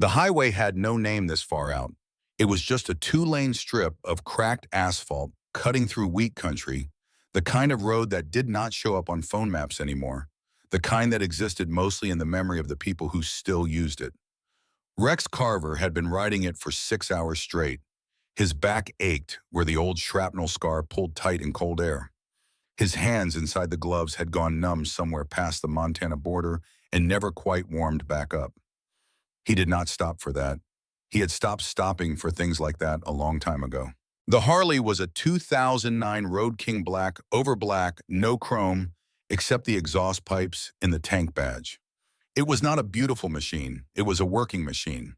The highway had no name this far out. It was just a two-lane strip of cracked asphalt cutting through wheat country, the kind of road that did not show up on phone maps anymore, the kind that existed mostly in the memory of the people who still used it. Rex Carver had been riding it for 6 hours straight. His back ached where the old shrapnel scar pulled tight in cold air. His hands inside the gloves had gone numb somewhere past the Montana border and never quite warmed back up. He did not stop for that. He had stopped stopping for things like that a long time ago. The Harley was a 2009 Road King Black, over black, no chrome, except the exhaust pipes and the tank badge. It was not a beautiful machine. It was a working machine.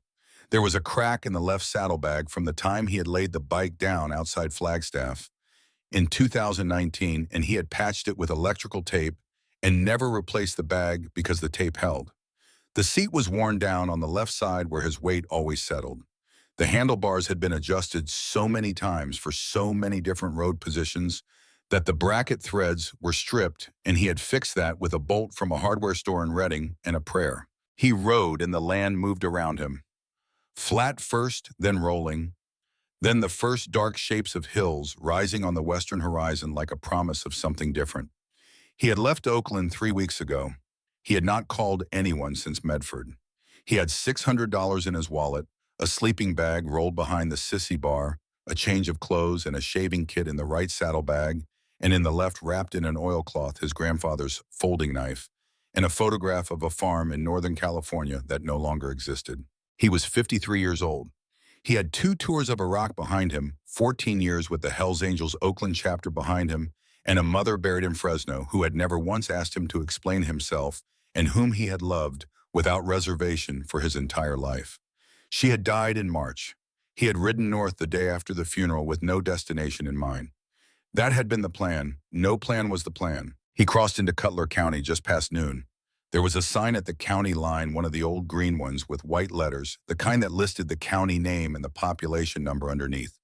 There was a crack in the left saddlebag from the time he had laid the bike down outside Flagstaff in 2019, and he had patched it with electrical tape and never replaced the bag because the tape held. The seat was worn down on the left side where his weight always settled. The handlebars had been adjusted so many times for so many different road positions that the bracket threads were stripped, and he had fixed that with a bolt from a hardware store in Reading and a prayer. He rode and the land moved around him. Flat first, then rolling, then the first dark shapes of hills rising on the western horizon like a promise of something different. He had left Oakland 3 weeks ago. He had not called anyone since Medford. He had $600 in his wallet, a sleeping bag rolled behind the sissy bar, a change of clothes and a shaving kit in the right saddlebag, and in the left wrapped in an oilcloth his grandfather's folding knife, and a photograph of a farm in Northern California that no longer existed. He was 53 years old. He had 2 tours of Iraq behind him, 14 years with the Hells Angels Oakland chapter behind him, and a mother buried in Fresno who had never once asked him to explain himself and whom he had loved without reservation for his entire life. She had died in March. He had ridden north the day after the funeral with no destination in mind. That had been the plan. No plan was the plan. He crossed into Cutler County just past noon. There was a sign at the county line, one of the old green ones with white letters, the kind that listed the county name and the population number underneath.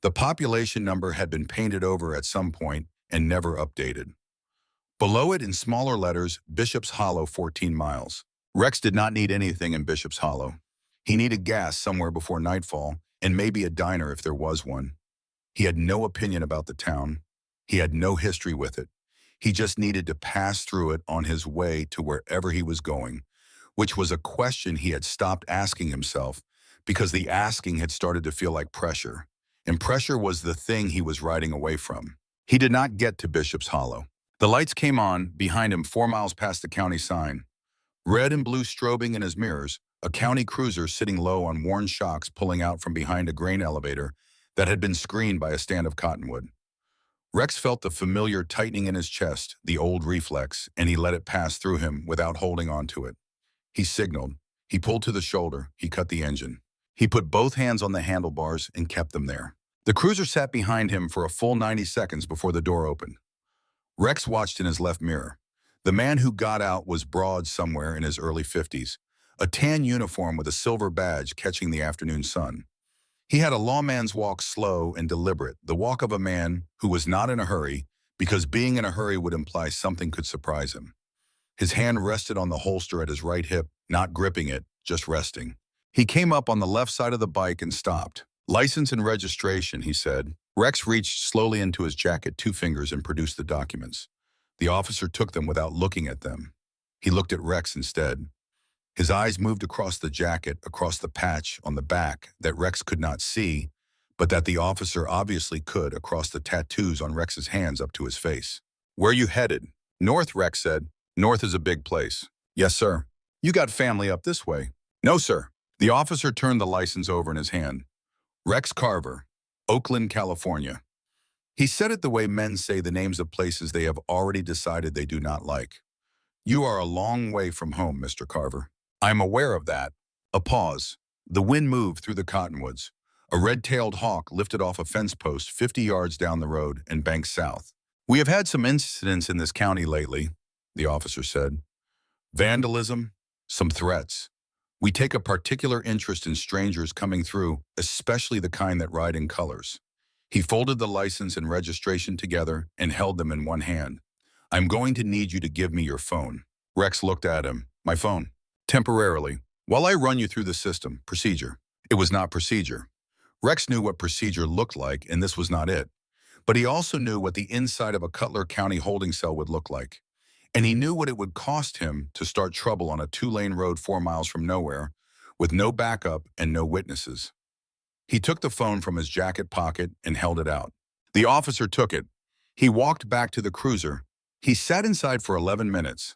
The population number had been painted over at some point and never updated. Below it in smaller letters, Bishop's Hollow, 14 miles. Rex did not need anything in Bishop's Hollow. He needed gas somewhere before nightfall, and maybe a diner if there was one. He had no opinion about the town. He had no history with it. He just needed to pass through it on his way to wherever he was going, which was a question he had stopped asking himself because the asking had started to feel like pressure, and pressure was the thing he was riding away from. He did not get to Bishop's Hollow. The lights came on behind him 4 miles past the county sign. Red and blue strobing in his mirrors, a county cruiser sitting low on worn shocks pulling out from behind a grain elevator that had been screened by a stand of cottonwood. Rex felt the familiar tightening in his chest, the old reflex, and he let it pass through him without holding on to it. He signaled. He pulled to the shoulder. He cut the engine. He put both hands on the handlebars and kept them there. The cruiser sat behind him for a full 90 seconds before the door opened. Rex watched in his left mirror. The man who got out was broad somewhere in his early 50s, a tan uniform with a silver badge catching the afternoon sun. He had a lawman's walk, slow and deliberate, the walk of a man who was not in a hurry, because being in a hurry would imply something could surprise him. His hand rested on the holster at his right hip, not gripping it, just resting. He came up on the left side of the bike and stopped. "License and registration," he said. Rex reached slowly into his jacket 2 fingers and produced the documents. The officer took them without looking at them. He looked at Rex instead. His eyes moved across the jacket, across the patch on the back that Rex could not see, but that the officer obviously could, across the tattoos on Rex's hands up to his face. "Where you headed?" "North," Rex said. "North is a big place." "Yes, sir." "You got family up this way?" "No, sir." The officer turned the license over in his hand. Rex Carver, Oakland, California. He said it the way men say the names of places they have already decided they do not like. "You are a long way from home, Mr. Carver." "I am aware of that." A pause. The wind moved through the cottonwoods. A red-tailed hawk lifted off a fence post 50 yards down the road and banked south. "We have had some incidents in this county lately," the officer said. "Vandalism, some threats. We take a particular interest in strangers coming through, especially the kind that ride in colors." He folded the license and registration together and held them in one hand. "I'm going to need you to give me your phone." Rex looked at him. "My phone?" "Temporarily." While I run you through the system, procedure. It was not procedure. Rex knew what procedure looked like, and this was not it. But he also knew what the inside of a Cutler County holding cell would look like. And he knew what it would cost him to start trouble on a two-lane road 4 miles from nowhere, with no backup and no witnesses. He took the phone from his jacket pocket and held it out. The officer took it. He walked back to the cruiser. He sat inside for 11 minutes.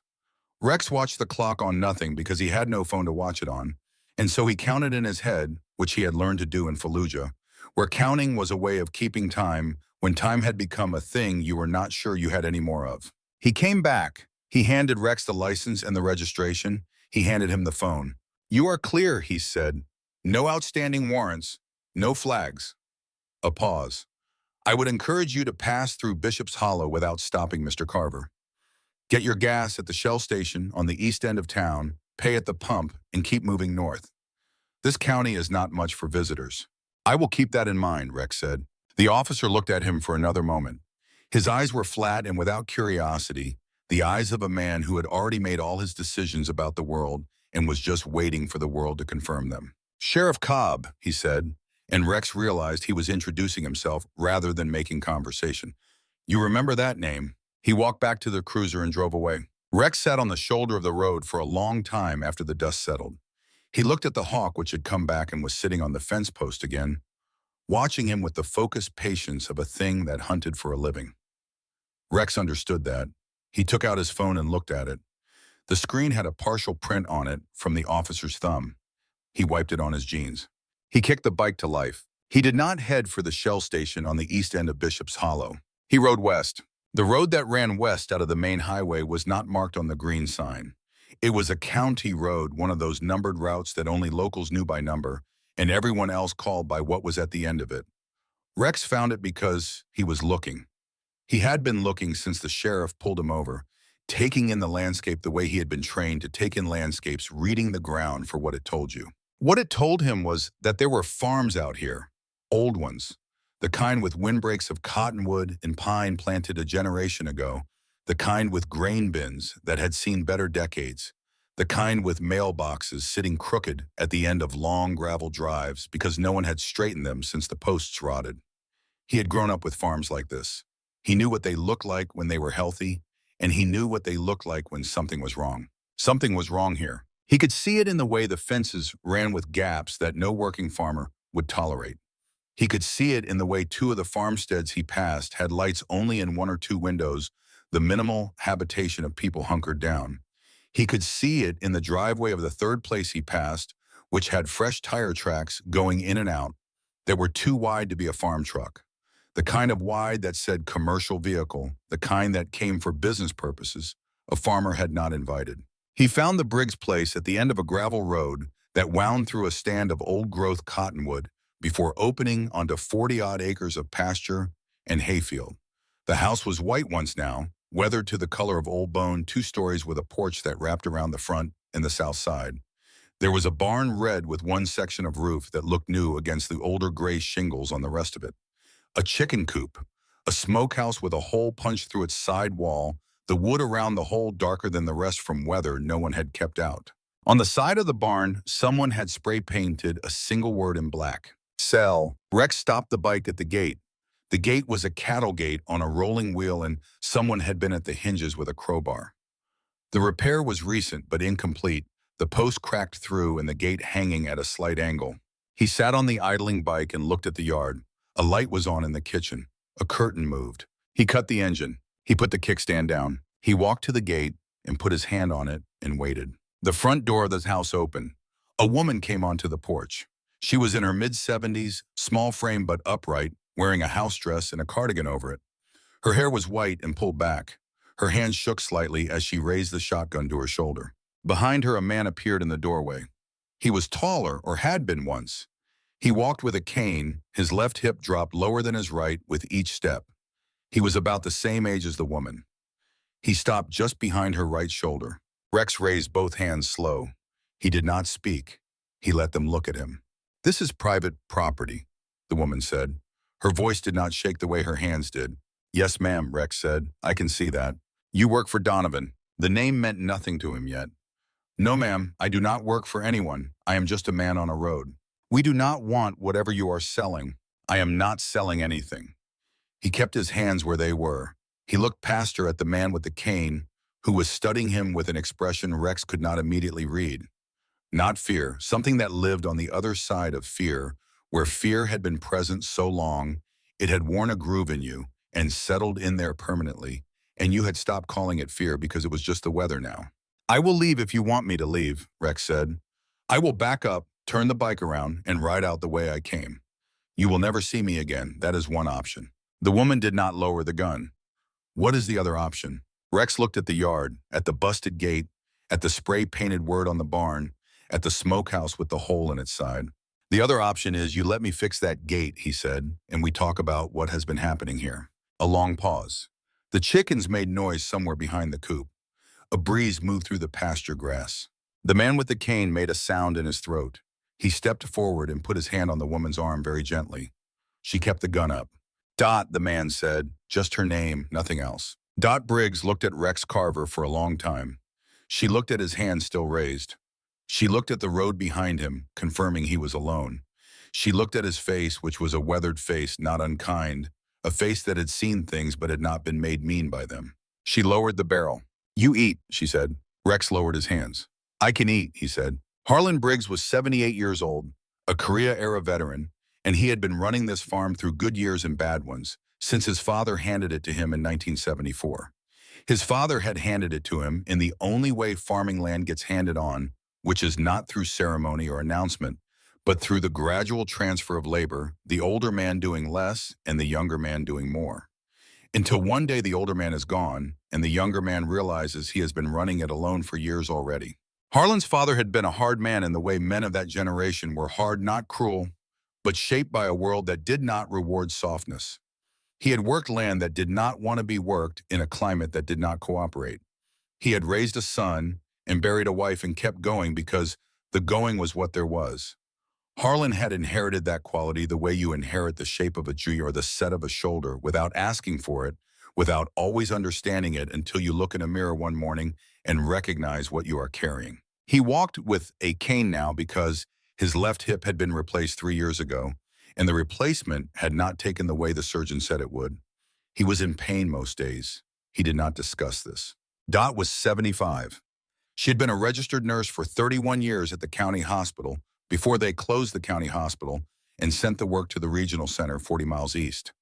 Rex watched the clock on nothing because he had no phone to watch it on, and so he counted in his head, which he had learned to do in Fallujah, where counting was a way of keeping time when time had become a thing you were not sure you had any more of. He came back. He handed Rex the license and the registration. He handed him the phone. "You are clear," he said. "No outstanding warrants, no flags." A pause. "I would encourage you to pass through Bishop's Hollow without stopping, Mr. Carver. Get your gas at the Shell station on the east end of town, pay at the pump, and keep moving north. This county is not much for visitors." "I will keep that in mind," Rex said. The officer looked at him for another moment. His eyes were flat and without curiosity, the eyes of a man who had already made all his decisions about the world and was just waiting for the world to confirm them. "Sheriff Cobb," he said, and Rex realized he was introducing himself rather than making conversation. "You remember that name?" He walked back to the cruiser and drove away. Rex sat on the shoulder of the road for a long time after the dust settled. He looked at the hawk which had come back and was sitting on the fence post again, watching him with the focused patience of a thing that hunted for a living. Rex understood that. He took out his phone and looked at it. The screen had a partial print on it from the officer's thumb. He wiped it on his jeans. He kicked the bike to life. He did not head for the Shell station on the east end of Bishop's Hollow. He rode west. The road that ran west out of the main highway was not marked on the green sign. It was a county road, one of those numbered routes that only locals knew by number, and everyone else called by what was at the end of it. Rex found it because he was looking. He had been looking since the sheriff pulled him over, taking in the landscape the way he had been trained to take in landscapes, reading the ground for what it told you. What it told him was that there were farms out here, old ones, the kind with windbreaks of cottonwood and pine planted a generation ago, the kind with grain bins that had seen better decades, the kind with mailboxes sitting crooked at the end of long gravel drives because no one had straightened them since the posts rotted. He had grown up with farms like this. He knew what they looked like when they were healthy, and he knew what they looked like when something was wrong. Something was wrong here. He could see it in the way the fences ran with gaps that no working farmer would tolerate. He could see it in the way two of the farmsteads he passed had lights only in one or two windows, the minimal habitation of people hunkered down. He could see it in the driveway of the third place he passed, which had fresh tire tracks going in and out that were too wide to be a farm truck. The kind of wide that said commercial vehicle, the kind that came for business purposes, a farmer had not invited. He found the Briggs place at the end of a gravel road that wound through a stand of old-growth cottonwood before opening onto 40-odd acres of pasture and hayfield. The house was white once now, weathered to the color of old bone, 2 stories with a porch that wrapped around the front and the south side. There was a barn red with one section of roof that looked new against the older gray shingles on the rest of it. A chicken coop, a smokehouse with a hole punched through its side wall, the wood around the hole darker than the rest from weather no one had kept out. On the side of the barn, someone had spray painted a single word in black: "Sell." Rex stopped the bike at the gate. The gate was a cattle gate on a rolling wheel, and someone had been at the hinges with a crowbar. The repair was recent but incomplete, the post cracked through and the gate hanging at a slight angle. He sat on the idling bike and looked at the yard. A light was on in the kitchen. A curtain moved. He cut the engine. He put the kickstand down. He walked to the gate and put his hand on it and waited. The front door of the house opened. A woman came onto the porch. She was in her mid-70s, small frame but upright, wearing a house dress and a cardigan over it. Her hair was white and pulled back. Her hands shook slightly as she raised the shotgun to her shoulder. Behind her, a man appeared in the doorway. He was taller, or had been once. He walked with a cane, his left hip dropped lower than his right with each step. He was about the same age as the woman. He stopped just behind her right shoulder. Rex raised both hands slow. He did not speak. He let them look at him. "This is private property," the woman said. Her voice did not shake the way her hands did. "Yes, ma'am," Rex said. "I can see that. You work for Donovan." The name meant nothing to him yet. No, ma'am, I do not work for anyone. I am just a man on a road. We do not want whatever you are selling. I am not selling anything. He kept his hands where they were. He looked past her at the man with the cane, who was studying him with an expression Rex could not immediately read. Not fear, something that lived on the other side of fear, where fear had been present so long, it had worn a groove in you and settled in there permanently, and you had stopped calling it fear because it was just the weather now. I will leave if you want me to leave, Rex said. I will back up, turn the bike around, and ride out the way I came. You will never see me again. That is one option. The woman did not lower the gun. What is the other option? Rex looked at the yard, at the busted gate, at the spray-painted word on the barn, at the smokehouse with the hole in its side. The other option is you let me fix that gate, he said, and we talk about what has been happening here. A long pause. The chickens made noise somewhere behind the coop. A breeze moved through the pasture grass. The man with the cane made a sound in his throat. He stepped forward and put his hand on the woman's arm very gently. She kept the gun up. Dot, the man said, just her name, nothing else. Dot Briggs looked at Rex Carver for a long time. She looked at his hand still raised. She looked at the road behind him, confirming he was alone. She looked at his face, which was a weathered face, not unkind, a face that had seen things but had not been made mean by them. She lowered the barrel. You eat, she said. Rex lowered his hands. I can eat, he said. Harlan Briggs was 78 years old, a Korea-era veteran, and he had been running this farm through good years and bad ones since his father handed it to him in 1974. His father had handed it to him in the only way farming land gets handed on, which is not through ceremony or announcement, but through the gradual transfer of labor, the older man doing less and the younger man doing more. Until one day the older man is gone, and the younger man realizes he has been running it alone for years already. Harlan's father had been a hard man in the way men of that generation were hard, not cruel, but shaped by a world that did not reward softness. He had worked land that did not want to be worked in a climate that did not cooperate. He had raised a son and buried a wife and kept going because the going was what there was. Harlan had inherited that quality the way you inherit the shape of a tree or the set of a shoulder without asking for it, without always understanding it until you look in a mirror one morning and recognize what you are carrying. He walked with a cane now because his left hip had been replaced 3 years ago, and the replacement had not taken the way the surgeon said it would. He was in pain most days. He did not discuss this. Dot was 75. She had been a registered nurse for 31 years at the county hospital before they closed the county hospital and sent the work to the regional center 40 miles east.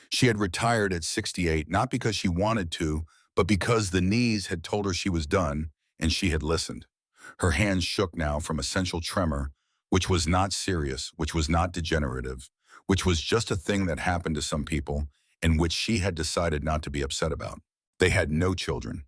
She had retired at 68, not because she wanted to, but because the knees had told her she was done, and she had listened. Her hands shook now from essential tremor, which was not serious, which was not degenerative, which was just a thing that happened to some people and which she had decided not to be upset about. They had no children.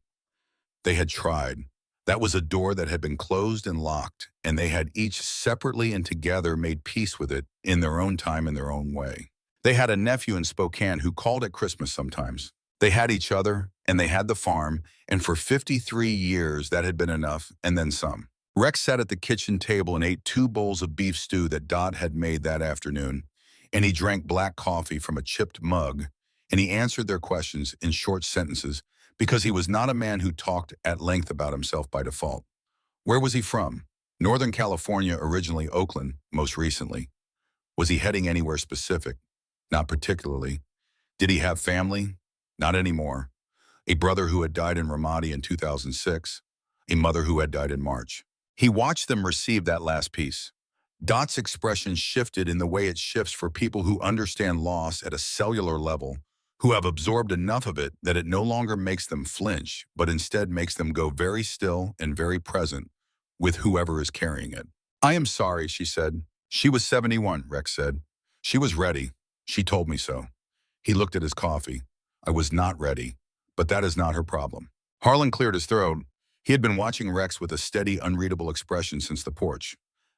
They had tried. That was a door that had been closed and locked, and they had each separately and together made peace with it in their own time, in their own way. They had a nephew in Spokane who called at Christmas sometimes. They had each other, and they had the farm, and for 53 years that had been enough, and then some. Rex sat at the kitchen table and ate 2 bowls of beef stew that Dot had made that afternoon, and he drank black coffee from a chipped mug, and he answered their questions in short sentences because he was not a man who talked at length about himself by default. Where was he from? Northern California, originally Oakland, most recently. Was he heading anywhere specific? Not particularly. Did he have family? Not anymore. A brother who had died in Ramadi in 2006. A mother who had died in March. He watched them receive that last piece. Dot's expression shifted in the way it shifts for people who understand loss at a cellular level, who have absorbed enough of it that it no longer makes them flinch, but instead makes them go very still and very present with whoever is carrying it. I am sorry, she said. She was 71, Rex said. She was ready. She told me so. He looked at his coffee. I was not ready, but that is not her problem. Harlan cleared his throat. He had been watching Rex with a steady, unreadable expression since the porch.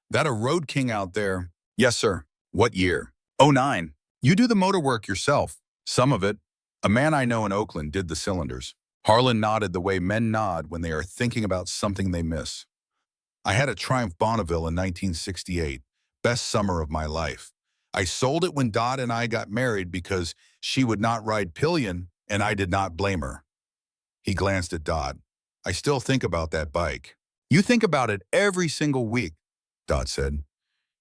That a road king out there? Yes, sir. What year? '09. You do the motor work yourself. Some of it. A man I know in Oakland did the cylinders. Harlan nodded the way men nod when they are thinking about something they miss. I had a Triumph Bonneville in 1968. Best summer of my life. I sold it when Dot and I got married because she would not ride pillion, and I did not blame her. He glanced at Dot. I still think about that bike. You think about it every single week, Dot said.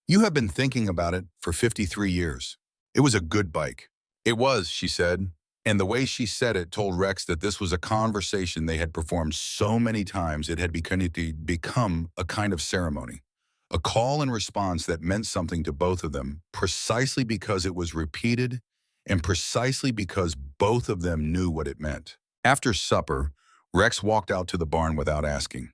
You have been thinking about it for 53 years. It was a good bike. It was, she said, and the way she said it told Rex that this was a conversation they had performed so many times it had become a kind of ceremony. A call and response that meant something to both of them, precisely because it was repeated and precisely because both of them knew what it meant. After supper, Rex walked out to the barn without asking.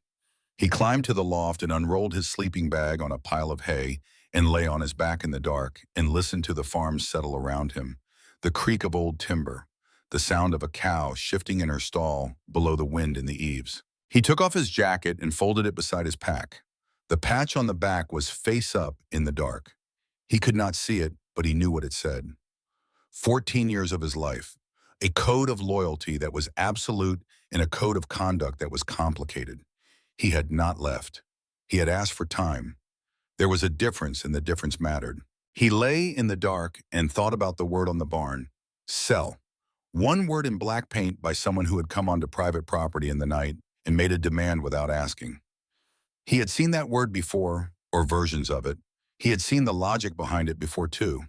He climbed to the loft and unrolled his sleeping bag on a pile of hay and lay on his back in the dark and listened to the farm settle around him, the creak of old timber, the sound of a cow shifting in her stall below the wind in the eaves. He took off his jacket and folded it beside his pack. The patch on the back was face up in the dark. He could not see it, but he knew what it said. 14 years of his life, a code of loyalty that was absolute and a code of conduct that was complicated. He had not left. He had asked for time. There was a difference, and the difference mattered. He lay in the dark and thought about the word on the barn, sell. One word in black paint by someone who had come onto private property in the night and made a demand without asking. He had seen that word before, or versions of it. He had seen the logic behind it before too.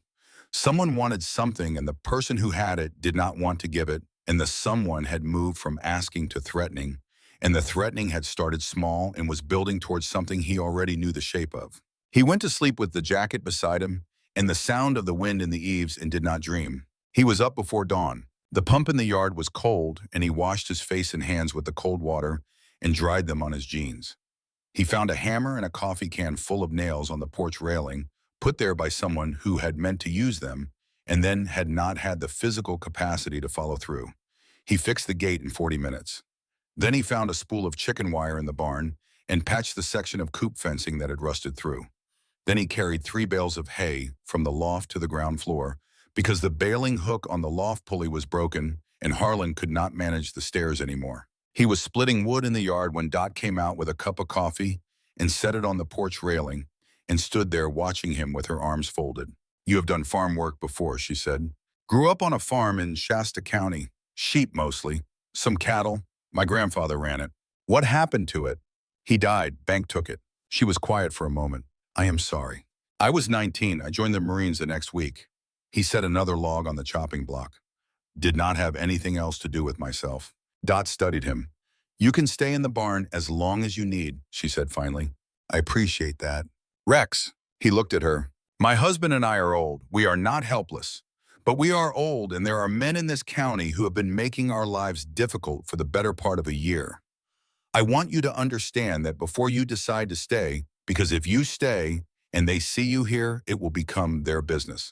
Someone wanted something and the person who had it did not want to give it, and the someone had moved from asking to threatening, and the threatening had started small and was building towards something he already knew the shape of. He went to sleep with the jacket beside him and the sound of the wind in the eaves and did not dream. He was up before dawn. The pump in the yard was cold, and he washed his face and hands with the cold water and dried them on his jeans. He found a hammer and a coffee can full of nails on the porch railing, put there by someone who had meant to use them and then had not had the physical capacity to follow through. He fixed the gate in 40 minutes. Then he found a spool of chicken wire in the barn and patched the section of coop fencing that had rusted through. Then he carried 3 bales of hay from the loft to the ground floor because the baling hook on the loft pulley was broken and Harlan could not manage the stairs anymore. He was splitting wood in the yard when Dot came out with a cup of coffee and set it on the porch railing and stood there watching him with her arms folded. You have done farm work before, she said. Grew up on a farm in Shasta County, sheep mostly, some cattle. My grandfather ran it. What happened to it? He died. Bank took it. She was quiet for a moment. I am sorry. I was 19. I joined the Marines the next week. He set another log on the chopping block. Did not have anything else to do with myself. Dot studied him. You can stay in the barn as long as you need, she said finally. I appreciate that. Rex, he looked at her. My husband and I are old. We are not helpless. But we are old, and there are men in this county who have been making our lives difficult for the better part of a year. I want you to understand that before you decide to stay, because if you stay and they see you here, it will become their business.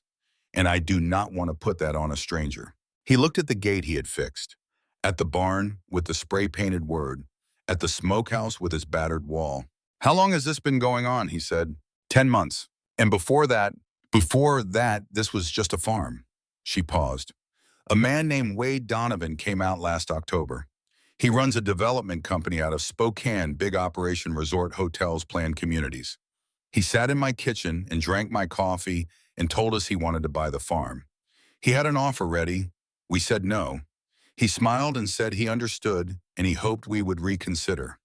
And I do not want to put that on a stranger. He looked at the gate he had fixed, at the barn with the spray-painted word, at the smokehouse with its battered wall. How long has this been going on, he said. 10 months. And before that, this was just a farm. She paused. A man named Wade Donovan came out last October. He runs a development company out of Spokane, big operation resort hotels, planned communities. He sat in my kitchen and drank my coffee and told us he wanted to buy the farm. He had an offer ready. We said no. He smiled and said he understood and he hoped we would reconsider.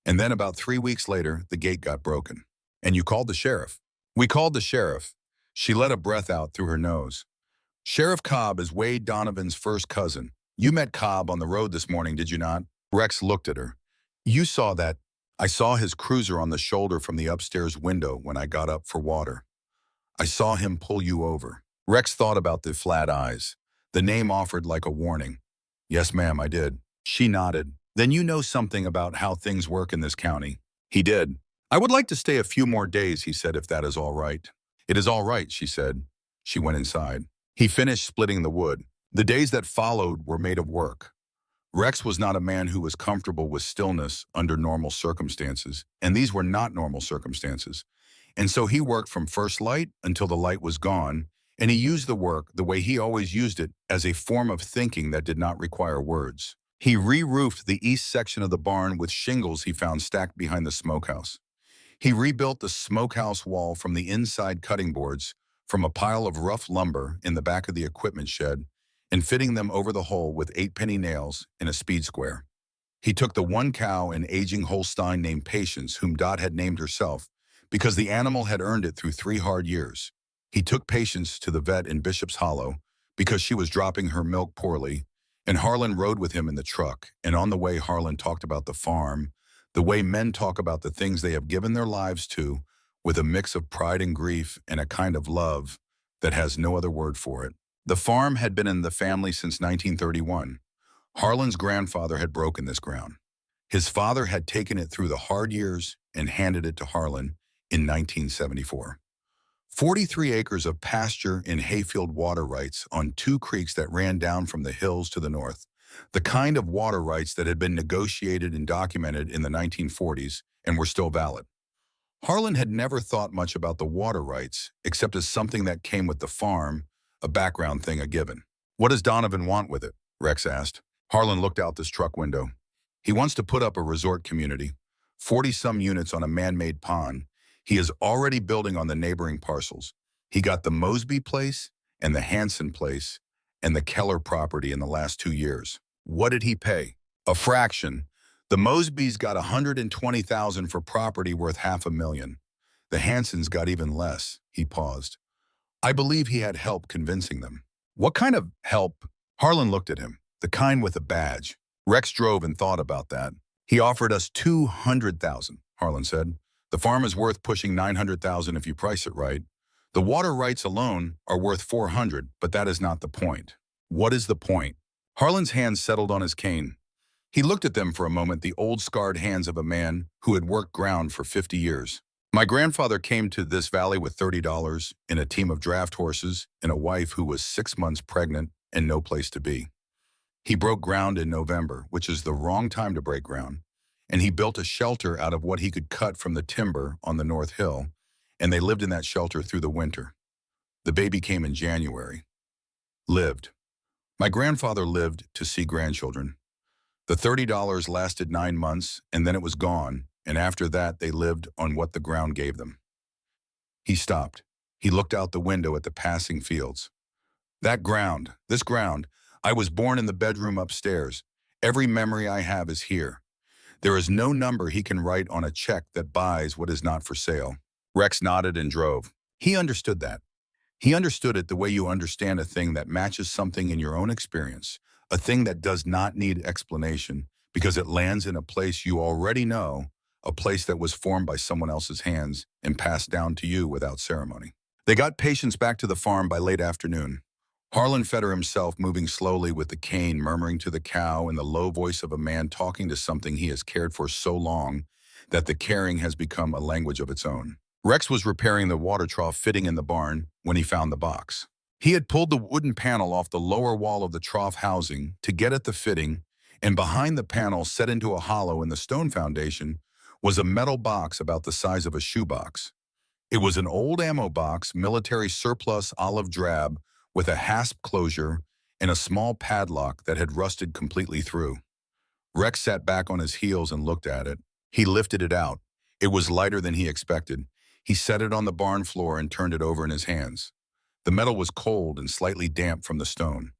And then about 3 weeks later, the gate got broken. And you called the sheriff. We called the sheriff. She let a breath out through her nose. Sheriff Cobb is Wade Donovan's first cousin. You met Cobb on the road this morning, did you not? Rex looked at her. You saw that. I saw his cruiser on the shoulder from the upstairs window when I got up for water. I saw him pull you over. Rex thought about the flat eyes. The name offered like a warning. Yes, ma'am, I did. She nodded. Then you know something about how things work in this county. He did. I would like to stay a few more days, he said, if that is all right. It is all right, she said. She went inside. He finished splitting the wood. The days that followed were made of work. Rex was not a man who was comfortable with stillness under normal circumstances, and these were not normal circumstances. And so he worked from first light until the light was gone, and he used the work the way he always used it, as a form of thinking that did not require words. He re-roofed the east section of the barn with shingles he found stacked behind the smokehouse. He rebuilt the smokehouse wall from the inside cutting boards from a pile of rough lumber in the back of the equipment shed and fitting them over the hole with 8-penny nails in a speed square. He took the one cow, an aging Holstein named Patience, whom Dot had named herself, because the animal had earned it through 3 hard years. He took Patience to the vet in Bishop's Hollow because she was dropping her milk poorly, and Harlan rode with him in the truck, and on the way Harlan talked about the farm, the way men talk about the things they have given their lives to, with a mix of pride and grief and a kind of love that has no other word for it. The farm had been in the family since 1931. Harlan's grandfather had broken this ground. His father had taken it through the hard years and handed it to Harlan in 1974. 43 acres of pasture and hayfield water rights on 2 creeks that ran down from the hills to the north. The kind of water rights that had been negotiated and documented in the 1940s and were still valid. Harlan had never thought much about the water rights, except as something that came with the farm, a background thing, a given. "What does Donovan want with it?" Rex asked. Harlan looked out this truck window. "He wants to put up a resort community, 40-some units on a man-made pond. He is already building on the neighboring parcels. He got the Mosby place and the Hanson place and the Keller property in the last 2 years. What did he pay? A fraction. The Mosbys got $120,000 for property worth $500,000. The Hansons got even less." He paused. "I believe he had help convincing them." "What kind of help?" Harlan looked at him. "The kind with a badge." Rex drove and thought about that. "He offered us $200,000, Harlan said. "The farm is worth pushing $900,000 if you price it right. The water rights alone are worth $400,000, but that is not the point." "What is the point?" Harlan's hands settled on his cane. He looked at them for a moment, the old scarred hands of a man who had worked ground for 50 years. "My grandfather came to this valley with $30 in a team of draft horses and a wife who was 6 months pregnant and no place to be. He broke ground in November, which is the wrong time to break ground, and he built a shelter out of what he could cut from the timber on the North Hill, and they lived in that shelter through the winter. The baby came in January. Lived. My grandfather lived to see grandchildren. The $30 lasted 9 months, and then it was gone, and after that they lived on what the ground gave them." He stopped. He looked out the window at the passing fields. "That ground, this ground, I was born in the bedroom upstairs. Every memory I have is here. There is no number he can write on a check that buys what is not for sale." Rex nodded and drove. He understood that. He understood it the way you understand a thing that matches something in your own experience, a thing that does not need explanation because it lands in a place you already know, a place that was formed by someone else's hands and passed down to you without ceremony. They got Patience back to the farm by late afternoon. Harlan fed her himself, moving slowly with the cane, murmuring to the cow in the low voice of a man talking to something he has cared for so long that the caring has become a language of its own. Rex was repairing the water trough fitting in the barn when he found the box. He had pulled the wooden panel off the lower wall of the trough housing to get at the fitting, and behind the panel, set into a hollow in the stone foundation, was a metal box about the size of a shoebox. It was an old ammo box, military surplus olive drab, with a hasp closure and a small padlock that had rusted completely through. Rex sat back on his heels and looked at it. He lifted it out. It was lighter than he expected. He set it on the barn floor and turned it over in his hands. The metal was cold and slightly damp from the stone.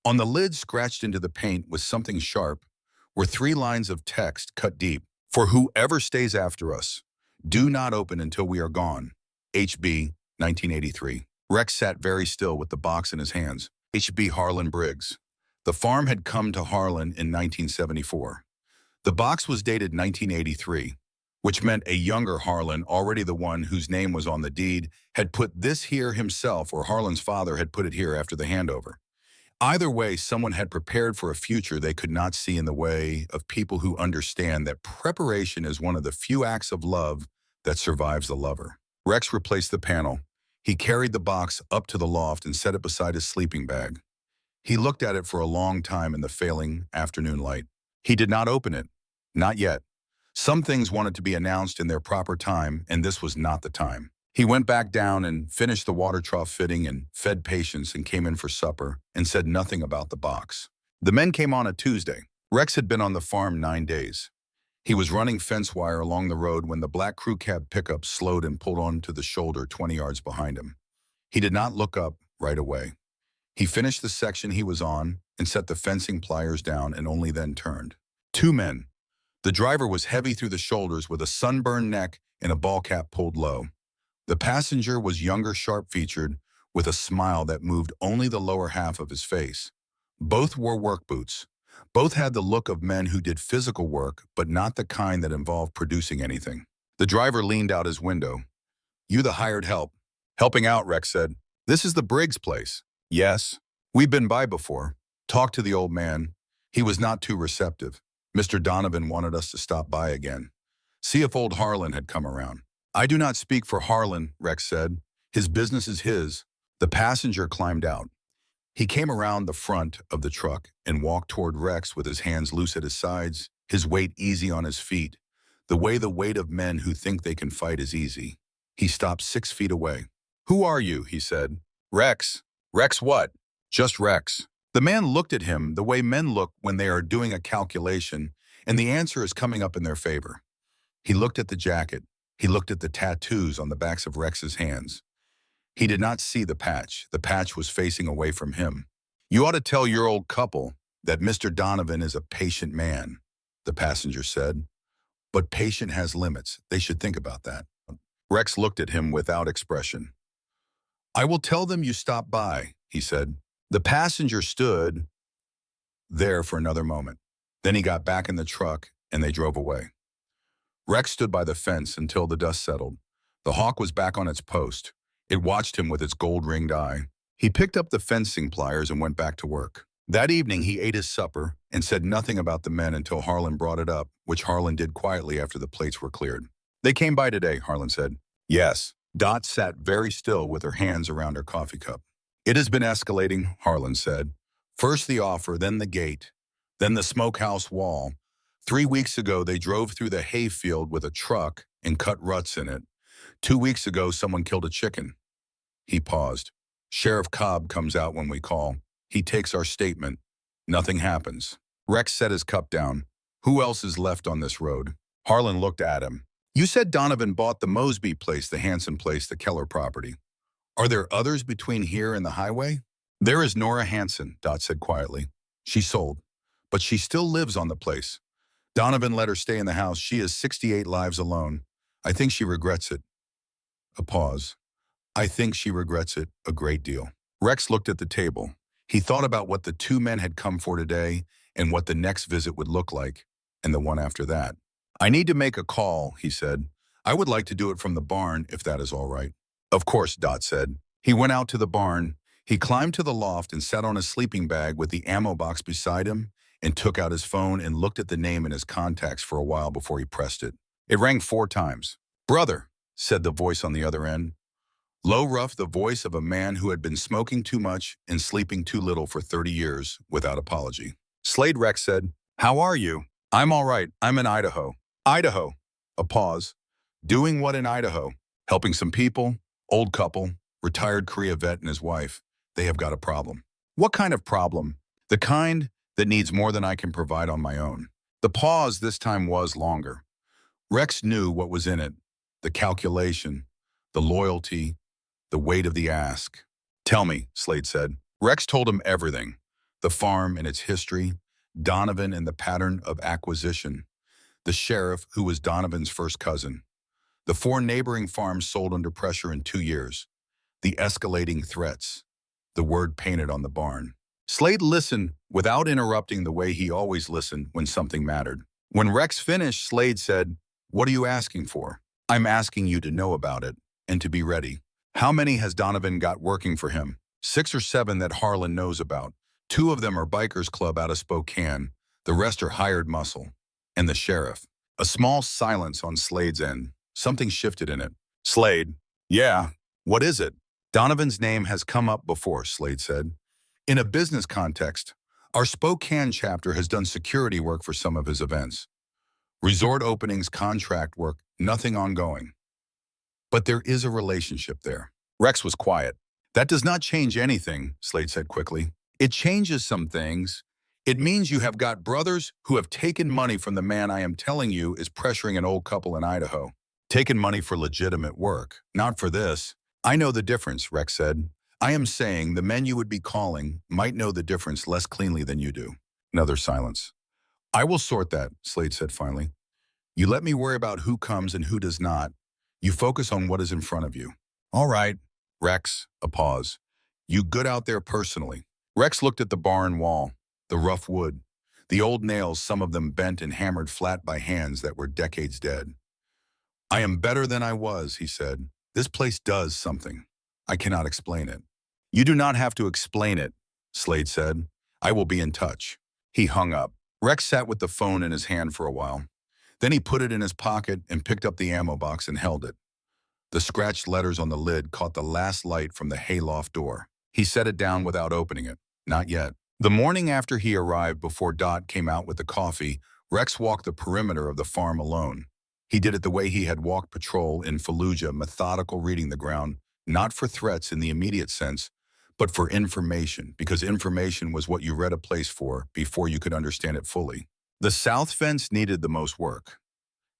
On the lid, scratched into the paint with something sharp, were 3 lines of text cut deep. "For whoever stays after us, do not open until we are gone. H.B. 1983. Rex sat very still with the box in his hands. H.B. Harlan Briggs. The farm had come to Harlan in 1974. The box was dated 1983, which meant a younger Harlan, already the one whose name was on the deed, had put this here himself, or Harlan's father had put it here after the handover. Either way, someone had prepared for a future they could not see in the way of people who understand that preparation is one of the few acts of love that survives the lover. Rex replaced the panel. He carried the box up to the loft and set it beside his sleeping bag. He looked at it for a long time in the failing afternoon light. He did not open it. Not yet. Some things wanted to be announced in their proper time, and this was not the time. He went back down and finished the water trough fitting and fed Patience and came in for supper and said nothing about the box. The men came on a Tuesday. Rex had been on the farm 9 days. He was running fence wire along the road when the black crew cab pickup slowed and pulled onto the shoulder 20 yards behind him. He did not look up right away. He finished the section he was on and set the fencing pliers down and only then turned. Two men. The driver was heavy through the shoulders with a sunburned neck and a ball cap pulled low. The passenger was younger, sharp-featured, with a smile that moved only the lower half of his face. Both wore work boots. Both had the look of men who did physical work, but not the kind that involved producing anything. The driver leaned out his window. "You the hired help?" "Helping out," Rex said. "This is the Briggs place." "Yes. We've been by before." Talked to the old man. He was not too receptive. Mr. Donovan wanted us to stop by again. See if old Harlan had come around. "I do not speak for Harlan," Rex said. "His business is his." The passenger climbed out. He came around the front of the truck and walked toward Rex with his hands loose at his sides, his weight easy on his feet, the way the weight of men who think they can fight is easy. He stopped 6 feet away. "Who are you?" he said. "Rex." "Rex what?" "Just Rex." The man looked at him the way men look when they are doing a calculation and the answer is coming up in their favor. He looked at the jacket. He looked at the tattoos on the backs of Rex's hands. He did not see the patch. The patch was facing away from him. "You ought to tell your old couple that Mr. Donovan is a patient man," the passenger said. "But patient has limits. They should think about that." Rex looked at him without expression. "I will tell them you stopped by," he said. The passenger stood there for another moment. Then he got back in the truck and they drove away. Rex stood by the fence until the dust settled. The hawk was back on its post. It watched him with its gold-ringed eye. He picked up the fencing pliers and went back to work. That evening he ate his supper and said nothing about the men until Harlan brought it up, which Harlan did quietly after the plates were cleared. "They came by today," Harlan said. "Yes." Dot sat very still with her hands around her coffee cup. "It has been escalating," Harlan said. "First the offer, then the gate, then the smokehouse wall. 3 weeks ago they drove through the hayfield with a truck and cut ruts in it. 2 weeks ago someone killed a chicken." He paused. "Sheriff Cobb comes out when we call. He takes our statement. Nothing happens." Rex set his cup down. "Who else is left on this road?" Harlan looked at him. "You said Donovan bought the Mosby place, the Hanson place, the Keller property. Are there others between here and the highway?" "There is Nora Hanson," Dot said quietly. "She sold, but she still lives on the place. Donovan let her stay in the house. She has 68 lives alone. I think she regrets it." A pause. "I think she regrets it a great deal." Rex looked at the table. He thought about what the two men had come for today and what the next visit would look like, and the one after that. "I need to make a call," he said. "I would like to do it from the barn, if that is all right." "Of course," Dot said. He went out to the barn. He climbed to the loft and sat on his sleeping bag with the ammo box beside him and took out his phone and looked at the name in his contacts for a while before he pressed it. It rang 4 times. "Brother," said the voice on the other end. Low, rough, the voice of a man who had been smoking too much and sleeping too little for 30 years without apology. "Slade," Rex said. "How are you?" "I'm all right. I'm in Idaho." "Idaho." A pause. "Doing what in Idaho?" "Helping some people. Old couple. Retired Korea vet and his wife. They have got a problem." "What kind of problem?" "The kind that needs more than I can provide on my own." The pause this time was longer. Rex knew what was in it. The calculation, the loyalty, the weight of the ask. "Tell me," Slade said. Rex told him everything. The farm and its history, Donovan and the pattern of acquisition, the sheriff who was Donovan's first cousin, the 4 neighboring farms sold under pressure in 2 years, the escalating threats, the word painted on the barn. Slade listened without interrupting the way he always listened when something mattered. When Rex finished, Slade said, "What are you asking for?" "I'm asking you to know about it and to be ready." "How many has Donovan got working for him?" 6 or 7 that Harlan knows about. 2 of them are Bikers Club out of Spokane. The rest are hired muscle. And the sheriff. A small silence on Slade's end. Something shifted in it. Slade. "Yeah. What is it?" "Donovan's name has come up before," Slade said. "In a business context, our Spokane chapter has done security work for some of his events. Resort openings, contract work, nothing ongoing. But there is a relationship there." Rex was quiet. "That does not change anything," Slade said quickly. "It changes some things. It means you have got brothers who have taken money from the man I am telling you is pressuring an old couple in Idaho. Taken money for legitimate work, not for this." "I know the difference," Rex said. "I am saying the men you would be calling might know the difference less cleanly than you do." Another silence. I will sort that, Slade said finally. You let me worry about who comes and who does not. You focus on what is in front of you. All right. Rex, a pause. You good out there personally? Rex looked at the barn wall, the rough wood, the old nails, some of them bent and hammered flat by hands that were decades dead. I am better than I was, he said. This place does something. I cannot explain it. You do not have to explain it, Slade said. I will be in touch. He hung up. Rex sat with the phone in his hand for a while. Then he put it in his pocket and picked up the ammo box and held it. The scratched letters on the lid caught the last light from the hayloft door. He set it down without opening it. Not yet. The morning after he arrived, before Dot came out with the coffee, Rex walked the perimeter of the farm alone. He did it the way he had walked patrol in Fallujah, methodical, reading the ground, not for threats in the immediate sense, but for information, because information was what you read a place for before you could understand it fully. The south fence needed the most work.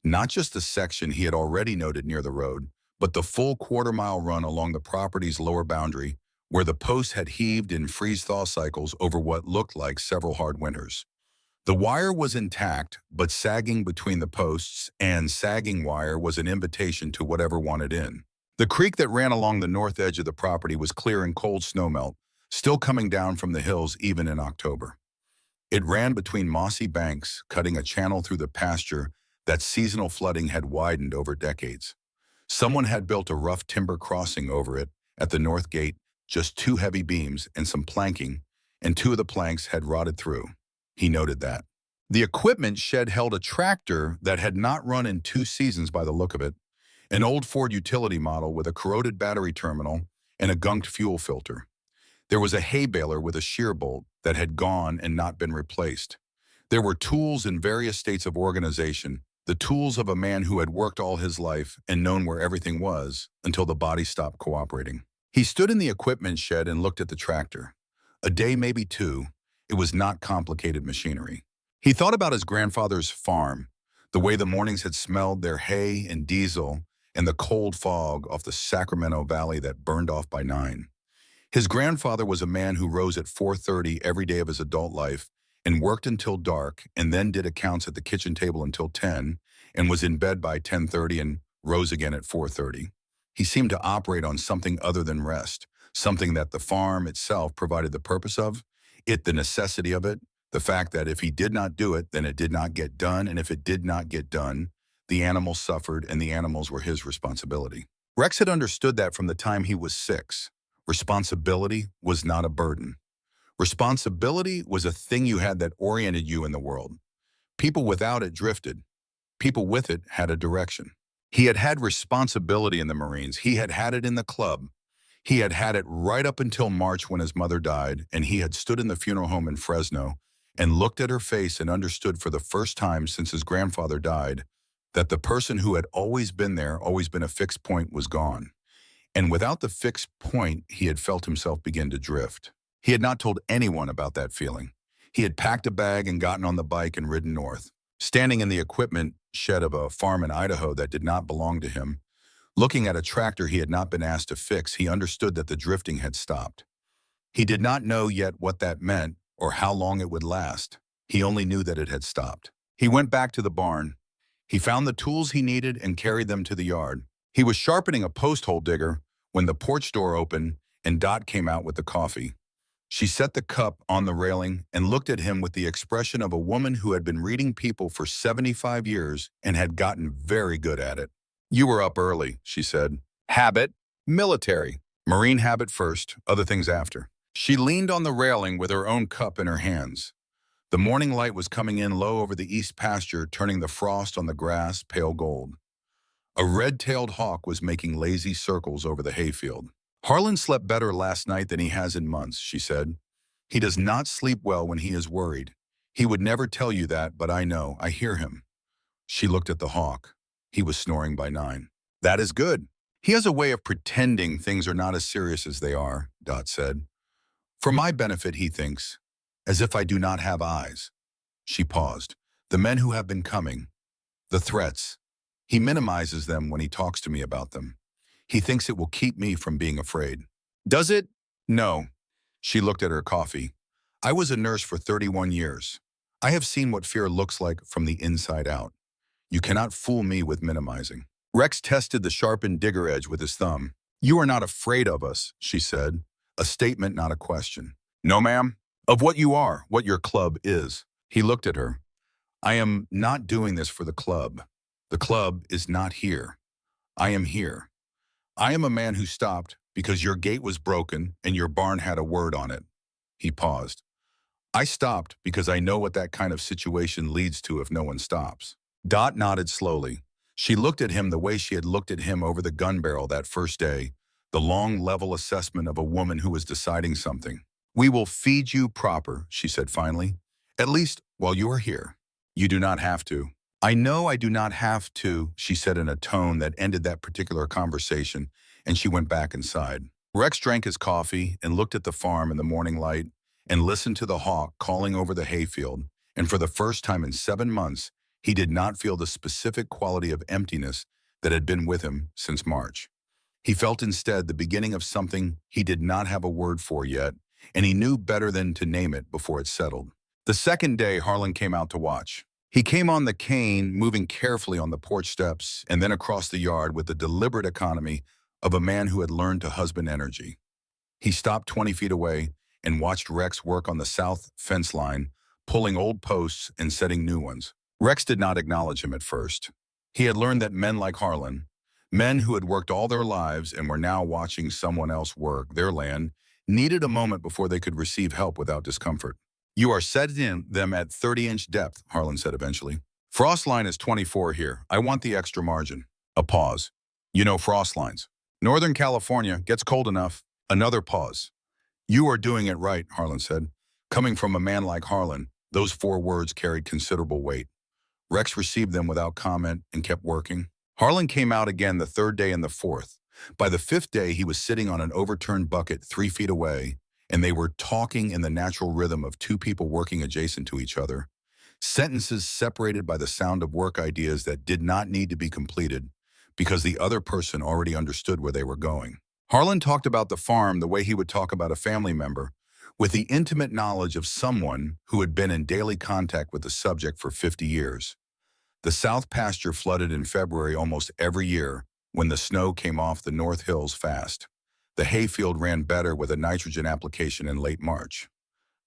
Not just the section he had already noted near the road, but the full quarter-mile run along the property's lower boundary, where the posts had heaved in freeze-thaw cycles over what looked like several hard winters. The wire was intact, but sagging between the posts, and sagging wire was an invitation to whatever wanted in. The creek that ran along the north edge of the property was clear in cold snowmelt, still coming down from the hills even in October. It ran between mossy banks, cutting a channel through the pasture that seasonal flooding had widened over decades. Someone had built a rough timber crossing over it at the north gate, just two heavy beams and some planking, and two of the planks had rotted through. He noted that. The equipment shed held a tractor that had not run in 2 seasons by the look of it, an old Ford utility model with a corroded battery terminal and a gunked fuel filter. There was a hay baler with a shear bolt that had gone and not been replaced. There were tools in various states of organization, the tools of a man who had worked all his life and known where everything was until the body stopped cooperating. He stood in the equipment shed and looked at the tractor. A day, maybe 2, it was not complicated machinery. He thought about his grandfather's farm, the way the mornings had smelled their hay and diesel, and the cold fog off the Sacramento Valley that burned off by 9. His grandfather was a man who rose at 4:30 every day of his adult life and worked until dark and then did accounts at the kitchen table until 10 and was in bed by 10:30 and rose again at 4:30. He seemed to operate on something other than rest, something that the farm itself provided the purpose of, it the necessity of it, the fact that if he did not do it, then it did not get done, and if it did not get done, the animals suffered and the animals were his responsibility. Rex had understood that from the time he was 6. Responsibility was not a burden. Responsibility was a thing you had that oriented you in the world. People without it drifted. People with it had a direction. He had had responsibility in the Marines. He had had it in the club. He had had it right up until March when his mother died, and he had stood in the funeral home in Fresno and looked at her face and understood for the first time since his grandfather died that the person who had always been there, always been a fixed point, was gone. And without the fixed point, he had felt himself begin to drift. He had not told anyone about that feeling. He had packed a bag and gotten on the bike and ridden north. Standing in the equipment shed of a farm in Idaho that did not belong to him, looking at a tractor he had not been asked to fix, he understood that the drifting had stopped. He did not know yet what that meant or how long it would last. He only knew that it had stopped. He went back to the barn. He found the tools he needed and carried them to the yard. He was sharpening a post hole digger when the porch door opened and Dot came out with the coffee. She set the cup on the railing and looked at him with the expression of a woman who had been reading people for 75 years and had gotten very good at it. You were up early, she said. Habit, military. Marine habit first, other things after. She leaned on the railing with her own cup in her hands. The morning light was coming in low over the east pasture, turning the frost on the grass pale gold. A red-tailed hawk was making lazy circles over the hayfield. Harlan slept better last night than he has in months, she said. He does not sleep well when he is worried. He would never tell you that, but I know. I hear him. She looked at the hawk. He was snoring by 9. That is good. He has a way of pretending things are not as serious as they are, Dot said. For my benefit, he thinks, as if I do not have eyes. She paused. The men who have been coming, the threats. He minimizes them when he talks to me about them. He thinks it will keep me from being afraid. Does it? No. She looked at her coffee. I was a nurse for 31 years. I have seen what fear looks like from the inside out. You cannot fool me with minimizing. Rex tested the sharpened digger edge with his thumb. You are not afraid of us, she said. A statement, not a question. No, ma'am. Of what you are, what your club is. He looked at her. I am not doing this for the club. The club is not here. I am here. I am a man who stopped because your gate was broken and your barn had a word on it. He paused. I stopped because I know what that kind of situation leads to if no one stops. Dot nodded slowly. She looked at him the way she had looked at him over the gun barrel that first day, the long level assessment of a woman who was deciding something. We will feed you proper, she said finally, at least while you are here. You do not have to. I know I do not have to, she said in a tone that ended that particular conversation, and she went back inside. Rex drank his coffee and looked at the farm in the morning light and listened to the hawk calling over the hayfield, and for the first time in 7 months, he did not feel the specific quality of emptiness that had been with him since March. He felt instead the beginning of something he did not have a word for yet, and he knew better than to name it before it settled. The second day, Harlan came out to watch. He came on the cane, moving carefully on the porch steps and then across the yard with the deliberate economy of a man who had learned to husband energy. He stopped 20 feet away and watched Rex work on the south fence line, pulling old posts and setting new ones. Rex did not acknowledge him at first. He had learned that men like Harlan, men who had worked all their lives and were now watching someone else work their land, needed a moment before they could receive help without discomfort. You are setting them at 30-inch depth, Harlan said eventually. Frost line is 24 here. I want the extra margin. A pause. You know frost lines. Northern California gets cold enough. Another pause. You are doing it right, Harlan said. Coming from a man like Harlan, those 4 words carried considerable weight. Rex received them without comment and kept working. Harlan came out again the 3rd day and the 4th. By the 5th day, he was sitting on an overturned bucket 3 feet away, and they were talking in the natural rhythm of 2 people working adjacent to each other. Sentences separated by the sound of work ideas that did not need to be completed because the other person already understood where they were going. Harlan talked about the farm the way he would talk about a family member, with the intimate knowledge of someone who had been in daily contact with the subject for 50 years. The south pasture flooded in February almost every year when the snow came off the north hills fast. The hayfield ran better with a nitrogen application in late March.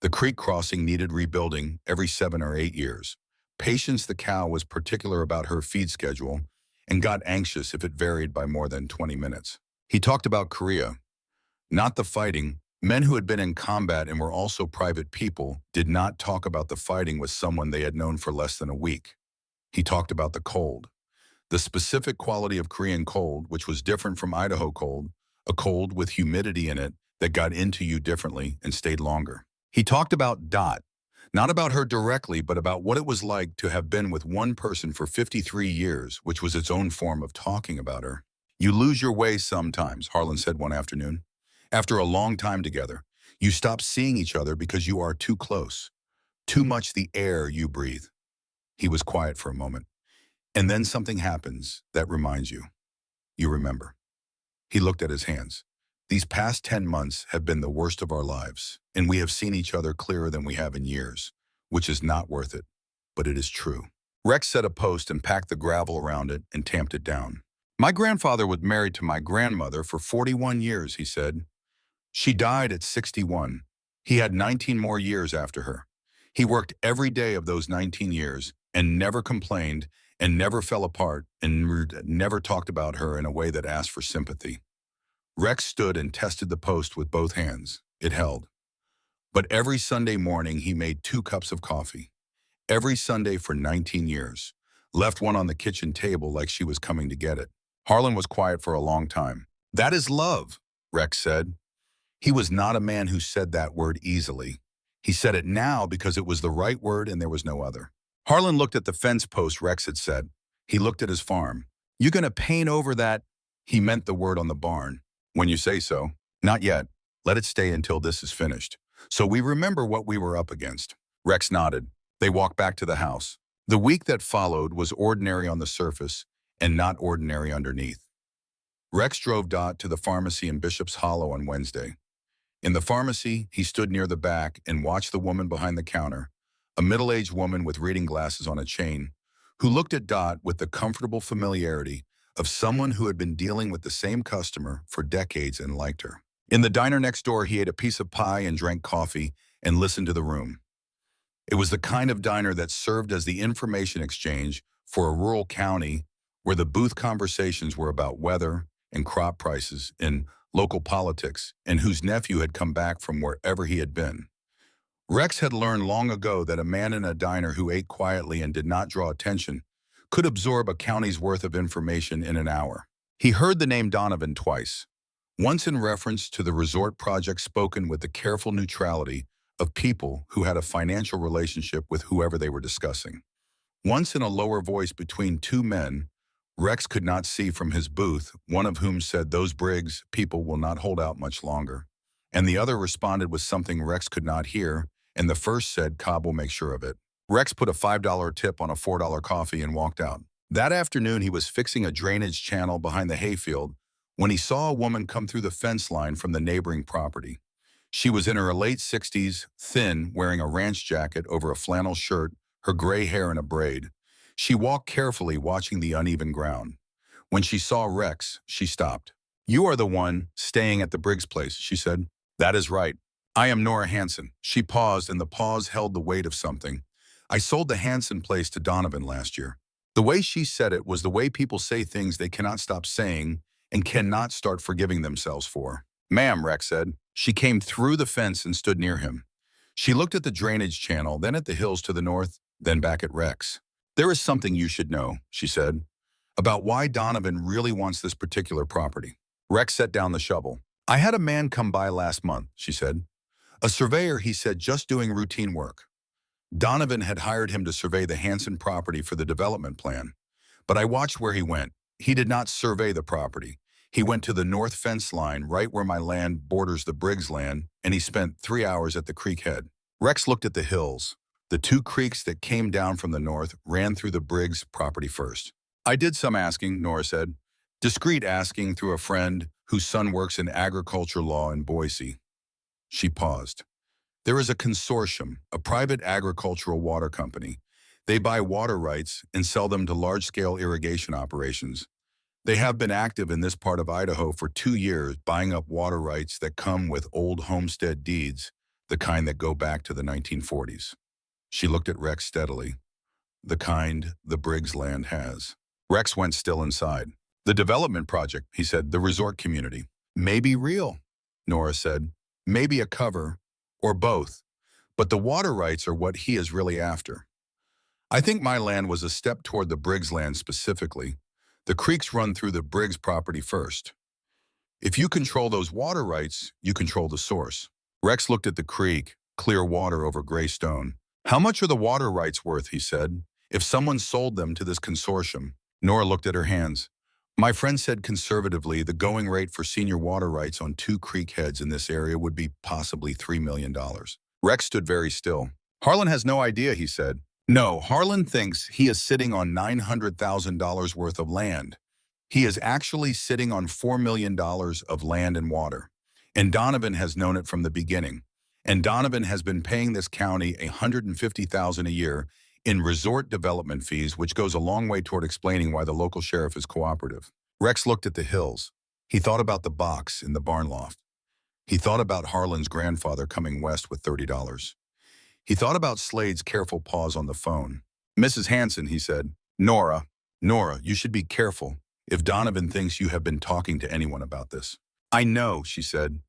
The creek crossing needed rebuilding every 7 or 8 years. Patience the cow was particular about her feed schedule and got anxious if it varied by more than 20 minutes. He talked about Korea. Not the fighting. Men who had been in combat and were also private people did not talk about the fighting with someone they had known for less than a week. He talked about the cold. The specific quality of Korean cold, which was different from Idaho cold, a cold with humidity in it that got into you differently and stayed longer. He talked about Dot, not about her directly, but about what it was like to have been with one person for 53 years, which was its own form of talking about her. You lose your way sometimes, Harlan said one afternoon. After a long time together, you stop seeing each other because you are too close, too much the air you breathe. He was quiet for a moment. And then something happens that reminds you. You remember. He looked at his hands. These past 10 months have been the worst of our lives, and we have seen each other clearer than we have in years, which is not worth it, but it is true. Rex set a post and packed the gravel around it and tamped it down. My grandfather was married to my grandmother for 41 years, he said. She died at 61. He had 19 more years after her. He worked every day of those 19 years and never complained and never fell apart and never talked about her in a way that asked for sympathy. Rex stood and tested the post with both hands. It held. But every Sunday morning he made 2 cups of coffee. Every Sunday for 19 years. Left one on the kitchen table like she was coming to get it. Harlan was quiet for a long time. That is love, Rex said. He was not a man who said that word easily. He said it now because it was the right word and there was no other. Harlan looked at the fence post Rex had said. He looked at his farm. You gonna paint over that? He meant the word on the barn. When you say so. Not yet. Let it stay until this is finished. So we remember what we were up against. Rex nodded. They walked back to the house. The week that followed was ordinary on the surface and not ordinary underneath. Rex drove Dot to the pharmacy in Bishop's Hollow on Wednesday. In the pharmacy, he stood near the back and watched the woman behind the counter, a middle-aged woman with reading glasses on a chain, who looked at Dot with the comfortable familiarity of someone who had been dealing with the same customer for decades and liked her. In the diner next door, he ate a piece of pie and drank coffee and listened to the room. It was the kind of diner that served as the information exchange for a rural county where the booth conversations were about weather and crop prices and local politics, and whose nephew had come back from wherever he had been. Rex had learned long ago that a man in a diner who ate quietly and did not draw attention could absorb a county's worth of information in an hour. He heard the name Donovan twice, once in reference to the resort project spoken with the careful neutrality of people who had a financial relationship with whoever they were discussing. Once in a lower voice between two men Rex could not see from his booth, one of whom said, "Those Briggs people will not hold out much longer." And the other responded with something Rex could not hear, and the first said, "Cobb will make sure of it." Rex put a $5 tip on a $4 coffee and walked out. That afternoon, he was fixing a drainage channel behind the hayfield when he saw a woman come through the fence line from the neighboring property. She was in her late 60s, thin, wearing a ranch jacket over a flannel shirt, her gray hair in a braid. She walked carefully, watching the uneven ground. When she saw Rex, she stopped. "You are the one staying at the Briggs place," she said. "That is right. I am Nora Hanson." She paused, and the pause held the weight of something. "I sold the Hanson place to Donovan last year." The way she said it was the way people say things they cannot stop saying and cannot start forgiving themselves for. "Ma'am," Rex said. She came through the fence and stood near him. She looked at the drainage channel, then at the hills to the north, then back at Rex. "There is something you should know," she said, "about why Donovan really wants this particular property." Rex set down the shovel. "I had a man come by last month," she said. "A surveyor," he said, "just doing routine work. Donovan had hired him to survey the Hanson property for the development plan. But I watched where he went. He did not survey the property. He went to the north fence line, right where my land borders the Briggs land, and he spent 3 hours at the creek head." Rex looked at the hills. The two creeks that came down from the north ran through the Briggs property first. "I did some asking," Nora said. "Discreet asking through a friend whose son works in agriculture law in Boise." She paused. "There is a consortium, a private agricultural water company. They buy water rights and sell them to large-scale irrigation operations. They have been active in this part of Idaho for 2 years, buying up water rights that come with old homestead deeds, the kind that go back to the 1940s. She looked at Rex steadily. "The kind the Briggs land has." Rex went still inside. "The development project," he said, "the resort community. May be real," Nora said. "Maybe a cover, or both. But the water rights are what he is really after. I think my land was a step toward the Briggs land specifically. The creeks run through the Briggs property first. If you control those water rights, you control the source." Rex looked at the creek, clear water over gray stone. "How much are the water rights worth?" he said. "If someone sold them to this consortium." Nora looked at her hands. "My friend said conservatively the going rate for senior water rights on 2 creek heads in this area would be possibly $3 million. Rex stood very still. "Harlan has no idea," he said. "No, Harlan thinks he is sitting on $900,000 worth of land. He is actually sitting on $4 million of land and water. And Donovan has known it from the beginning. And Donovan has been paying this county $150,000 a year in resort development fees, which goes a long way toward explaining why the local sheriff is cooperative." Rex looked at the hills. He thought about the box in the barn loft. He thought about Harlan's grandfather coming west with $30. He thought about Slade's careful pause on the phone. "Mrs. Hanson," he said. Nora, you should be careful if Donovan thinks you have been talking to anyone about this." "I know," she said.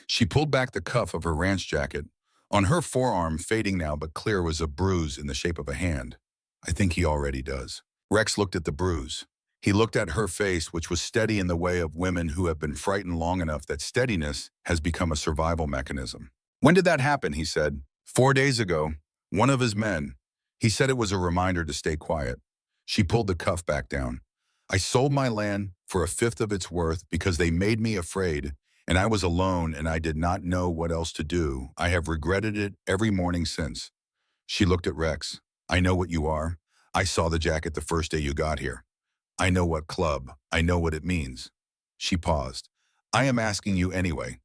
She pulled back the cuff of her ranch jacket. On her forearm, fading now but clear, was a bruise in the shape of a hand. "I think he already does." Rex looked at the bruise. He looked at her face, which was steady in the way of women who have been frightened long enough that steadiness has become a survival mechanism. "When did that happen?" he said. 4 days ago. One of his men. He said it was a reminder to stay quiet." She pulled the cuff back down. "I sold my land for a fifth of its worth because they made me afraid, and I was alone and I did not know what else to do. I have regretted it every morning since." She looked at Rex. "I know what you are. I saw the jacket the first day you got here. I know what club. I know what it means." She paused. "I am asking you anyway.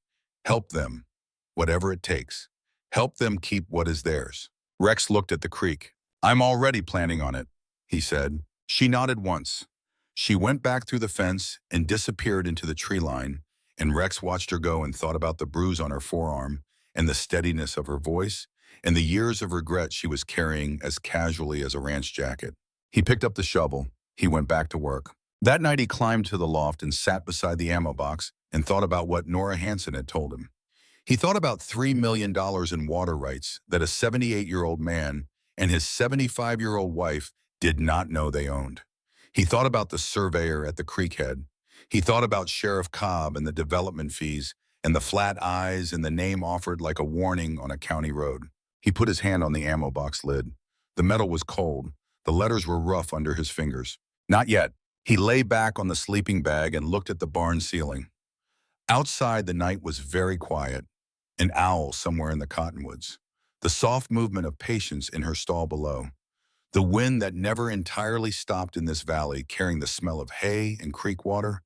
Help them, whatever it takes. Help them keep what is theirs." Rex looked at the creek. I'm already planning on it, he said. She nodded once. She went back through the fence and disappeared into the tree line, and Rex watched her go and thought about the bruise on her forearm and the steadiness of her voice and the years of regret she was carrying as casually as a ranch jacket. He picked up the shovel. He went back to work. That night he climbed to the loft and sat beside the ammo box and thought about what Nora Hansen had told him. He thought about $3 million in water rights that a 78-year-old man and his 75-year-old wife did not know they owned. He thought about the surveyor at the creek head. He thought about Sheriff Cobb and the development fees and the flat eyes and the name offered like a warning on a county road. He put his hand on the ammo box lid. The metal was cold. The letters were rough under his fingers. Not yet. He lay back on the sleeping bag and looked at the barn ceiling. Outside, the night was very quiet. An owl somewhere in the cottonwoods. The soft movement of patience in her stall below. The wind that never entirely stopped in this valley, carrying the smell of hay and creek water,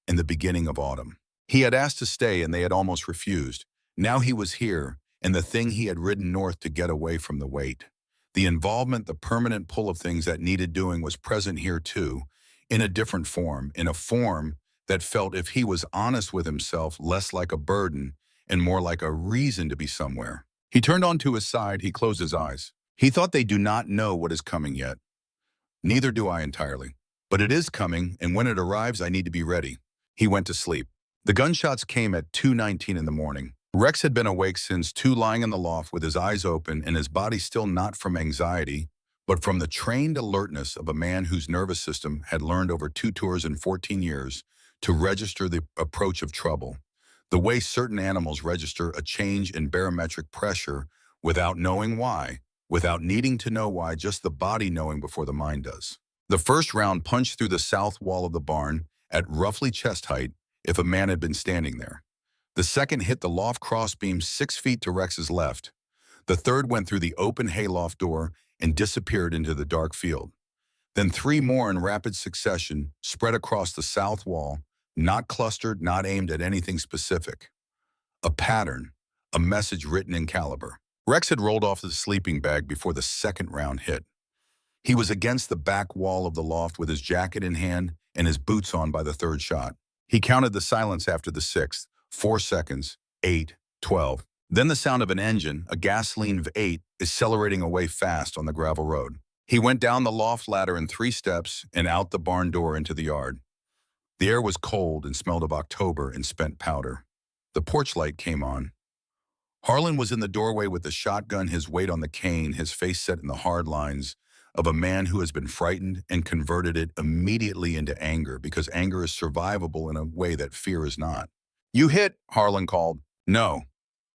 and the beginning of autumn. He had asked to stay and they had almost refused. Now he was here, and the thing he had ridden north to get away from the weight. The involvement, the permanent pull of things that needed doing was present here too, in a different form, in a form that felt, if he was honest with himself, less like a burden and more like a reason to be somewhere. He turned onto his side, he closed his eyes. He thought they do not know what is coming yet. Neither do I entirely. But it is coming, and when it arrives, I need to be ready. He went to sleep. The gunshots came at 2:19 in the morning. Rex had been awake since 2, lying in the loft with his eyes open and his body still not from anxiety, but from the trained alertness of a man whose nervous system had learned over 2 tours in 14 years to register the approach of trouble. The way certain animals register a change in barometric pressure without knowing why, without needing to know why, just the body knowing before the mind does. The first round punched through the south wall of the barn at roughly chest height if a man had been standing there. The second hit the loft crossbeam 6 feet to Rex's left. The third went through the open hayloft door and disappeared into the dark field. Then 3 more in rapid succession spread across the south wall, not clustered, not aimed at anything specific. A pattern, a message written in caliber. Rex had rolled off the sleeping bag before the second round hit. He was against the back wall of the loft with his jacket in hand and his boots on by the third shot. He counted the silence after the 6th, 4 seconds, 8, 12. Then the sound of an engine, a gasoline V8, accelerating away fast on the gravel road. He went down the loft ladder in 3 steps and out the barn door into the yard. The air was cold and smelled of October and spent powder. The porch light came on. Harlan was in the doorway with the shotgun, his weight on the cane, his face set in the hard lines of a man who has been frightened and converted it immediately into anger, because anger is survivable in a way that fear is not. "You hit," Harlan called. "No."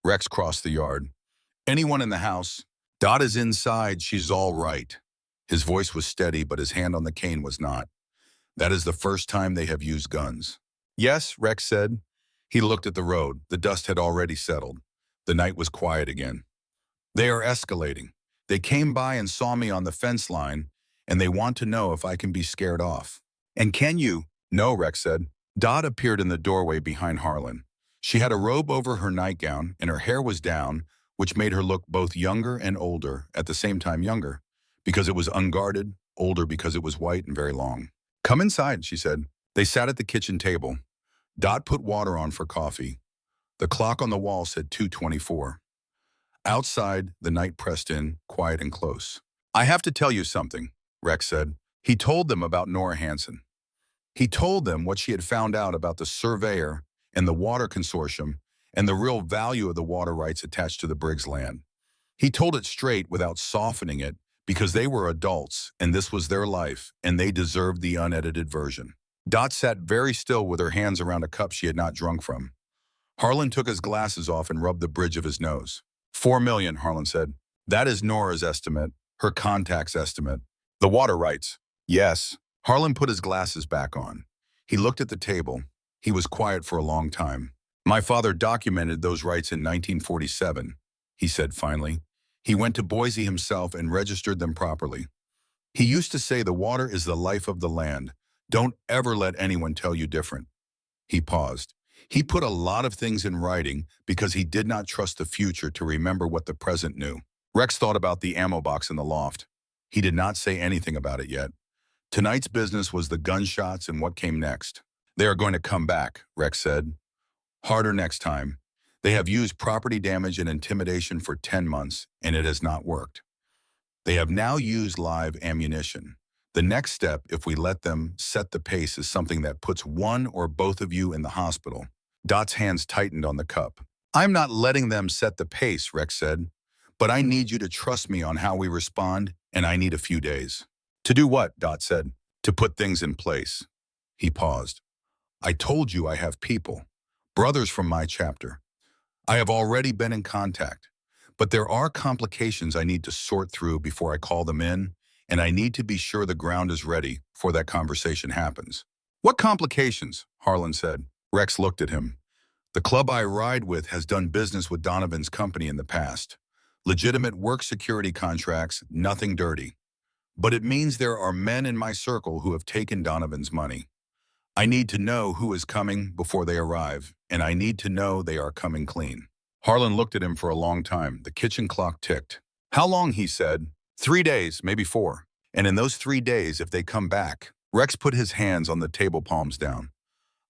Rex crossed the yard. "Anyone in the house?" "Dot is inside. She's all right." His voice was steady, but his hand on the cane was not. "That is the first time they have used guns." "Yes," Rex said. He looked at the road. The dust had already settled. The night was quiet again. "They are escalating. They came by and saw me on the fence line, and they want to know if I can be scared off." "And can you?" "No," Rex said. Dot appeared in the doorway behind Harlan. She had a robe over her nightgown, and her hair was down, which made her look both younger and older, at the same time younger, because it was unguarded, older because it was white and very long. "Come inside," she said. They sat at the kitchen table. Dot put water on for coffee. The clock on the wall said 2:24. Outside, the night pressed in, quiet and close. "I have to tell you something," Rex said. He told them about Nora Hansen. He told them what she had found out about the surveyor and the water consortium and the real value of the water rights attached to the Briggs land. He told it straight without softening it, because they were adults and this was their life and they deserved the unedited version. Dot sat very still with her hands around a cup she had not drunk from. Harlan took his glasses off and rubbed the bridge of his nose. $4 million, Harlan said. "That is Nora's estimate, her contact's estimate." "The water rights." "Yes." Harlan put his glasses back on. He looked at the table. He was quiet for a long time. "My father documented those rights in 1947, he said finally. He went to Boise himself and registered them properly. He used to say the water is the life of the land. Don't ever let anyone tell you different." He paused. He put a lot of things in writing because he did not trust the future to remember what the present knew. Rex thought about the ammo box in the loft. He did not say anything about it yet. Tonight's business was the gunshots and what came next. They are going to come back, Rex said. Harder next time. They have used property damage and intimidation for 10 months, and it has not worked. They have now used live ammunition. The next step, if we let them set the pace, is something that puts one or both of you in the hospital. Dot's hands tightened on the cup. I'm not letting them set the pace, Rex said. But I need you to trust me on how we respond, and I need a few days. To do what? Dot said. To put things in place. He paused. I told you I have people. Brothers from my chapter. I have already been in contact. But there are complications I need to sort through before I call them in, and I need to be sure the ground is ready before that conversation happens. What complications? Harlan said. Rex looked at him. The club I ride with has done business with Donovan's company in the past. Legitimate work security contracts, nothing dirty. But it means there are men in my circle who have taken Donovan's money. I need to know who is coming before they arrive, and I need to know they are coming clean. Harlan looked at him for a long time. The kitchen clock ticked. How long, he said. 3 days, maybe 4. And in those 3 days, if they come back, Rex put his hands on the table palms down.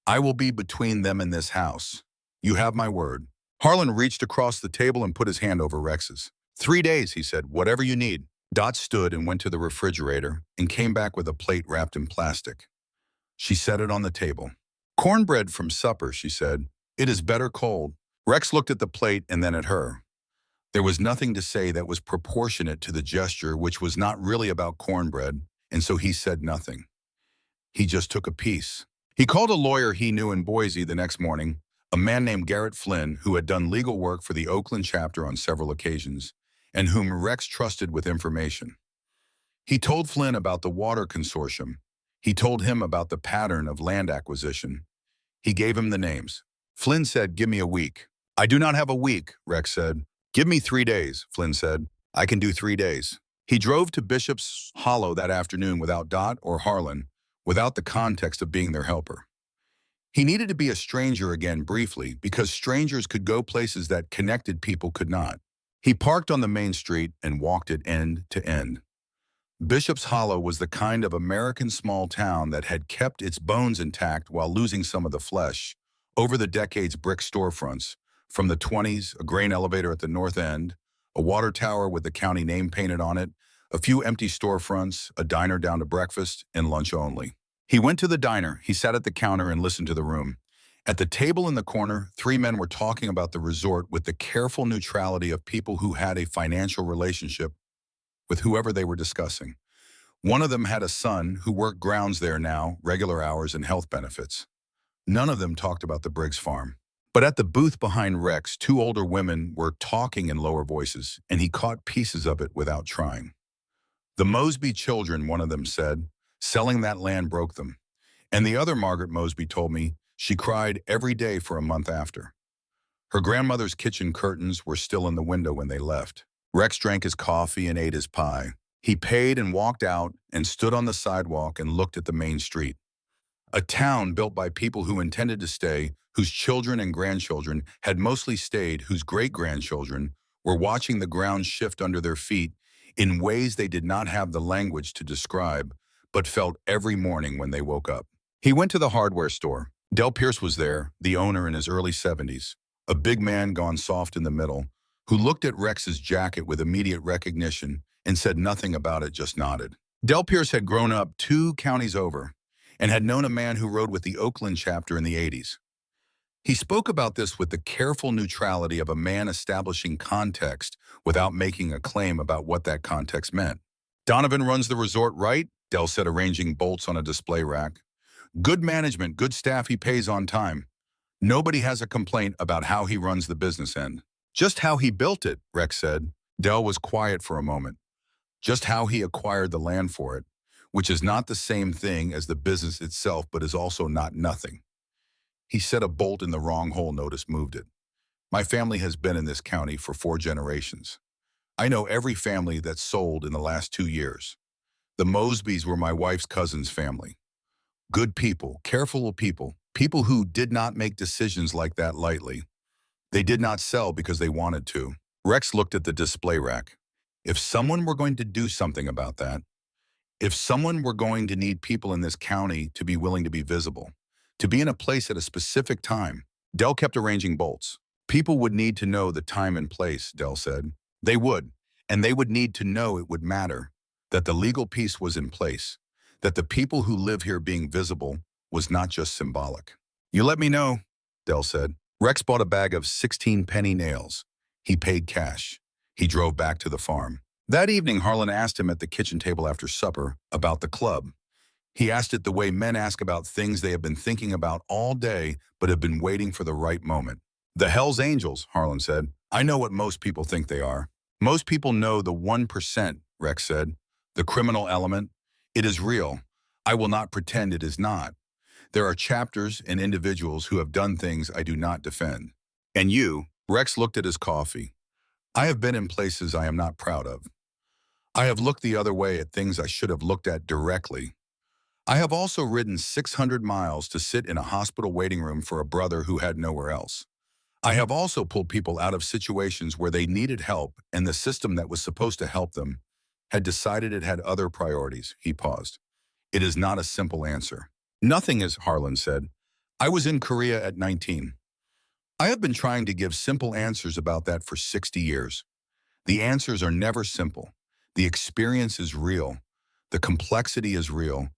I will be between them and this house. You have my word. Harlan reached across the table and put his hand over Rex's. 3 days, he said, whatever you need. Dot stood and went to the refrigerator and came back with a plate wrapped in plastic. She set it on the table. Cornbread from supper, she said. It is better cold. Rex looked at the plate and then at her. There was nothing to say that was proportionate to the gesture, which was not really about cornbread, and so he said nothing. He just took a piece. He called a lawyer he knew in Boise the next morning, a man named Garrett Flynn, who had done legal work for the Oakland chapter on several occasions, and whom Rex trusted with information. He told Flynn about the water consortium. He told him about the pattern of land acquisition. He gave him the names. Flynn said, give me a week. I do not have a week, Rex said. Give me 3 days, Flynn said. I can do 3 days. He drove to Bishop's Hollow that afternoon without Dot or Harlan, without the context of being their helper. He needed to be a stranger again briefly because strangers could go places that connected people could not. He parked on the main street and walked it end to end. Bishop's Hollow was the kind of American small town that had kept its bones intact while losing some of the flesh. Over the decades, brick storefronts, from the 20s, a grain elevator at the north end, a water tower with the county name painted on it, a few empty storefronts, a diner down to breakfast, and lunch only. He went to the diner, he sat at the counter and listened to the room. At the table in the corner, 3 men were talking about the resort with the careful neutrality of people who had a financial relationship with whoever they were discussing. One of them had a son who worked grounds there now, regular hours and health benefits. None of them talked about the Briggs farm. But at the booth behind Rex, 2 older women were talking in lower voices, and he caught pieces of it without trying. The Mosby children, one of them said, selling that land broke them. And the other, Margaret Mosby told me, she cried every day for a month after. Her grandmother's kitchen curtains were still in the window when they left. Rex drank his coffee and ate his pie. He paid and walked out and stood on the sidewalk and looked at the main street. A town built by people who intended to stay, whose children and grandchildren had mostly stayed, whose great-grandchildren were watching the ground shift under their feet in ways they did not have the language to describe, but felt every morning when they woke up. He went to the hardware store. Del Pierce was there, the owner in his early 70s, a big man gone soft in the middle, who looked at Rex's jacket with immediate recognition and said nothing about it, just nodded. Del Pierce had grown up 2 counties over and had known a man who rode with the Oakland chapter in the 80s. He spoke about this with the careful neutrality of a man establishing context without making a claim about what that context meant. Donovan runs the resort, right? Del said, arranging bolts on a display rack. Good management, good staff, he pays on time. Nobody has a complaint about how he runs the business end. Just how he built it, Rex said. Del was quiet for a moment. Just how he acquired the land for it, which is not the same thing as the business itself, but is also not nothing. He set a bolt in the wrong hole, notice moved it. My family has been in this county for 4 generations. I know every family that's sold in the last 2 years. The Mosbys were my wife's cousin's family. Good people, careful people, people who did not make decisions like that lightly. They did not sell because they wanted to. Rex looked at the display rack. If someone were going to do something about that, if someone were going to need people in this county to be willing to be visible, to be in a place at a specific time, Dell kept arranging bolts. People would need to know the time and place, Dell said. They would, and they would need to know it would matter, that the legal piece was in place, that the people who live here being visible was not just symbolic. You let me know, Dell said. Rex bought a bag of 16-penny nails. He paid cash. He drove back to the farm. That evening, Harlan asked him at the kitchen table after supper about the club. He asked it the way men ask about things they have been thinking about all day but have been waiting for the right moment. The Hells Angels, Harlan said. I know what most people think they are. Most people know the 1%, Rex said. The criminal element. It is real. I will not pretend it is not. There are chapters and individuals who have done things I do not defend. And you, Rex looked at his coffee. I have been in places I am not proud of. I have looked the other way at things I should have looked at directly. I have also ridden 600 miles to sit in a hospital waiting room for a brother who had nowhere else. I have also pulled people out of situations where they needed help and the system that was supposed to help them had decided it had other priorities. He paused. It is not a simple answer. Nothing is, Harlan said. I was in Korea at 19. I have been trying to give simple answers about that for 60 years. The answers are never simple. The experience is real. The complexity is real.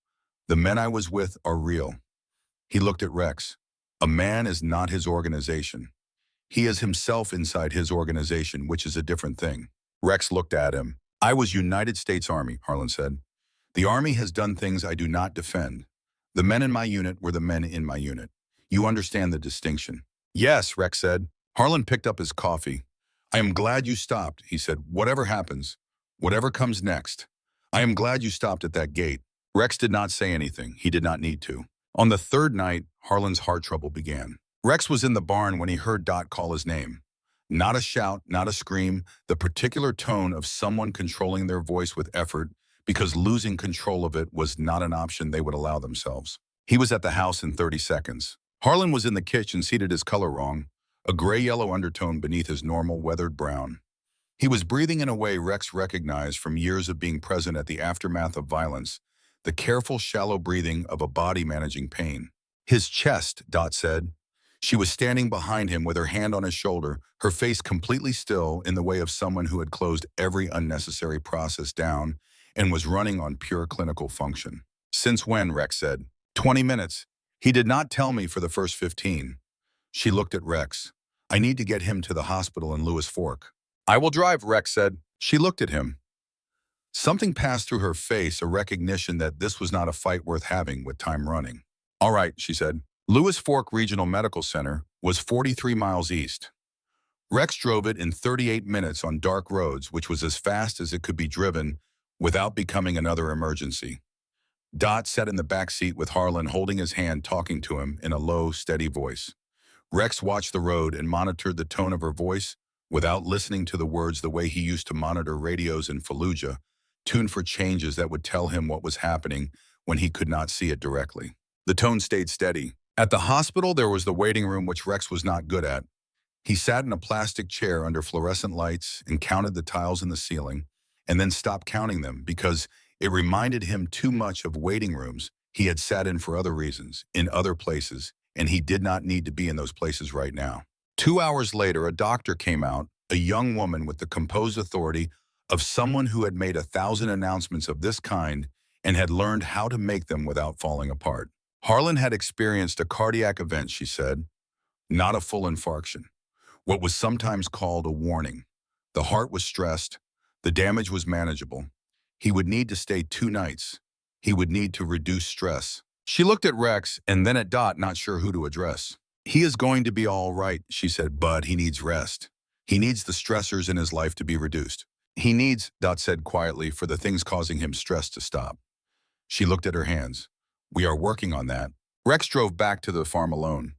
The men I was with are real. He looked at Rex. A man is not his organization. He is himself inside his organization, which is a different thing. Rex looked at him. I was United States Army, Harlan said. The Army has done things I do not defend. The men in my unit were the men in my unit. You understand the distinction. Yes, Rex said. Harlan picked up his coffee. I am glad you stopped, he said. Whatever happens, whatever comes next, I am glad you stopped at that gate. Rex did not say anything. He did not need to. On the third night, Harlan's heart trouble began. Rex was in the barn when he heard Dot call his name. Not a shout, not a scream, the particular tone of someone controlling their voice with effort because losing control of it was not an option they would allow themselves. He was at the house in 30 seconds. Harlan was in the kitchen, seated his color wrong, a gray-yellow undertone beneath his normal weathered brown. He was breathing in a way Rex recognized from years of being present at the aftermath of violence, the careful, shallow breathing of a body managing pain. His chest, Dot said. She was standing behind him with her hand on his shoulder, her face completely still in the way of someone who had closed every unnecessary process down and was running on pure clinical function. Since when, Rex said. 20 minutes. He did not tell me for the first 15. She looked at Rex. I need to get him to the hospital in Lewis Fork. I will drive, Rex said. She looked at him. Something passed through her face, a recognition that this was not a fight worth having with time running. All right, she said. Lewis Fork Regional Medical Center was 43 miles east. Rex drove it in 38 minutes on dark roads, which was as fast as it could be driven without becoming another emergency. Dot sat in the back seat with Harlan holding his hand, talking to him in a low, steady voice. Rex watched the road and monitored the tone of her voice without listening to the words the way he used to monitor radios in Fallujah, tuned for changes that would tell him what was happening when he could not see it directly. The tone stayed steady. At the hospital, there was the waiting room, which Rex was not good at. He sat in a plastic chair under fluorescent lights and counted the tiles in the ceiling, and then stopped counting them because it reminded him too much of waiting rooms he had sat in for other reasons, in other places, and he did not need to be in those places right now. 2 hours later, a doctor came out, a young woman with the composed authority of someone who had made 1,000 announcements of this kind and had learned how to make them without falling apart. Harlan had experienced a cardiac event, she said, not a full infarction, what was sometimes called a warning. The heart was stressed. The damage was manageable. He would need to stay 2 nights. He would need to reduce stress. She looked at Rex and then at Dot, not sure who to address. He is going to be all right, she said, but he needs rest. He needs the stressors in his life to be reduced. He needs, Dot said quietly, for the things causing him stress to stop. She looked at her hands. We are working on that. Rex drove back to the farm alone.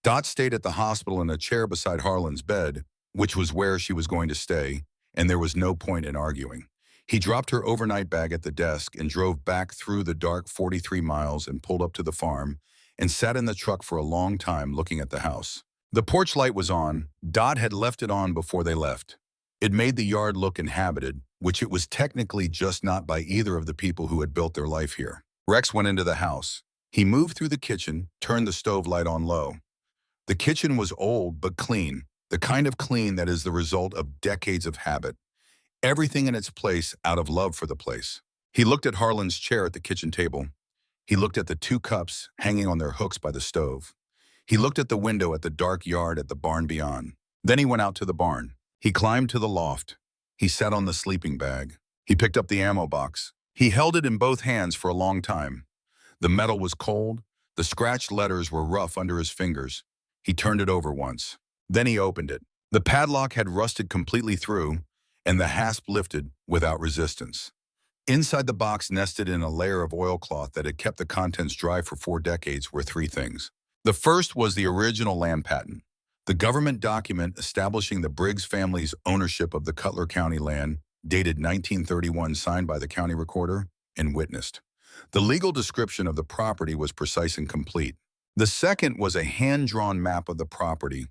Dot stayed at the hospital in a chair beside Harlan's bed, which was where she was going to stay, and there was no point in arguing. He dropped her overnight bag at the desk and drove back through the dark 43 miles and pulled up to the farm and sat in the truck for a long time looking at the house. The porch light was on. Dot had left it on before they left. It made the yard look inhabited, which it was technically just not by either of the people who had built their life here. Rex went into the house. He moved through the kitchen, turned the stove light on low. The kitchen was old but clean, the kind of clean that is the result of decades of habit. Everything in its place out of love for the place. He looked at Harlan's chair at the kitchen table. He looked at the 2 cups hanging on their hooks by the stove. He looked at the window at the dark yard at the barn beyond. Then he went out to the barn. He climbed to the loft. He sat on the sleeping bag. He picked up the ammo box. He held it in both hands for a long time. The metal was cold. The scratched letters were rough under his fingers. He turned it over once. Then he opened it. The padlock had rusted completely through, and the hasp lifted without resistance. Inside the box, nested in a layer of oilcloth that had kept the contents dry for 4 decades, were 3 things. The first was the original land patent, the government document establishing the Briggs family's ownership of the Cutler County land, dated 1931, signed by the county recorder and witnessed. The legal description of the property was precise and complete. The second was a hand-drawn map of the property,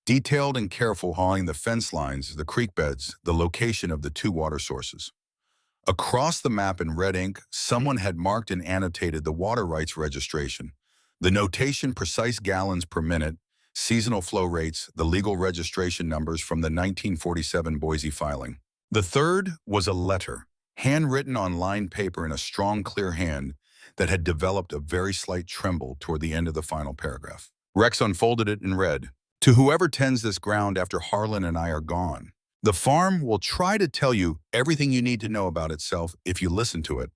detailed and careful, hauling the fence lines, the creek beds, the location of the 2 water sources. Across the map in red ink, someone had marked and annotated the water rights registration, the notation, precise gallons per minute, seasonal flow rates, the legal registration numbers from the 1947 Boise filing. The third was a letter, handwritten on lined paper in a strong, clear hand that had developed a very slight tremble toward the end of the final paragraph. Rex unfolded it and read, "To whoever tends this ground after Harlan and I are gone, the farm will try to tell you everything you need to know about itself if you listen to it,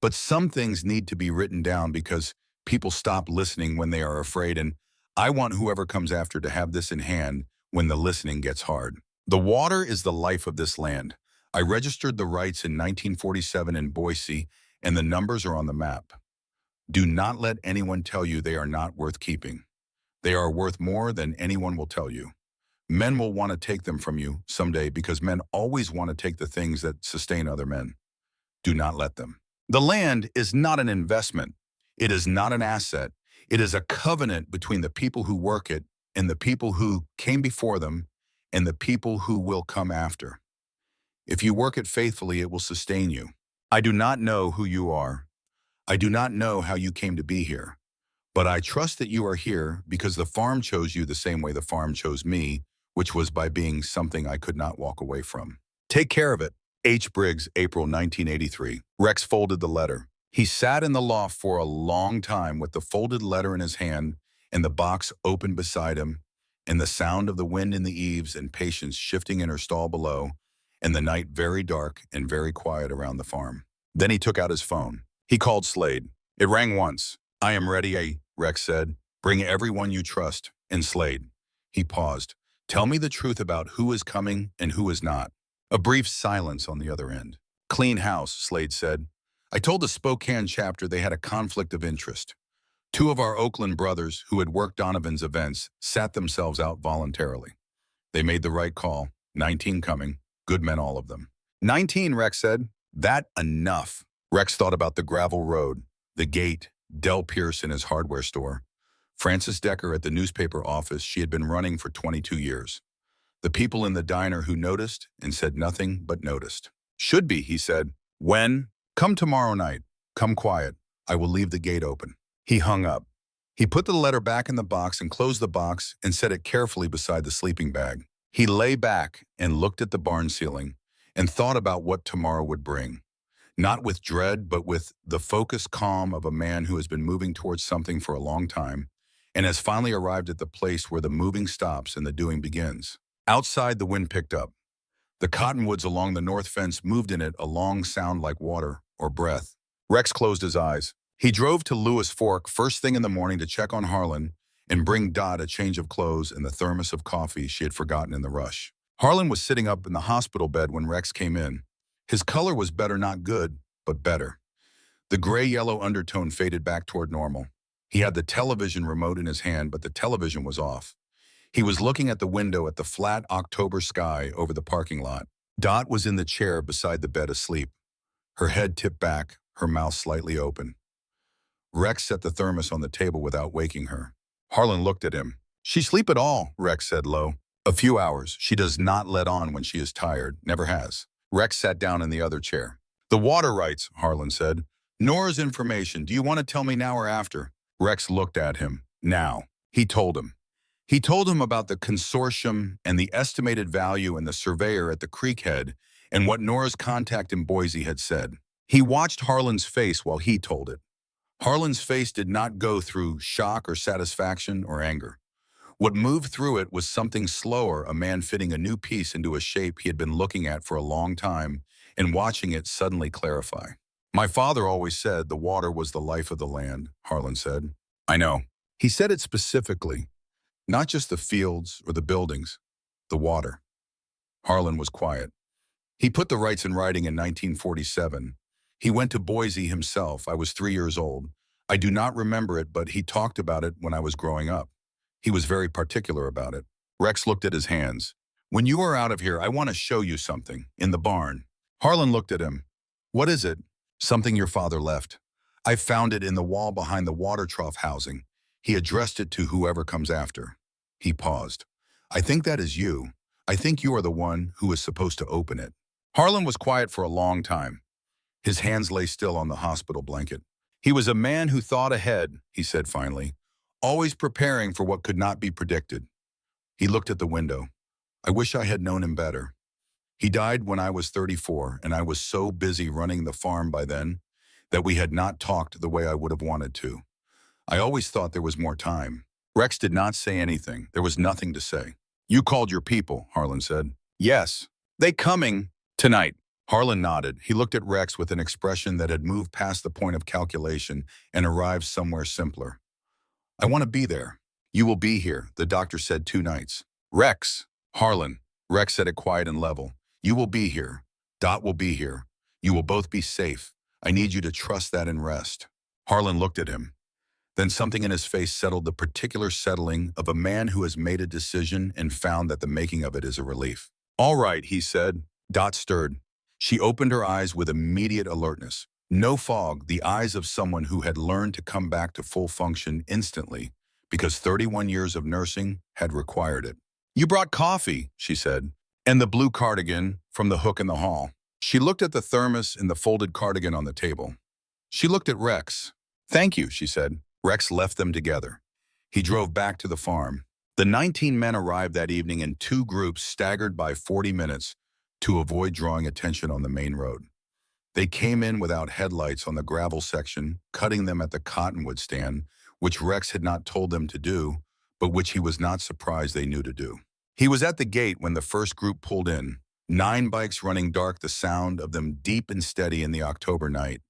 but some things need to be written down because people stop listening when they are afraid, and I want whoever comes after to have this in hand when the listening gets hard. The water is the life of this land. I registered the rights in 1947 in Boise, and the numbers are on the map. Do not let anyone tell you they are not worth keeping. They are worth more than anyone will tell you. Men will want to take them from you someday because men always want to take the things that sustain other men. Do not let them. The land is not an investment. It is not an asset. It is a covenant between the people who work it and the people who came before them and the people who will come after. If you work it faithfully, it will sustain you. I do not know who you are. I do not know how you came to be here. But I trust that you are here because the farm chose you the same way the farm chose me, which was by being something I could not walk away from. Take care of it. H. Briggs, April 1983. Rex folded the letter. He sat in the loft for a long time with the folded letter in his hand and the box open beside him, and the sound of the wind in the eaves and Patience shifting in her stall below, and the night very dark and very quiet around the farm. Then he took out his phone. He called Slade. It rang once. I am ready, Rex said. Bring everyone you trust. And Slade. He paused. Tell me the truth about who is coming and who is not. A brief silence on the other end. Clean house, Slade said. I told the Spokane chapter they had a conflict of interest. 2 of our Oakland brothers who had worked Donovan's events sat themselves out voluntarily. They made the right call. 19 coming. Good men, all of them. 19, Rex said. That enough. Rex thought about the gravel road, the gate, Del Pierce in his hardware store, Frances Decker at the newspaper office she had been running for 22 years. The people in the diner who noticed and said nothing but noticed. Should be, he said. When? Come tomorrow night. Come quiet. I will leave the gate open. He hung up. He put the letter back in the box and closed the box and set it carefully beside the sleeping bag. He lay back and looked at the barn ceiling and thought about what tomorrow would bring. Not with dread, but with the focused calm of a man who has been moving towards something for a long time and has finally arrived at the place where the moving stops and the doing begins. Outside, the wind picked up. The cottonwoods along the north fence moved in it a long sound like water or breath. Rex closed his eyes. He drove to Lewis Fork first thing in the morning to check on Harlan and bring Dot a change of clothes and the thermos of coffee she had forgotten in the rush. Harlan was sitting up in the hospital bed when Rex came in. His color was better, not good, but better. The gray-yellow undertone faded back toward normal. He had the television remote in his hand, but the television was off. He was looking at the window at the flat October sky over the parking lot. Dot was in the chair beside the bed asleep, her head tipped back, her mouth slightly open. Rex set the thermos on the table without waking her. Harlan looked at him. She sleep at all, Rex said low. A few hours. She does not let on when she is tired. Never has. Rex sat down in the other chair. The water rights, Harlan said. Nora's information. Do you want to tell me now or after? Rex looked at him. Now. He told him. He told him about the consortium and the estimated value and the surveyor at the creek head and what Nora's contact in Boise had said. He watched Harlan's face while he told it. Harlan's face did not go through shock or satisfaction or anger. What moved through it was something slower, a man fitting a new piece into a shape he had been looking at for a long time and watching it suddenly clarify. My father always said the water was the life of the land, Harlan said. I know. He said it specifically, not just the fields or the buildings, the water. Harlan was quiet. He put the rights in writing in 1947. He went to Boise himself. I was 3 years old. I do not remember it, but he talked about it when I was growing up. He was very particular about it. Rex looked at his hands. When you are out of here, I want to show you something. In the barn. Harlan looked at him. What is it? Something your father left. I found it in the wall behind the water trough housing. He addressed it to whoever comes after. He paused. I think that is you. I think you are the one who is supposed to open it. Harlan was quiet for a long time. His hands lay still on the hospital blanket. He was a man who thought ahead, he said finally, always preparing for what could not be predicted. He looked at the window. I wish I had known him better. He died when I was 34, and I was so busy running the farm by then that we had not talked the way I would have wanted to. I always thought there was more time. Rex did not say anything. There was nothing to say. You called your people, Harlan said. Yes. They coming tonight. Harlan nodded. He looked at Rex with an expression that had moved past the point of calculation and arrived somewhere simpler. I want to be there. You will be here, the doctor said 2 nights. Rex. Harlan. Rex said it quiet and level. You will be here. Dot will be here. You will both be safe. I need you to trust that and rest. Harlan looked at him. Then something in his face settled, the particular settling of a man who has made a decision and found that the making of it is a relief. All right, he said. Dot stirred. She opened her eyes with immediate alertness. No fog, the eyes of someone who had learned to come back to full function instantly because 31 years of nursing had required it. You brought coffee, she said, and the blue cardigan from the hook in the hall. She looked at the thermos and the folded cardigan on the table. She looked at Rex. Thank you, she said. Rex left them together. He drove back to the farm. The 19 men arrived that evening in 2 groups staggered by 40 minutes to avoid drawing attention on the main road. They came in without headlights on the gravel section, cutting them at the cottonwood stand, which Rex had not told them to do, but which he was not surprised they knew to do. He was at the gate when the first group pulled in, 9 bikes running dark, the sound of them deep and steady in the October night.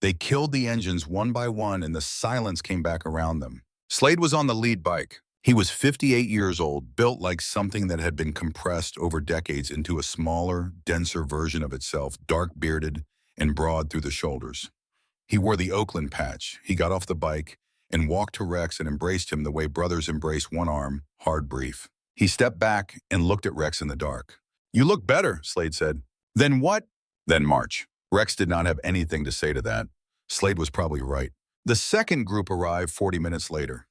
They killed the engines one by one and the silence came back around them. Slade was on the lead bike. He was 58 years old, built like something that had been compressed over decades into a smaller, denser version of itself, dark-bearded and broad through the shoulders. He wore the Oakland patch. He got off the bike and walked to Rex and embraced him the way brothers embrace one arm, hard brief. He stepped back and looked at Rex in the dark. You look better, Slade said. Then what? Then march. Rex did not have anything to say to that. Slade was probably right. The second group arrived 40 minutes later.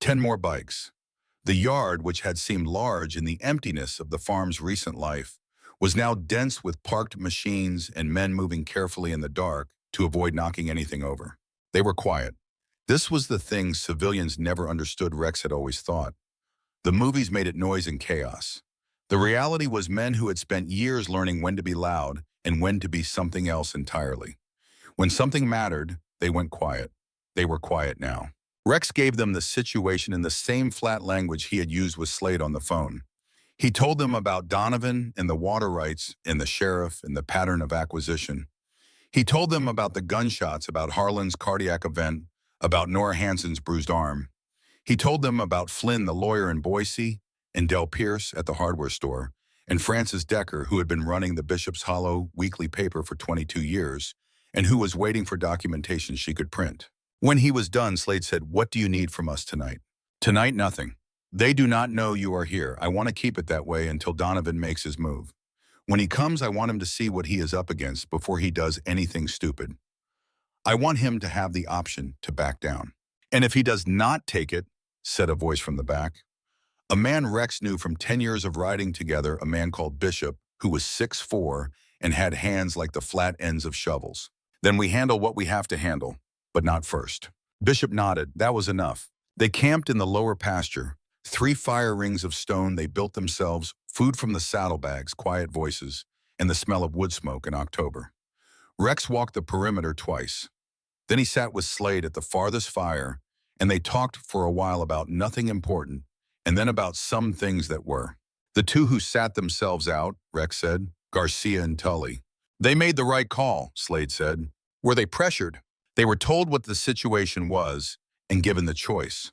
10 more bikes. The yard, which had seemed large in the emptiness of the farm's recent life, was now dense with parked machines and men moving carefully in the dark to avoid knocking anything over. They were quiet. This was the thing civilians never understood, Rex had always thought. The movies made it noise and chaos. The reality was men who had spent years learning when to be loud and when to be something else entirely. When something mattered, they went quiet. They were quiet now. Rex gave them the situation in the same flat language he had used with Slade on the phone. He told them about Donovan and the water rights and the sheriff and the pattern of acquisition. He told them about the gunshots, about Harlan's cardiac event, about Nora Hansen's bruised arm. He told them about Flynn, the lawyer in Boise, and Del Pierce at the hardware store, and Francis Decker, who had been running the Bishop's Hollow weekly paper for 22 years, and who was waiting for documentation she could print. When he was done, Slade said, "What do you need from us tonight?" "Tonight, nothing. They do not know you are here. I want to keep it that way until Donovan makes his move. When he comes, I want him to see what he is up against before he does anything stupid. I want him to have the option to back down. And if he does not take it," said a voice from the back, A man Rex knew from 10 years of riding together, a man called Bishop, who was 6'4" and had hands like the flat ends of shovels. Then we handle what we have to handle, but not first. Bishop nodded. That was enough. They camped in the lower pasture. 3 fire rings of stone they built themselves, food from the saddlebags, quiet voices, and the smell of wood smoke in October. Rex walked the perimeter twice. Then he sat with Slade at the farthest fire, and they talked for a while about nothing important, and then about some things that were. The two who sat themselves out, Rex said, Garcia and Tully. They made the right call, Slade said. Were they pressured? They were told what the situation was and given the choice.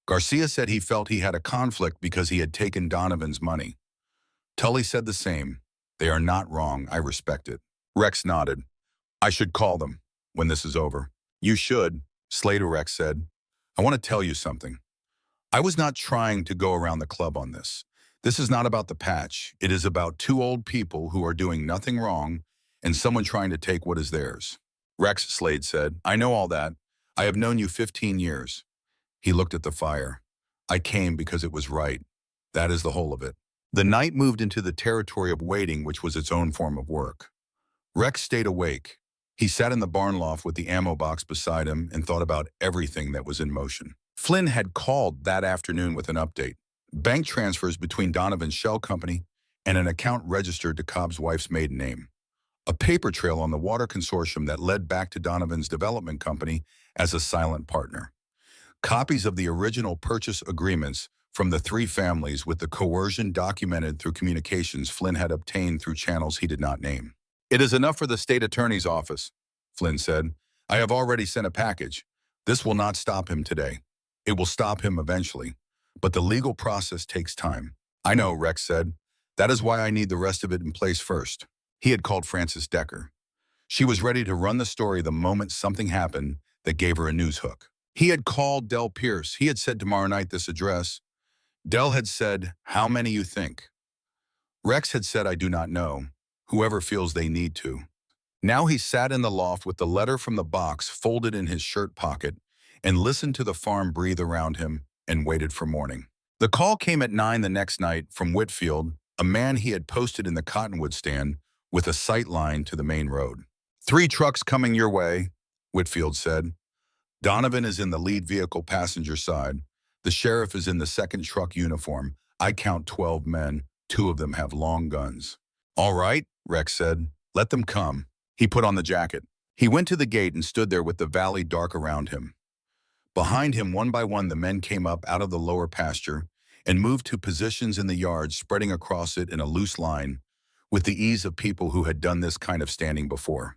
Garcia said he felt he had a conflict because he had taken Donovan's money. Tully said the same. They are not wrong. I respect it. Rex nodded. I should call them when this is over. You should, Slade or Rex said. I want to tell you something. I was not trying to go around the club on this. This is not about the patch. It is about 2 old people who are doing nothing wrong and someone trying to take what is theirs. Rex, Slade said, I know all that. I have known you 15 years. He looked at the fire. I came because it was right. That is the whole of it. The night moved into the territory of waiting, which was its own form of work. Rex stayed awake. He sat in the barn loft with the ammo box beside him and thought about everything that was in motion. Flynn had called that afternoon with an update. Bank transfers between Donovan's shell company and an account registered to Cobb's wife's maiden name. A paper trail on the water consortium that led back to Donovan's development company as a silent partner. Copies of the original purchase agreements from the 3 families with the coercion documented through communications Flynn had obtained through channels he did not name. It is enough for the state attorney's office, Flynn said. I have already sent a package. This will not stop him today. It will stop him eventually, but the legal process takes time. I know, Rex said. That is why I need the rest of it in place first. He had called Frances Decker. She was ready to run the story the moment something happened that gave her a news hook. He had called Del Pierce. He had said tomorrow night this address. Del had said, how many you think? Rex had said, I do not know. Whoever feels they need to. Now he sat in the loft with the letter from the box folded in his shirt pocket and listened to the farm breathe around him and waited for morning. The call came at 9 the next night from Whitfield, a man he had posted in the cottonwood stand with a sight line to the main road. 3 trucks coming your way, Whitfield said. Donovan is in the lead vehicle passenger side. The sheriff is in the second truck uniform. I count 12 men. 2 of them have long guns. All right, Rex said. Let them come. He put on the jacket. He went to the gate and stood there with the valley dark around him. Behind him, one by one, the men came up out of the lower pasture and moved to positions in the yard, spreading across it in a loose line, with the ease of people who had done this kind of standing before.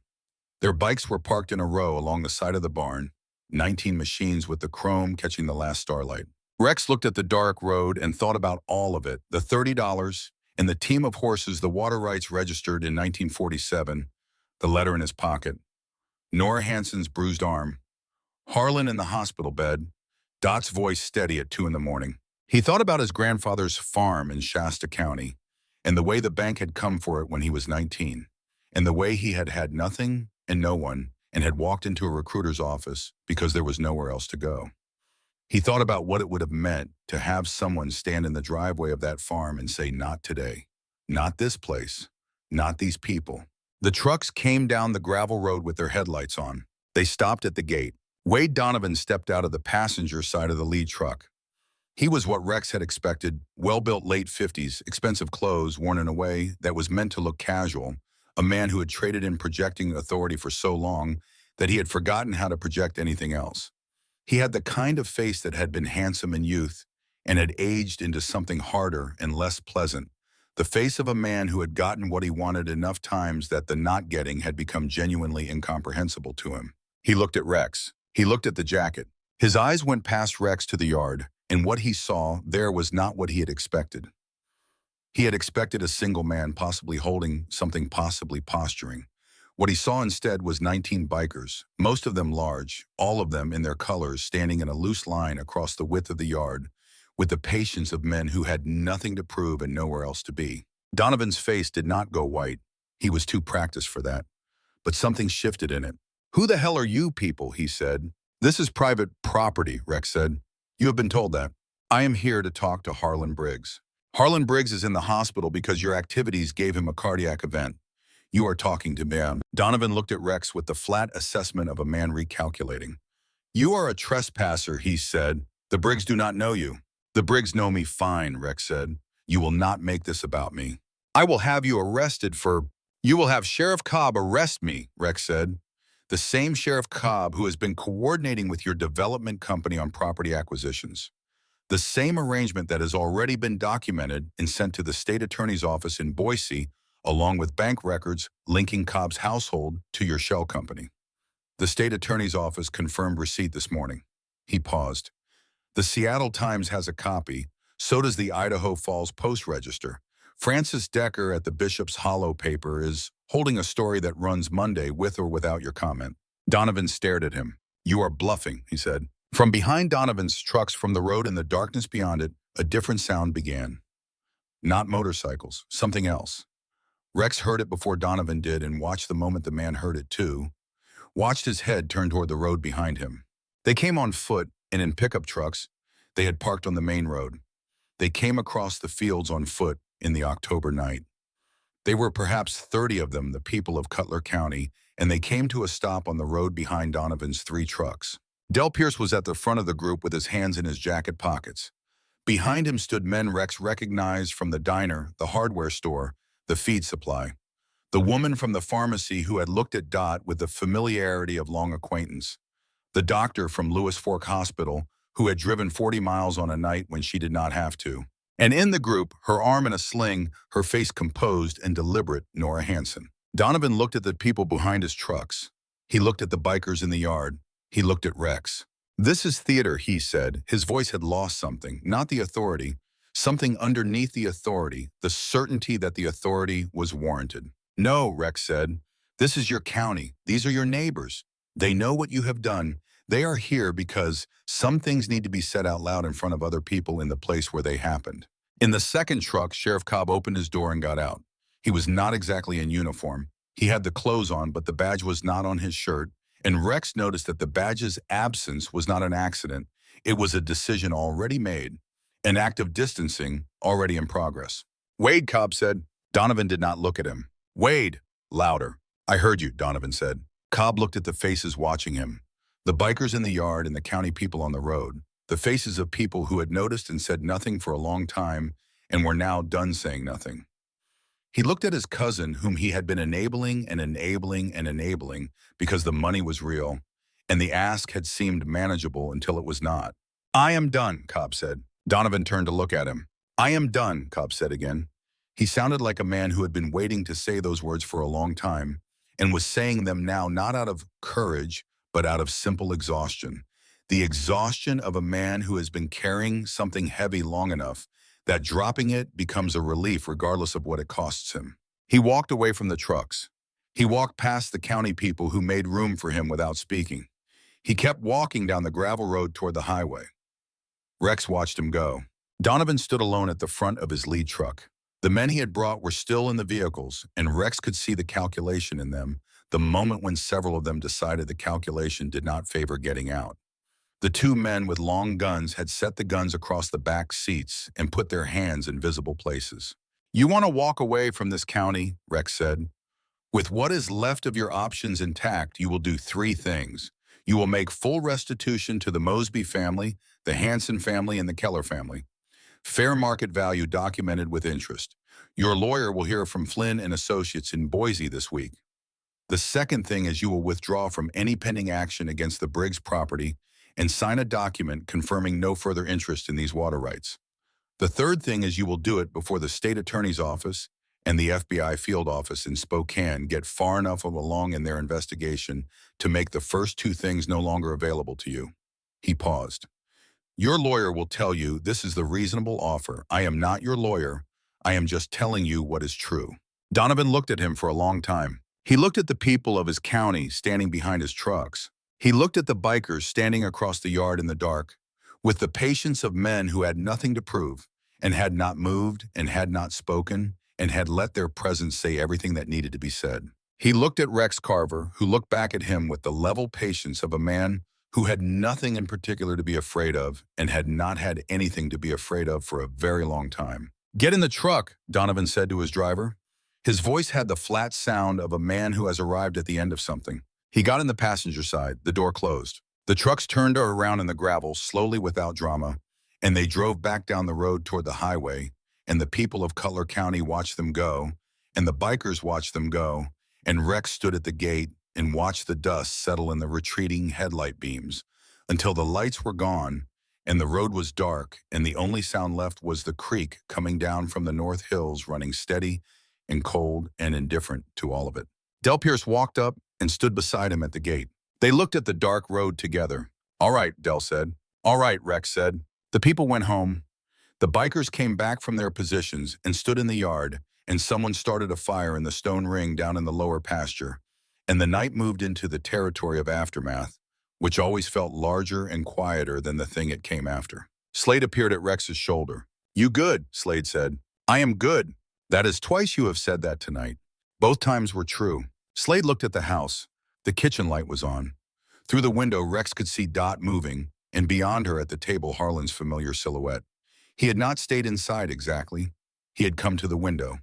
Their bikes were parked in a row along the side of the barn, 19 machines with the chrome catching the last starlight. Rex looked at the dark road and thought about all of it, the $30 and the team of horses the water rights registered in 1947, the letter in his pocket, Nora Hansen's bruised arm, Harlan in the hospital bed, Dot's voice steady at 2 in the morning. He thought about his grandfather's farm in Shasta County and the way the bank had come for it when he was 19, and the way he had had nothing and no one and had walked into a recruiter's office because there was nowhere else to go. He thought about what it would have meant to have someone stand in the driveway of that farm and say, not today, not this place, not these people. The trucks came down the gravel road with their headlights on. They stopped at the gate. Wade Donovan stepped out of the passenger side of the lead truck. He was what Rex had expected, well-built late 50s, expensive clothes worn in a way that was meant to look casual, a man who had traded in projecting authority for so long that he had forgotten how to project anything else. He had the kind of face that had been handsome in youth and had aged into something harder and less pleasant, the face of a man who had gotten what he wanted enough times that the not getting had become genuinely incomprehensible to him. He looked at Rex. He looked at the jacket. His eyes went past Rex to the yard, and what he saw there was not what he had expected. He had expected a single man possibly holding something, possibly posturing. What he saw instead was 19 bikers, most of them large, all of them in their colors, standing in a loose line across the width of the yard, with the patience of men who had nothing to prove and nowhere else to be. Donovan's face did not go white. He was too practiced for that. But something shifted in it. Who the hell are you people, he said. This is private property, Rex said. You have been told that. I am here to talk to Harlan Briggs. Harlan Briggs is in the hospital because your activities gave him a cardiac event. You are talking to me. Donovan looked at Rex with the flat assessment of a man recalculating. You are a trespasser, he said. The Briggs do not know you. The Briggs know me fine, Rex said. You will not make this about me. I will have you arrested for... You will have Sheriff Cobb arrest me, Rex said. The same Sheriff Cobb who has been coordinating with your development company on property acquisitions. The same arrangement that has already been documented and sent to the state attorney's office in Boise, along with bank records linking Cobb's household to your shell company. The state attorney's office confirmed receipt this morning. He paused. The Seattle Times has a copy. So does the Idaho Falls Post-Register. Francis Decker at the Bishop's Hollow paper is holding a story that runs Monday with or without your comment. Donovan stared at him. You are bluffing, he said. From behind Donovan's trucks from the road in the darkness beyond it, a different sound began. Not motorcycles, something else. Rex heard it before Donovan did and watched the moment the man heard it too. Watched his head turn toward the road behind him. They came on foot and in pickup trucks. They had parked on the main road. They came across the fields on foot in the October night. They were perhaps 30 of them, the people of Cutler County, and they came to a stop on the road behind Donovan's 3 trucks. Del Pierce was at the front of the group with his hands in his jacket pockets. Behind him stood men Rex recognized from the diner, the hardware store, the feed supply. The woman from the pharmacy who had looked at Dot with the familiarity of long acquaintance. The doctor from Lewis Fork Hospital who had driven 40 miles on a night when she did not have to. And in the group, her arm in a sling, her face composed and deliberate, Nora Hansen. Donovan looked at the people behind his trucks. He looked at the bikers in the yard. He looked at Rex. This is theater, he said. His voice had lost something, not the authority, something underneath the authority, the certainty that the authority was warranted. No, Rex said. This is your county. These are your neighbors. They know what you have done. They are here because some things need to be said out loud in front of other people in the place where they happened. In the second truck, Sheriff Cobb opened his door and got out. He was not exactly in uniform. He had the clothes on, but the badge was not on his shirt. And Rex noticed that the badge's absence was not an accident. It was a decision already made, an act of distancing already in progress. Wade, Cobb said. Donovan did not look at him. Wade, louder. I heard you, Donovan said. Cobb looked at the faces watching him. The bikers in the yard and the county people on the road. The faces of people who had noticed and said nothing for a long time and were now done saying nothing. He looked at his cousin, whom he had been enabling and enabling and enabling because the money was real, and the ask had seemed manageable until it was not. I am done, Cobb said. Donovan turned to look at him. I am done, Cobb said again. He sounded like a man who had been waiting to say those words for a long time and was saying them now not out of courage, but out of simple exhaustion. The exhaustion of a man who has been carrying something heavy long enough that dropping it becomes a relief regardless of what it costs him. He walked away from the trucks. He walked past the county people who made room for him without speaking. He kept walking down the gravel road toward the highway. Rex watched him go. Donovan stood alone at the front of his lead truck. The men he had brought were still in the vehicles, and Rex could see the calculation in them, the moment when several of them decided the calculation did not favor getting out. The 2 men with long guns had set the guns across the back seats and put their hands in visible places. You want to walk away from this county, Rex said. With what is left of your options intact, you will do 3 things. You will make full restitution to the Mosby family, the Hansen family, and the Keller family. Fair market value documented with interest. Your lawyer will hear from Flynn and Associates in Boise this week. The second thing is you will withdraw from any pending action against the Briggs property and sign a document confirming no further interest in these water rights. The third thing is you will do it before the state attorney's office and the FBI field office in Spokane get far enough along in their investigation to make the first 2 things no longer available to you. He paused. Your lawyer will tell you this is the reasonable offer. I am not your lawyer. I am just telling you what is true. Donovan looked at him for a long time. He looked at the people of his county standing behind his trucks. He looked at the bikers standing across the yard in the dark, with the patience of men who had nothing to prove, and had not moved, and had not spoken, and had let their presence say everything that needed to be said. He looked at Rex Carver, who looked back at him with the level patience of a man who had nothing in particular to be afraid of and had not had anything to be afraid of for a very long time. "Get in the truck," Donovan said to his driver. His voice had the flat sound of a man who has arrived at the end of something. He got in the passenger side, the door closed. The trucks turned around in the gravel, slowly without drama, and they drove back down the road toward the highway, and the people of Cutler County watched them go, and the bikers watched them go, and Rex stood at the gate and watched the dust settle in the retreating headlight beams until the lights were gone and the road was dark and the only sound left was the creek coming down from the North Hills, running steady and cold and indifferent to all of it. Del Pierce walked up and stood beside him at the gate. They looked at the dark road together. "All right," Del said. "All right," Rex said. The people went home. The bikers came back from their positions and stood in the yard, and someone started a fire in the stone ring down in the lower pasture, and the night moved into the territory of aftermath, which always felt larger and quieter than the thing it came after. Slade appeared at Rex's shoulder. "You good?" Slade said. "I am good." "That is twice you have said that tonight." Both times were true. Slade looked at the house. The kitchen light was on. Through the window, Rex could see Dot moving, and beyond her at the table, Harlan's familiar silhouette. He had not stayed inside exactly. He had come to the window.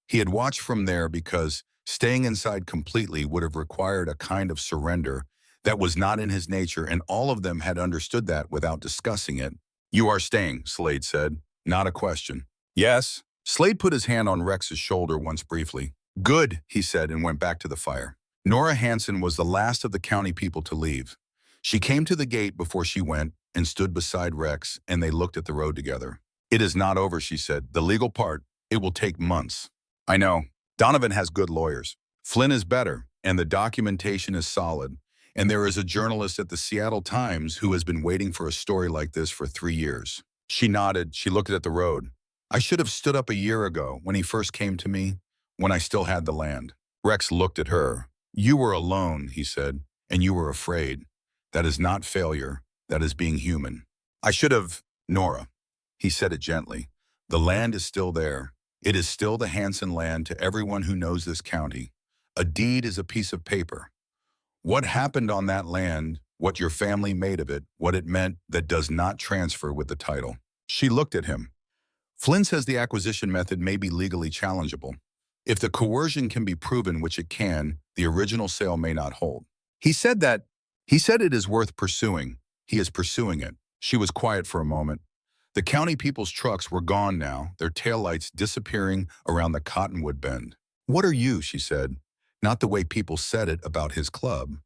He had watched from there because staying inside completely would have required a kind of surrender that was not in his nature, and all of them had understood that without discussing it. "You are staying," Slade said. "Not a question." "Yes." Slade put his hand on Rex's shoulder once briefly. "Good," he said, and went back to the fire. Nora Hanson was the last of the county people to leave. She came to the gate before she went and stood beside Rex, and they looked at the road together. "It is not over," she said. "The legal part, it will take months." "I know. Donovan has good lawyers. Flynn is better, and the documentation is solid. And there is a journalist at the Seattle Times who has been waiting for a story like this for 3 years." She nodded. She looked at the road. "I should have stood up a year ago when he first came to me, when I still had the land." Rex looked at her. "You were alone," he said, "and you were afraid. That is not failure. That is being human." "I should have, Nora." He said it gently. "The land is still there. It is still the Hanson land to everyone who knows this county. A deed is a piece of paper. What happened on that land, what your family made of it, what it meant, that does not transfer with the title." She looked at him. "Flynn says the acquisition method may be legally challengeable. If the coercion can be proven, which it can, the original sale may not hold. He said it is worth pursuing. He is pursuing it." She was quiet for a moment. The county people's trucks were gone now, their taillights disappearing around the Cottonwood Bend. "What are you?" she said. Not the way people said it about his club.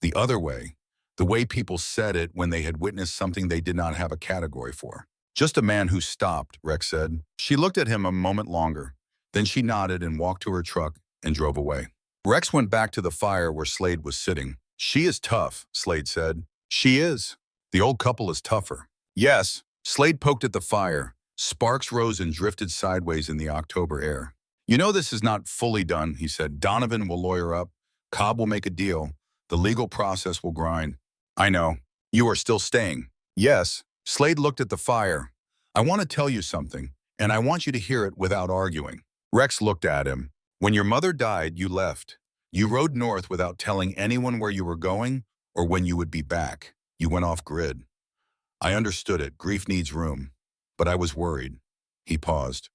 The other way. The way people said it when they had witnessed something they did not have a category for. "Just a man who stopped," Rex said. She looked at him a moment longer. Then she nodded and walked to her truck and drove away. Rex went back to the fire where Slade was sitting. "She is tough," Slade said. "She is. The old couple is tougher." "Yes." Slade poked at the fire. Sparks rose and drifted sideways in the October air. "You know this is not fully done," he said. "Donovan will lawyer up. Cobb will make a deal. The legal process will grind." "I know. You are still staying." "Yes." Slade looked at the fire. "I want to tell you something, and I want you to hear it without arguing." Rex looked at him. "When your mother died, you left. You rode north without telling anyone where you were going or when you would be back. You went off grid. I understood it. Grief needs room. But I was worried." He paused.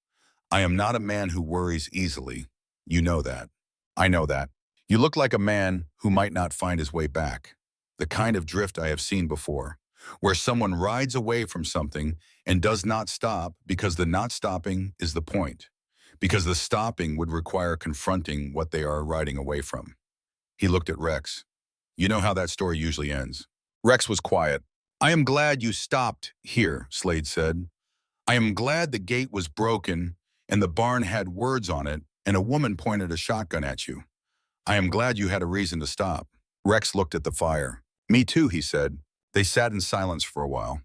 "I am not a man who worries easily. You know that." "I know that. You look like a man who might not find his way back. The kind of drift I have seen before, where someone rides away from something and does not stop because the not stopping is the point, because the stopping would require confronting what they are riding away from." He looked at Rex. "You know how that story usually ends." Rex was quiet. "I am glad you stopped here," Slade said. "I am glad the gate was broken and the barn had words on it and a woman pointed a shotgun at you. I am glad you had a reason to stop." Rex looked at the fire. "Me too," he said. They sat in silence for a while.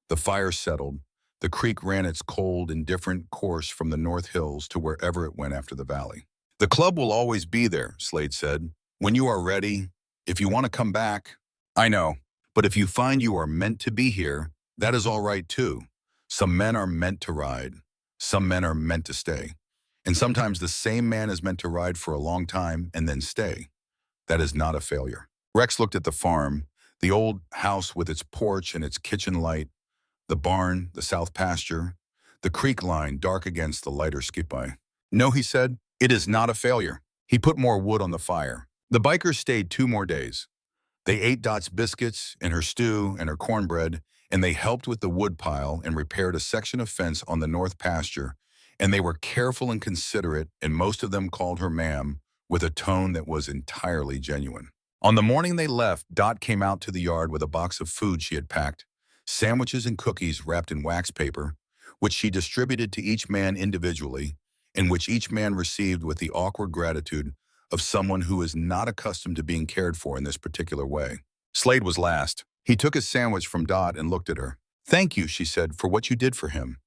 The fire settled. The creek ran its cold, indifferent course from the North Hills to wherever it went after the valley. "The club will always be there," Slade said. "When you are ready, if you want to come back." "I know. But if you find you are meant to be here, that is all right too. Some men are meant to ride. Some men are meant to stay. And sometimes the same man is meant to ride for a long time and then stay. That is not a failure." Rex looked at the farm. The old house with its porch and its kitchen light, the barn, the south pasture, the creek line dark against the lighter sky. No, he said, it is not a failure. He put more wood on the fire. The bikers stayed 2 more days. They ate Dot's biscuits and her stew and her cornbread, and they helped with the wood pile and repaired a section of fence on the north pasture, and they were careful and considerate, and most of them called her ma'am with a tone that was entirely genuine. On the morning they left, Dot came out to the yard with a box of food she had packed, sandwiches and cookies wrapped in wax paper, which she distributed to each man individually, and which each man received with the awkward gratitude of someone who is not accustomed to being cared for in this particular way. Slade was last. He took his sandwich from Dot and looked at her. Thank you, she said, for what you did for him.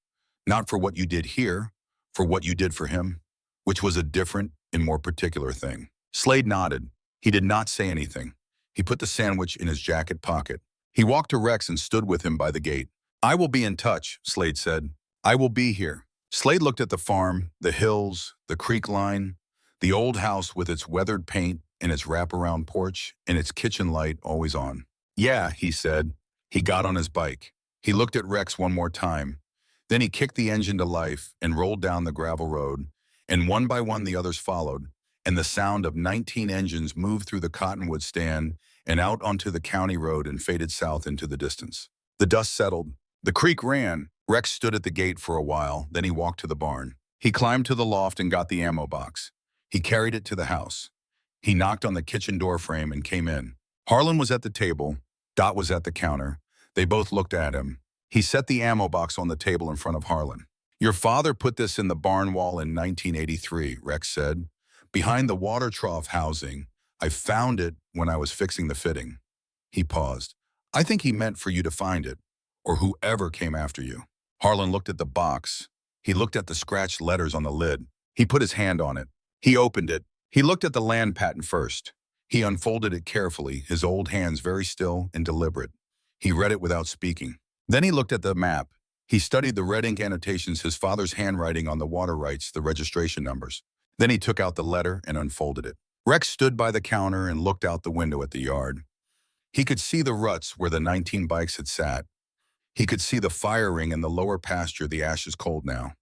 Not for what you did here, for what you did for him, which was a different and more particular thing. Slade nodded. He did not say anything. He put the sandwich in his jacket pocket. He walked to Rex and stood with him by the gate. I will be in touch, Slade said. I will be here. Slade looked at the farm, the hills, the creek line, the old house with its weathered paint and its wraparound porch and its kitchen light always on. Yeah, he said. He got on his bike. He looked at Rex one more time. Then he kicked the engine to life and rolled down the gravel road, and one by one the others followed, and the sound of 19 engines moved through the cottonwood stand and out onto the county road and faded south into the distance. The dust settled. The creek ran. Rex stood at the gate for a while, then he walked to the barn. He climbed to the loft and got the ammo box. He carried it to the house. He knocked on the kitchen door frame and came in. Harlan was at the table. Dot was at the counter. They both looked at him. He set the ammo box on the table in front of Harlan. Your father put this in the barn wall in 1983, Rex said. Behind the water trough housing. I found it when I was fixing the fitting. He paused. I think he meant for you to find it, or whoever came after you. Harlan looked at the box. He looked at the scratched letters on the lid. He put his hand on it. He opened it. He looked at the land patent first. He unfolded it carefully, his old hands very still and deliberate. He read it without speaking. Then he looked at the map. He studied the red ink annotations, his father's handwriting on the water rights, the registration numbers. Then he took out the letter and unfolded it. Rex stood by the counter and looked out the window at the yard. He could see the ruts where the 19 bikes had sat. He could see the fire ring in the lower pasture, the ash is cold now.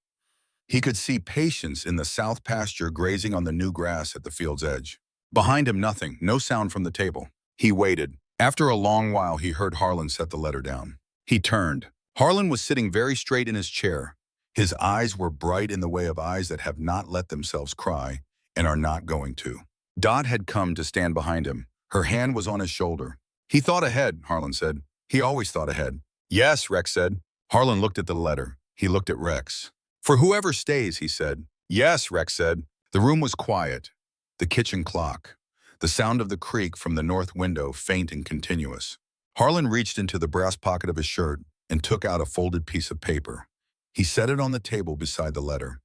He could see patience in the south pasture grazing on the new grass at the field's edge. Behind him, nothing, no sound from the table. He waited. After a long while, he heard Harlan set the letter down. He turned. Harlan was sitting very straight in his chair. His eyes were bright in the way of eyes that have not let themselves cry and are not going to. Dot had come to stand behind him. Her hand was on his shoulder. He thought ahead, Harlan said. He always thought ahead. Yes, Rex said. Harlan looked at the letter. He looked at Rex. For whoever stays, he said. Yes, Rex said. The room was quiet. The kitchen clock. The sound of the creek from the north window, faint and continuous. Harlan reached into the brass pocket of his shirt and took out a folded piece of paper. He set it on the table beside the letter.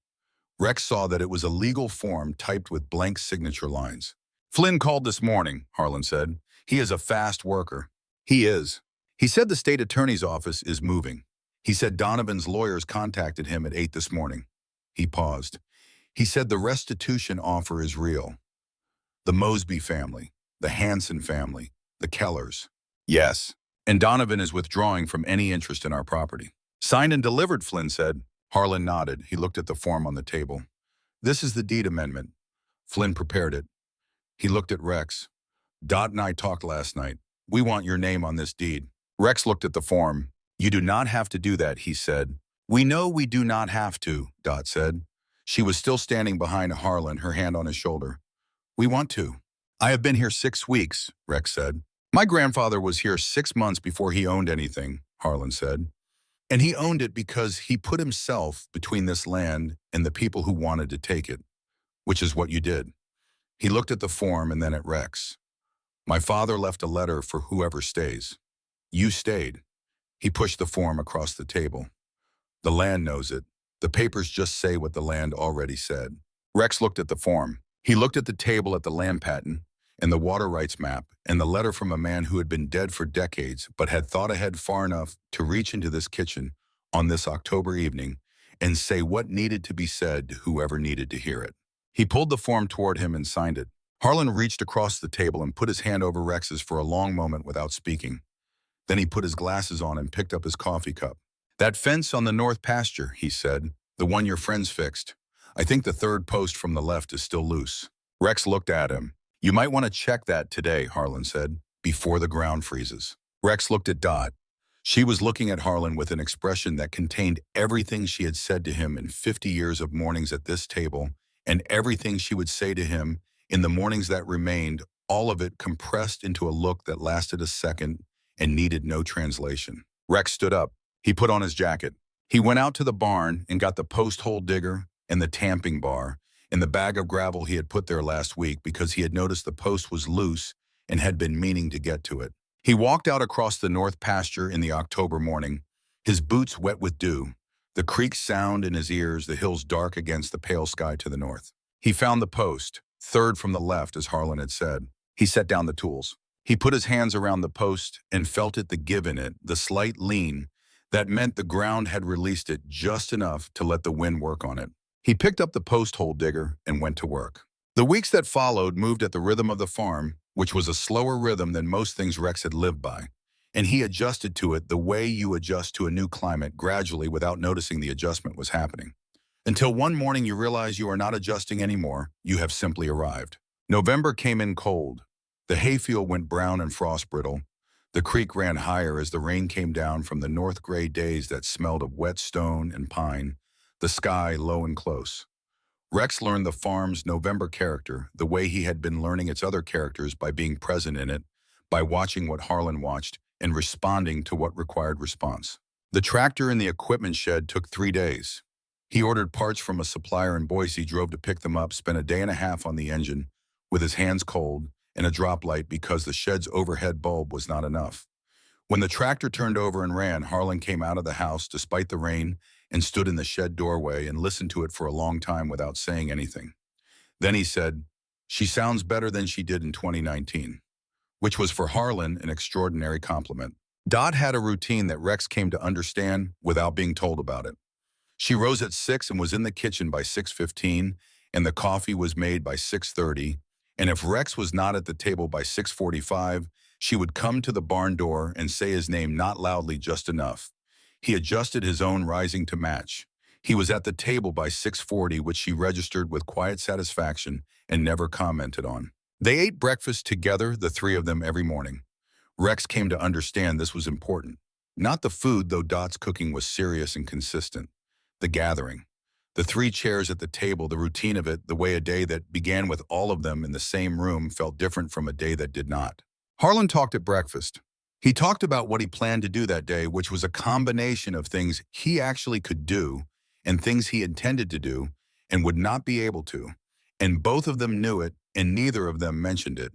Rex saw that it was a legal form typed with blank signature lines. Flynn called this morning, Harlan said. He is a fast worker. He is. He said the state attorney's office is moving. He said Donovan's lawyers contacted him at 8 this morning. He paused. He said the restitution offer is real. The Mosby family, the Hanson family, the Kellers. Yes. And Donovan is withdrawing from any interest in our property. Signed and delivered, Flynn said. Harlan nodded. He looked at the form on the table. This is the deed amendment. Flynn prepared it. He looked at Rex. Dot and I talked last night. We want your name on this deed. Rex looked at the form. You do not have to do that, he said. We know we do not have to, Dot said. She was still standing behind Harlan, her hand on his shoulder. We want to. I have been here 6 weeks, Rex said. My grandfather was here 6 months before he owned anything, Harlan said. And he owned it because he put himself between this land and the people who wanted to take it, which is what you did. He looked at the form and then at Rex. My father left a letter for whoever stays. You stayed. He pushed the form across the table. The land knows it. The papers just say what the land already said. Rex looked at the form. He looked at the table at the land patent and the water rights map and the letter from a man who had been dead for decades but had thought ahead far enough to reach into this kitchen on this October evening and say what needed to be said to whoever needed to hear it. He pulled the form toward him and signed it. Harlan reached across the table and put his hand over Rex's for a long moment without speaking. Then he put his glasses on and picked up his coffee cup. "That fence on the north pasture," he said, "the one your friends fixed. I think the third post from the left is still loose." Rex looked at him. "You might want to check that today," Harlan said, "before the ground freezes." Rex looked at Dot. She was looking at Harlan with an expression that contained everything she had said to him in 50 years of mornings at this table, and everything she would say to him in the mornings that remained, all of it compressed into a look that lasted a second and needed no translation. Rex stood up. He put on his jacket. He went out to the barn and got the post hole digger and the tamping bar and the bag of gravel he had put there last week because he had noticed the post was loose and had been meaning to get to it. He walked out across the north pasture in the October morning, his boots wet with dew, the creek sound in his ears, the hills dark against the pale sky to the north. He found the post, third from the left, as Harlan had said. He set down the tools. He put his hands around the post and felt it, the give in it, the slight lean. That meant the ground had released it just enough to let the wind work on it. He picked up the post hole digger and went to work. The weeks that followed moved at the rhythm of the farm, which was a slower rhythm than most things Rex had lived by, and he adjusted to it the way you adjust to a new climate, gradually without noticing the adjustment was happening. Until one morning you realize you are not adjusting anymore, you have simply arrived. November came in cold. The hayfield went brown and frost brittle. The creek ran higher as the rain came down from the north gray days that smelled of wet stone and pine, the sky low and close. Rex learned the farm's November character the way he had been learning its other characters, by being present in it, by watching what Harlan watched and responding to what required response. The tractor in the equipment shed took 3 days. He ordered parts from a supplier in Boise, drove to pick them up, spent a day and a half on the engine with his hands cold and a drop light because the shed's overhead bulb was not enough. When the tractor turned over and ran, Harlan came out of the house despite the rain and stood in the shed doorway and listened to it for a long time without saying anything. Then he said, "She sounds better than she did in 2019, which was for Harlan an extraordinary compliment. Dot had a routine that Rex came to understand without being told about it. She rose at 6 and was in the kitchen by 6:15, and the coffee was made by 6:30, and if Rex was not at the table by 6:45, she would come to the barn door and say his name not loudly, just enough. He adjusted his own rising to match. He was at the table by 6:40, which she registered with quiet satisfaction and never commented on. They ate breakfast together, the three of them, every morning. Rex came to understand this was important. Not the food, though Dot's cooking was serious and consistent. The gathering. The 3 chairs at the table, the routine of it, the way a day that began with all of them in the same room felt different from a day that did not. Harlan talked at breakfast. He talked about what he planned to do that day, which was a combination of things he actually could do and things he intended to do and would not be able to. And both of them knew it, and neither of them mentioned it.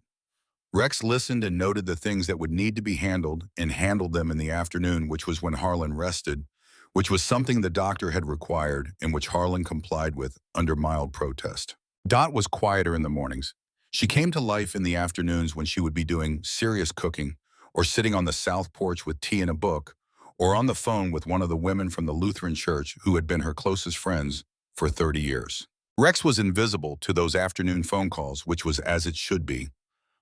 Rex listened and noted the things that would need to be handled and handled them in the afternoon, which was when Harlan rested, which was something the doctor had required and which Harlan complied with under mild protest. Dot was quieter in the mornings. She came to life in the afternoons when she would be doing serious cooking, or sitting on the south porch with tea and a book, or on the phone with one of the women from the Lutheran church who had been her closest friends for 30 years. Rex was invisible to those afternoon phone calls, which was as it should be,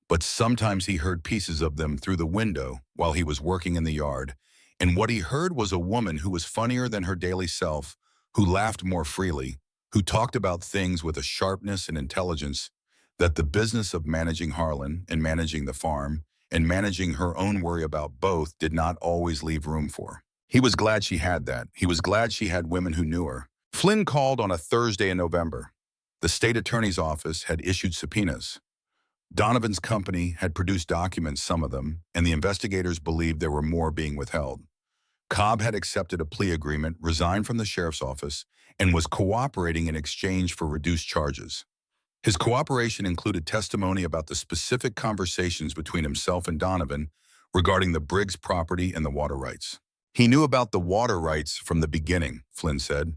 but sometimes he heard pieces of them through the window while he was working in the yard, and what he heard was a woman who was funnier than her daily self, who laughed more freely, who talked about things with a sharpness and intelligence that the business of managing Harlan and managing the farm and managing her own worry about both did not always leave room for. He was glad she had that. He was glad she had women who knew her. Flynn called on a Thursday in November. The state attorney's office had issued subpoenas. Donovan's company had produced documents, some of them, and the investigators believed there were more being withheld. Cobb had accepted a plea agreement, resigned from the sheriff's office, and was cooperating in exchange for reduced charges. His cooperation included testimony about the specific conversations between himself and Donovan regarding the Briggs property and the water rights. He knew about the water rights from the beginning, Flynn said.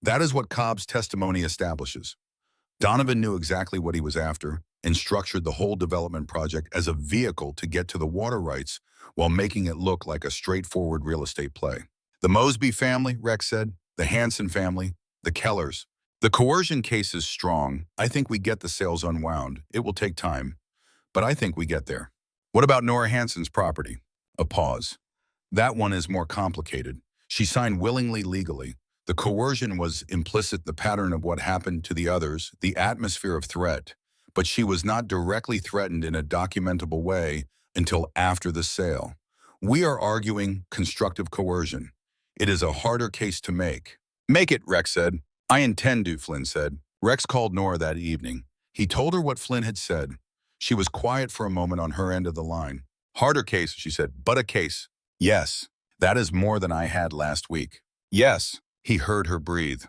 That is what Cobb's testimony establishes. Donovan knew exactly what he was after and structured the whole development project as a vehicle to get to the water rights while making it look like a straightforward real estate play. The Mosby family, Rex said, the Hanson family, the Kellers, The coercion case is strong. I think we get the sales unwound. It will take time, but I think we get there. What about Nora Hansen's property? A pause. That one is more complicated. She signed willingly legally. The coercion was implicit, the pattern of what happened to the others, the atmosphere of threat. But she was not directly threatened in a documentable way until after the sale. We are arguing constructive coercion. It is a harder case to make. Make it, Rex said. I intend to, Flynn said. Rex called Nora that evening. He told her what Flynn had said. She was quiet for a moment on her end of the line. Harder case, she said, but a case. Yes, that is more than I had last week. Yes, he heard her breathe.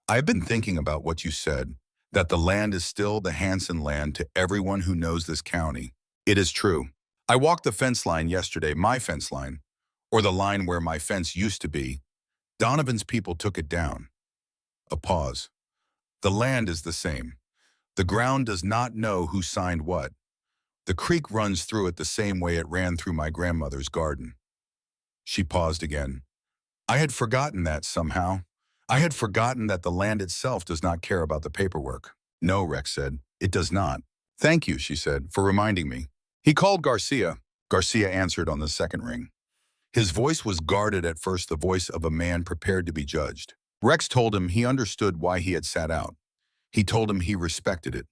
I've been thinking about what you said, that the land is still the Hansen land to everyone who knows this county. It is true. I walked the fence line yesterday, my fence line, or the line where my fence used to be. Donovan's people took it down. A pause. The land is the same. The ground does not know who signed what. The creek runs through it the same way it ran through my grandmother's garden. She paused again. I had forgotten that somehow. I had forgotten that the land itself does not care about the paperwork. No, Rex said. It does not. Thank you, she said, for reminding me. He called Garcia. Garcia answered on the second ring. His voice was guarded at first, the voice of a man prepared to be judged. Rex told him he understood why he had sat out. He told him he respected it.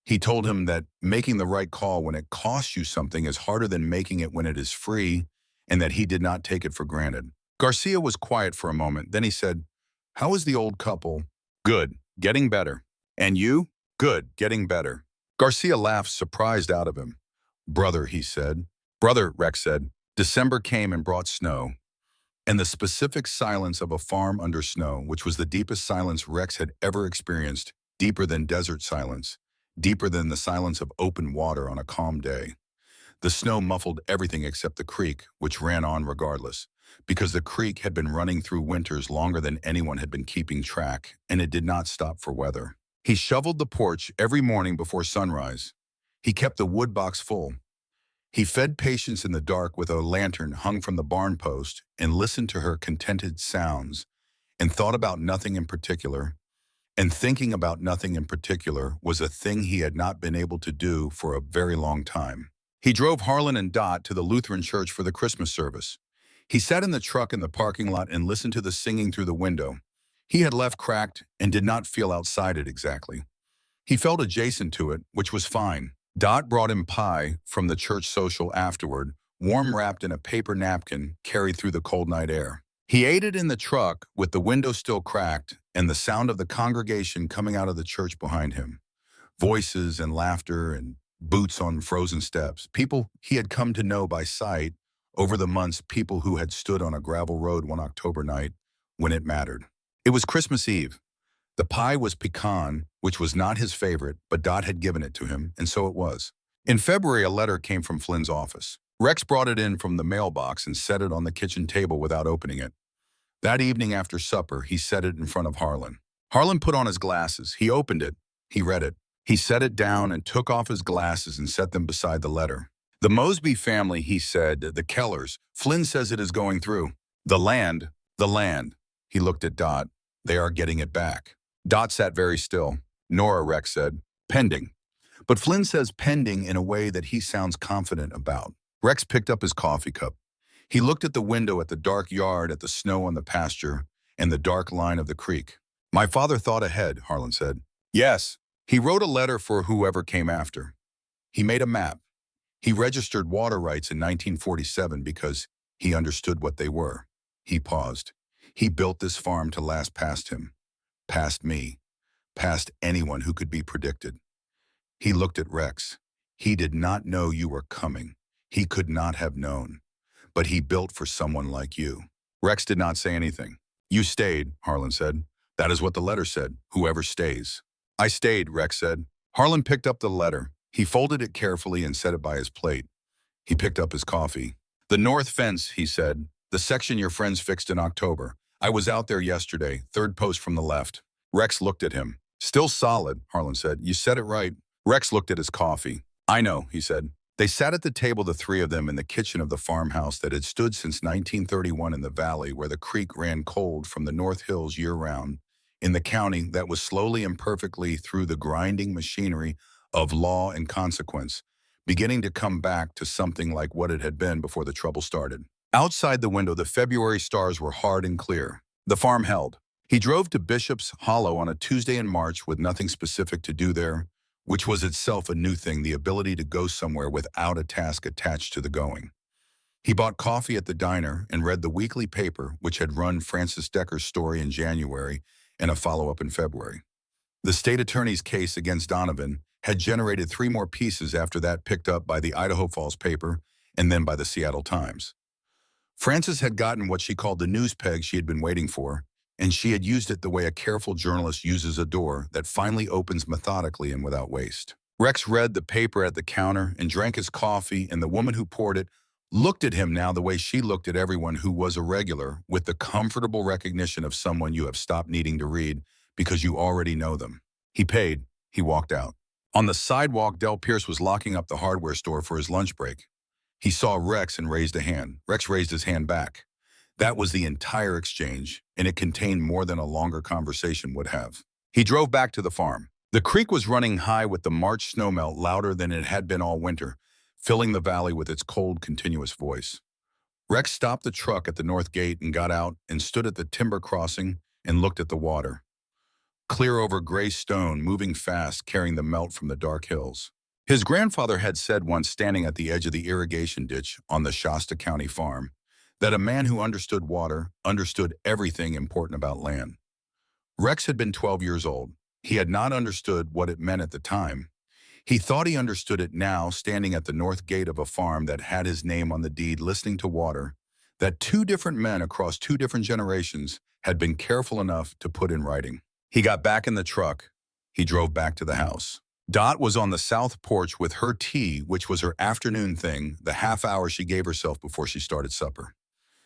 He told him that making the right call when it costs you something is harder than making it when it is free, and that he did not take it for granted. Garcia was quiet for a moment. Then he said, How is the old couple? Good, getting better. And you? Good, getting better. Garcia laughed, surprised out of him. Brother, he said. Brother, Rex said. December came and brought snow. And the specific silence of a farm under snow, which was the deepest silence Rex had ever experienced, deeper than desert silence, deeper than the silence of open water on a calm day. The snow muffled everything except the creek, which ran on regardless, because the creek had been running through winters longer than anyone had been keeping track, and it did not stop for weather. He shoveled the porch every morning before sunrise. He kept the wood box full. He fed Patience in the dark with a lantern hung from the barn post and listened to her contented sounds and thought about nothing in particular. And thinking about nothing in particular was a thing he had not been able to do for a very long time. He drove Harlan and Dot to the Lutheran church for the Christmas service. He sat in the truck in the parking lot and listened to the singing through the window. He had left cracked and did not feel outside it exactly. He felt adjacent to it, which was fine. Dot brought him pie from the church social afterward, warm wrapped in a paper napkin carried through the cold night air. He ate it in the truck with the window still cracked and the sound of the congregation coming out of the church behind him. Voices and laughter and boots on frozen steps. People he had come to know by sight over the months, people who had stood on a gravel road one October night when it mattered. It was Christmas Eve. The pie was pecan, which was not his favorite, but Dot had given it to him, and so it was. In February, a letter came from Flynn's office. Rex brought it in from the mailbox and set it on the kitchen table without opening it. That evening after supper, he set it in front of Harlan. Harlan put on his glasses. He opened it. He read it. He set it down and took off his glasses and set them beside the letter. The Mosby family, he said, the Kellers. Flynn says it is going through. The land. He looked at Dot. They are getting it back. Dot sat very still. Nora, Rex said, pending. But Flynn says pending in a way that he sounds confident about. Rex picked up his coffee cup. He looked at the window, at the dark yard, at the snow on the pasture, and the dark line of the creek. My father thought ahead, Harlan said. Yes. He wrote a letter for whoever came after. He made a map. He registered water rights in 1947 because he understood what they were. He paused. He built this farm to last past him, past me, past anyone who could be predicted. He looked at Rex. He did not know you were coming. He could not have known. But he built for someone like you. Rex did not say anything. You stayed, Harlan said. That is what the letter said, whoever stays. I stayed, Rex said. Harlan picked up the letter. He folded it carefully and set it by his plate. He picked up his coffee. The north fence, he said. The section your friends fixed in October. I was out there yesterday, third post from the left. Rex looked at him. Still solid, Harlan said. You said it right. Rex looked at his coffee. I know, he said. They sat at the table, the three of them, in the kitchen of the farmhouse that had stood since 1931 in the valley where the creek ran cold from the North Hills year-round, in the county that was slowly and perfectly through the grinding machinery of law and consequence, beginning to come back to something like what it had been before the trouble started. Outside the window, the February stars were hard and clear. The farm held. He drove to Bishop's Hollow on a Tuesday in March with nothing specific to do there, which was itself a new thing, the ability to go somewhere without a task attached to the going. He bought coffee at the diner and read the weekly paper, which had run Francis Decker's story in January and a follow-up in February. The state attorney's case against Donovan had generated 3 more pieces after that, picked up by the Idaho Falls paper and then by the Seattle Times. Frances had gotten what she called the news peg she had been waiting for, and she had used it the way a careful journalist uses a door that finally opens methodically and without waste. Rex read the paper at the counter and drank his coffee, and the woman who poured it looked at him now the way she looked at everyone who was a regular, with the comfortable recognition of someone you have stopped needing to read because you already know them. He paid. He walked out. On the sidewalk, Del Pierce was locking up the hardware store for his lunch break. He saw Rex and raised a hand. Rex raised his hand back. That was the entire exchange, and it contained more than a longer conversation would have. He drove back to the farm. The creek was running high with the March snowmelt, louder than it had been all winter, filling the valley with its cold, continuous voice. Rex stopped the truck at the north gate and got out and stood at the timber crossing and looked at the water. Clear over gray stone, moving fast, carrying the melt from the dark hills. His grandfather had said once, standing at the edge of the irrigation ditch on the Shasta County farm, that a man who understood water understood everything important about land. Rex had been 12 years old. He had not understood what it meant at the time. He thought he understood it now, standing at the north gate of a farm that had his name on the deed, listening to water, that 2 different men across 2 different generations had been careful enough to put in writing. He got back in the truck. He drove back to the house. Dot was on the south porch with her tea, which was her afternoon thing, the half hour she gave herself before she started supper.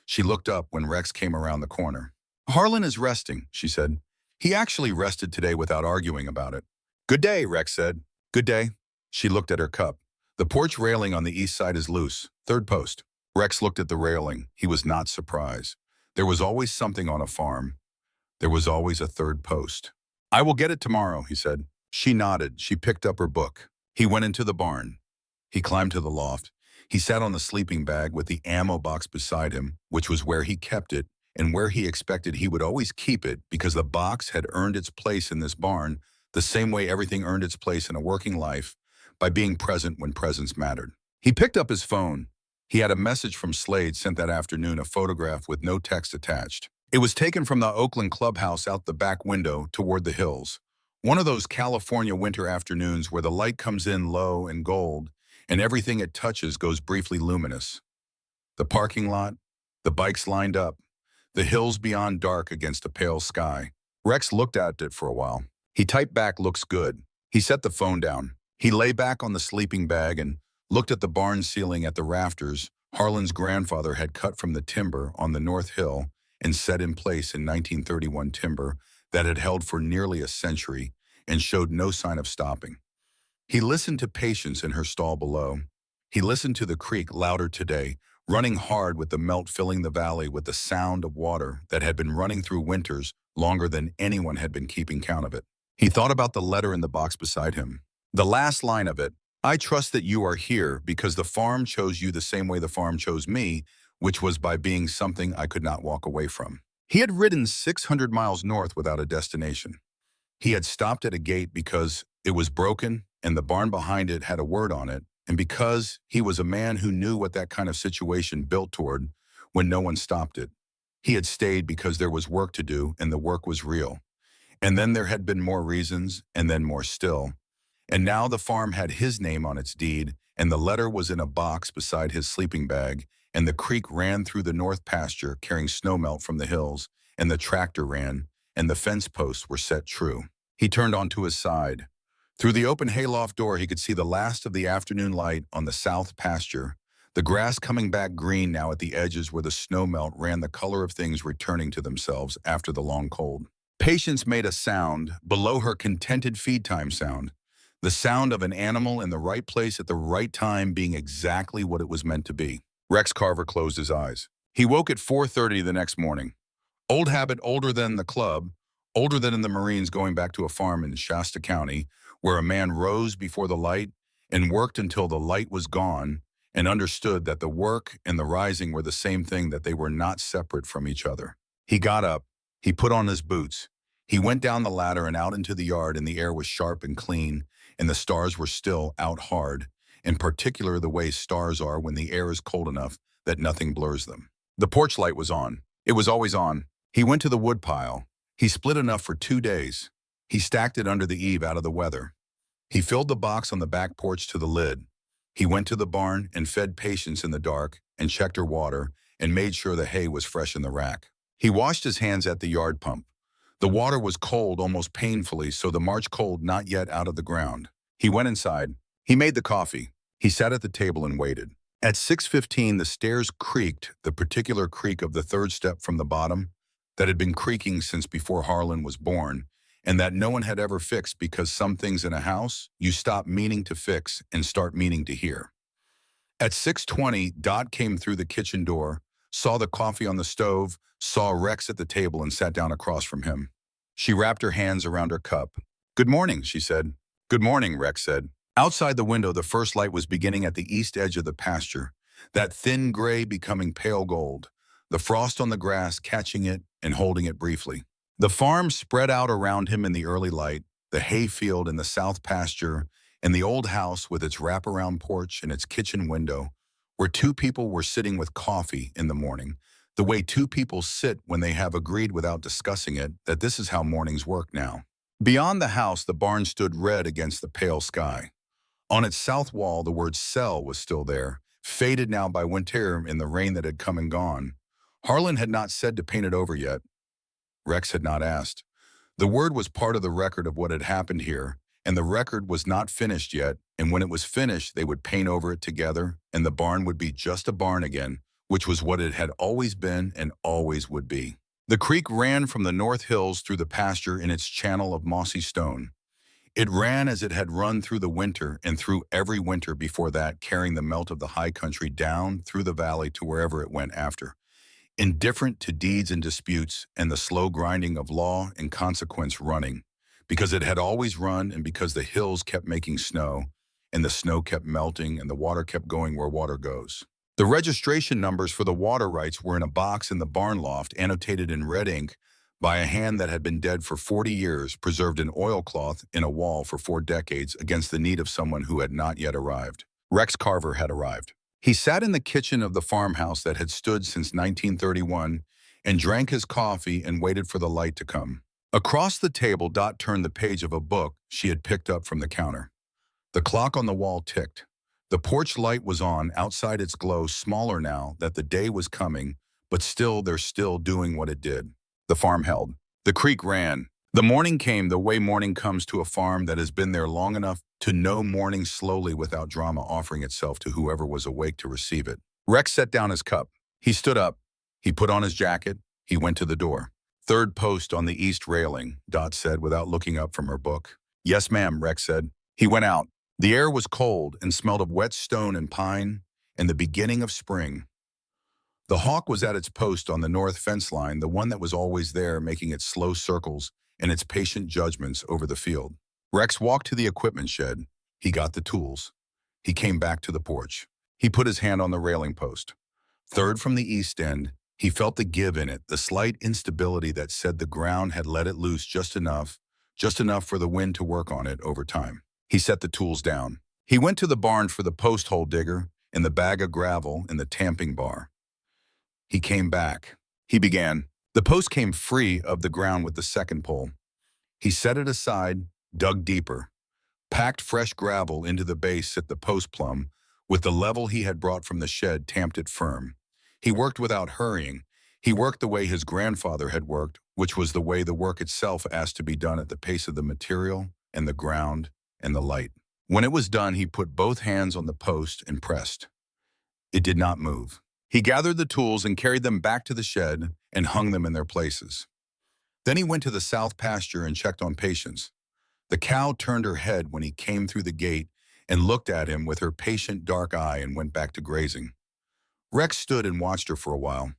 She looked up when Rex came around the corner. "Harlan is resting," she said. "He actually rested today without arguing about it." "Good day," Rex said. "Good day." She looked at her cup. "The porch railing on the east side is loose. 3rd post." Rex looked at the railing. He was not surprised. There was always something on a farm. There was always a 3rd post. "I will get it tomorrow," he said. She nodded. She picked up her book. He went into the barn. He climbed to the loft. He sat on the sleeping bag with the ammo box beside him, which was where he kept it and where he expected he would always keep it, because the box had earned its place in this barn the same way everything earned its place in a working life, by being present when presence mattered. He picked up his phone. He had a message from Slade sent that afternoon, a photograph with no text attached. It was taken from the Oakland clubhouse out the back window toward the hills. One of those California winter afternoons where the light comes in low and gold, and everything it touches goes briefly luminous. The parking lot, the bikes lined up, the hills beyond dark against a pale sky. Rex looked at it for a while. He typed back, "Looks good." He set the phone down. He lay back on the sleeping bag and looked at the barn ceiling, at the rafters Harlan's grandfather had cut from the timber on the North Hill and set in place in 1931, timber that had held for nearly a century and showed no sign of stopping. He listened to Patience in her stall below. He listened to the creek, louder today, running hard with the melt filling the valley with the sound of water that had been running through winters longer than anyone had been keeping count of it. He thought about the letter in the box beside him. The last line of it, "I trust that you are here because the farm chose you the same way the farm chose me, which was by being something I could not walk away from." He had ridden 600 miles north without a destination. He had stopped at a gate because it was broken and the barn behind it had a word on it, and because he was a man who knew what that kind of situation built toward when no one stopped it. He had stayed because there was work to do, and the work was real. And then there had been more reasons, and then more still. And now the farm had his name on its deed, and the letter was in a box beside his sleeping bag, and the creek ran through the north pasture carrying snowmelt from the hills, and the tractor ran, and the fence posts were set true. He turned onto his side. Through the open hayloft door, he could see the last of the afternoon light on the south pasture, the grass coming back green now at the edges where the snowmelt ran, the color of things returning to themselves after the long cold. Patience made a sound, below her contented feed time sound, the sound of an animal in the right place at the right time, being exactly what it was meant to be. Rex Carver closed his eyes. He woke at 4:30 the next morning. Old habit, older than the club, older than in the Marines, going back to a farm in Shasta County, where a man rose before the light and worked until the light was gone and understood that the work and the rising were the same thing, that they were not separate from each other. He got up. He put on his boots. He went down the ladder and out into the yard, and the air was sharp and clean, and the stars were still out hard, in particular the way stars are when the air is cold enough that nothing blurs them. The porch light was on. It was always on. He went to the wood pile. He split enough for 2 days. He stacked it under the eave out of the weather. He filled the box on the back porch to the lid. He went to the barn and fed Patience in the dark and checked her water and made sure the hay was fresh in the rack. He washed his hands at the yard pump. The water was cold, almost painfully, so the March cold not yet out of the ground. He went inside. He made the coffee. He sat at the table and waited. At 6:15, the stairs creaked, the particular creak of the third step from the bottom that had been creaking since before Harlan was born, and that no one had ever fixed, because some things in a house you stop meaning to fix and start meaning to hear. At 6:20, Dot came through the kitchen door, saw the coffee on the stove, saw Rex at the table, and sat down across from him. She wrapped her hands around her cup. "Good morning," she said. "Good morning," Rex said. Outside the window, the first light was beginning at the east edge of the pasture, that thin gray becoming pale gold, the frost on the grass catching it and holding it briefly. The farm spread out around him in the early light, the hayfield in the south pasture, and the old house with its wraparound porch and its kitchen window, where two people were sitting with coffee in the morning, the way two people sit when they have agreed without discussing it that this is how mornings work now. Beyond the house, the barn stood red against the pale sky. On its south wall, the word "cell" was still there, faded now by winter in the rain that had come and gone. Harlan had not said to paint it over yet. Rex had not asked. The word was part of the record of what had happened here, and the record was not finished yet, and when it was finished, they would paint over it together, and the barn would be just a barn again, which was what it had always been and always would be. The creek ran from the north hills through the pasture in its channel of mossy stone. It ran as it had run through the winter and through every winter before that, carrying the melt of the high country down through the valley to wherever it went after, indifferent to deeds and disputes and the slow grinding of law and consequence running, because it had always run, and because the hills kept making snow, and the snow kept melting, and the water kept going where water goes. The registration numbers for the water rights were in a box in the barn loft, annotated in red ink by a hand that had been dead for 40 years, preserved in oilcloth in a wall for 4 decades against the need of someone who had not yet arrived. Rex Carver had arrived. He sat in the kitchen of the farmhouse that had stood since 1931 and drank his coffee and waited for the light to come. Across the table, Dot turned the page of a book she had picked up from the counter. The clock on the wall ticked. The porch light was on, outside its glow smaller now that the day was coming, but still they're still doing what it did. The farm held. The creek ran. The morning came the way morning comes to a farm that has been there long enough to know morning slowly without drama offering itself to whoever was awake to receive it. Rex set down his cup. He stood up. He put on his jacket. He went to the door. "Third post on the east railing," Dot said without looking up from her book. "Yes, ma'am," Rex said. He went out. The air was cold and smelled of wet stone and pine and the beginning of spring. The hawk was at its post on the north fence line, the one that was always there, making its slow circles and its patient judgments over the field. Rex walked to the equipment shed. He got the tools. He came back to the porch. He put his hand on the railing post. Third from the east end, he felt the give in it, the slight instability that said the ground had let it loose just enough for the wind to work on it over time. He set the tools down. He went to the barn for the post hole digger and the bag of gravel and the tamping bar. He came back. He began. The post came free of the ground with the second pole. He set it aside, dug deeper, packed fresh gravel into the base at the post plumb, with the level he had brought from the shed, tamped it firm. He worked without hurrying. He worked the way his grandfather had worked, which was the way the work itself asked to be done, at the pace of the material and the ground and the light. When it was done, he put both hands on the post and pressed. It did not move. He gathered the tools and carried them back to the shed and hung them in their places. Then he went to the south pasture and checked on Patience. The cow turned her head when he came through the gate and looked at him with her patient dark eye and went back to grazing. Rex stood and watched her for a while.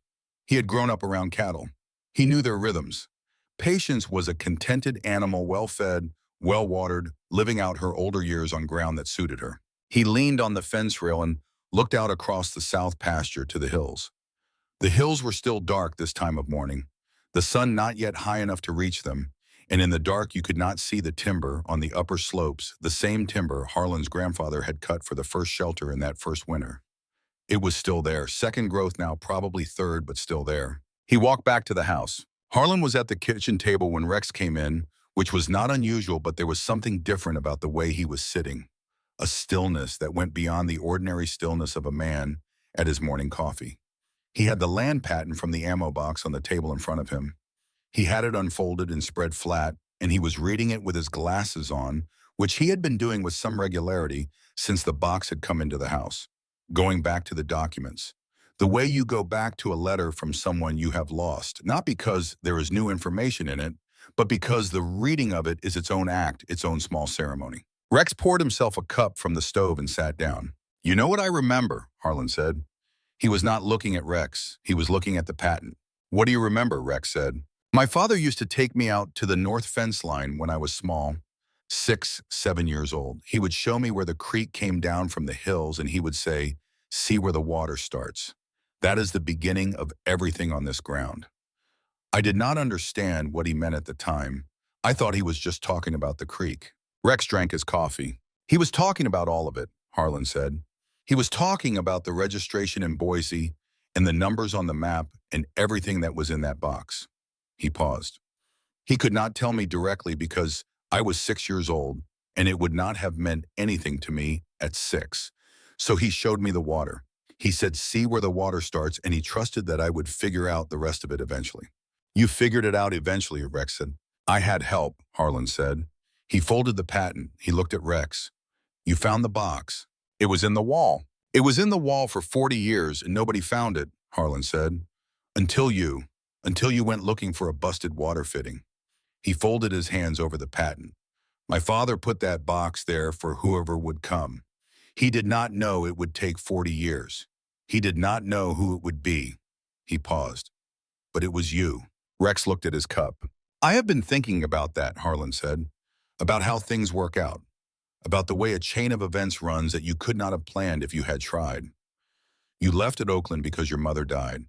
He had grown up around cattle. He knew their rhythms. Patience was a contented animal, well-fed, well-watered, living out her older years on ground that suited her. He leaned on the fence rail and looked out across the south pasture to the hills. The hills were still dark this time of morning, the sun not yet high enough to reach them, and in the dark you could not see the timber on the upper slopes, the same timber Harlan's grandfather had cut for the first shelter in that first winter. It was still there, second growth now, probably third, but still there. He walked back to the house. Harlan was at the kitchen table when Rex came in, which was not unusual, but there was something different about the way he was sitting. A stillness that went beyond the ordinary stillness of a man at his morning coffee. He had the land patent from the ammo box on the table in front of him. He had it unfolded and spread flat, and he was reading it with his glasses on, which he had been doing with some regularity since the box had come into the house. Going back to the documents. The way you go back to a letter from someone you have lost, not because there is new information in it, but because the reading of it is its own act, its own small ceremony. Rex poured himself a cup from the stove and sat down. "You know what I remember," Harlan said. He was not looking at Rex. He was looking at the patent. "What do you remember?" Rex said. "My father used to take me out to the north fence line when I was small, 6, 7 years old. He would show me where the creek came down from the hills, and he would say, 'See where the water starts. That is the beginning of everything on this ground.'" I did not understand what he meant at the time. I thought he was just talking about the creek. Rex drank his coffee. "He was talking about all of it," Harlan said. "He was talking about the registration in Boise and the numbers on the map and everything that was in that box." He paused. "He could not tell me directly because I was 6 years old, and it would not have meant anything to me at 6. So he showed me the water. He said, 'See where the water starts,' and he trusted that I would figure out the rest of it eventually." "You figured it out eventually," Rex said. "I had help," Harlan said. He folded the patent. He looked at Rex. "You found the box." "It was in the wall." "It was in the wall for 40 years, and nobody found it," Harlan said. Until you went looking for a busted water fitting." He folded his hands over the patent. "My father put that box there for whoever would come. He did not know it would take 40 years. He did not know who it would be." He paused. "But it was you." Rex looked at his cup. "I have been thinking about that," Harlan said. "About how things work out. About the way a chain of events runs that you could not have planned if you had tried. You left at Oakland because your mother died.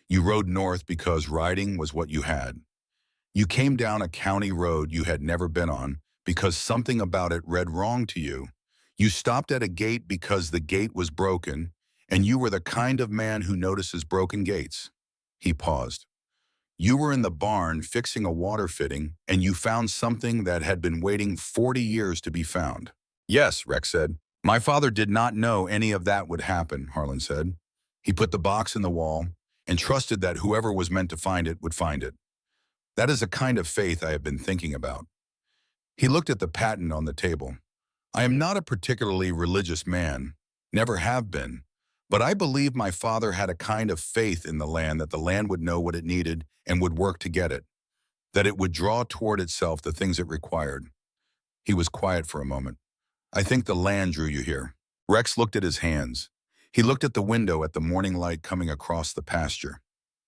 You rode north because riding was what you had. You came down a county road you had never been on because something about it read wrong to you. You stopped at a gate because the gate was broken, and you were the kind of man who notices broken gates." He paused. "You were in the barn fixing a water fitting, and you found something that had been waiting 40 years to be found." "Yes," Rex said. "My father did not know any of that would happen," Harlan said. "He put the box in the wall and trusted that whoever was meant to find it would find it. That is a kind of faith I have been thinking about." He looked at the patent on the table. "I am not a particularly religious man, never have been, but I believe my father had a kind of faith in the land that the land would know what it needed and would work to get it, that it would draw toward itself the things it required." He was quiet for a moment. "I think the land drew you here." Rex looked at his hands. He looked at the window at the morning light coming across the pasture.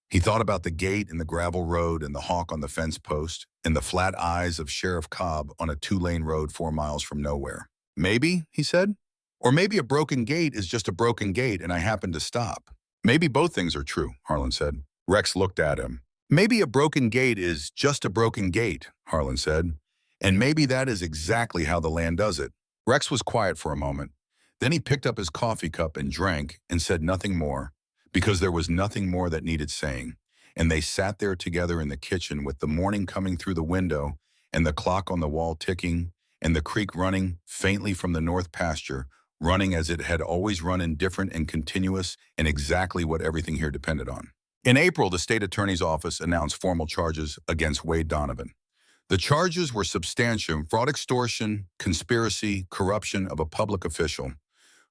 He thought about the gate and the gravel road and the hawk on the fence post and the flat eyes of Sheriff Cobb on a 2-lane road 4 miles from nowhere. "Maybe," he said. "Or maybe a broken gate is just a broken gate and I happen to stop." "Maybe both things are true," Harlan said. Rex looked at him. "Maybe a broken gate is just a broken gate," Harlan said. "And maybe that is exactly how the land does it." Rex was quiet for a moment. Then he picked up his coffee cup and drank and said nothing more, because there was nothing more that needed saying. And they sat there together in the kitchen with the morning coming through the window and the clock on the wall ticking and the creek running faintly from the north pasture, running as it had always run, indifferent and continuous and exactly what everything here depended on. In April, the state attorney's office announced formal charges against Wade Donovan. The charges were substantial: fraud, extortion, conspiracy, corruption of a public official.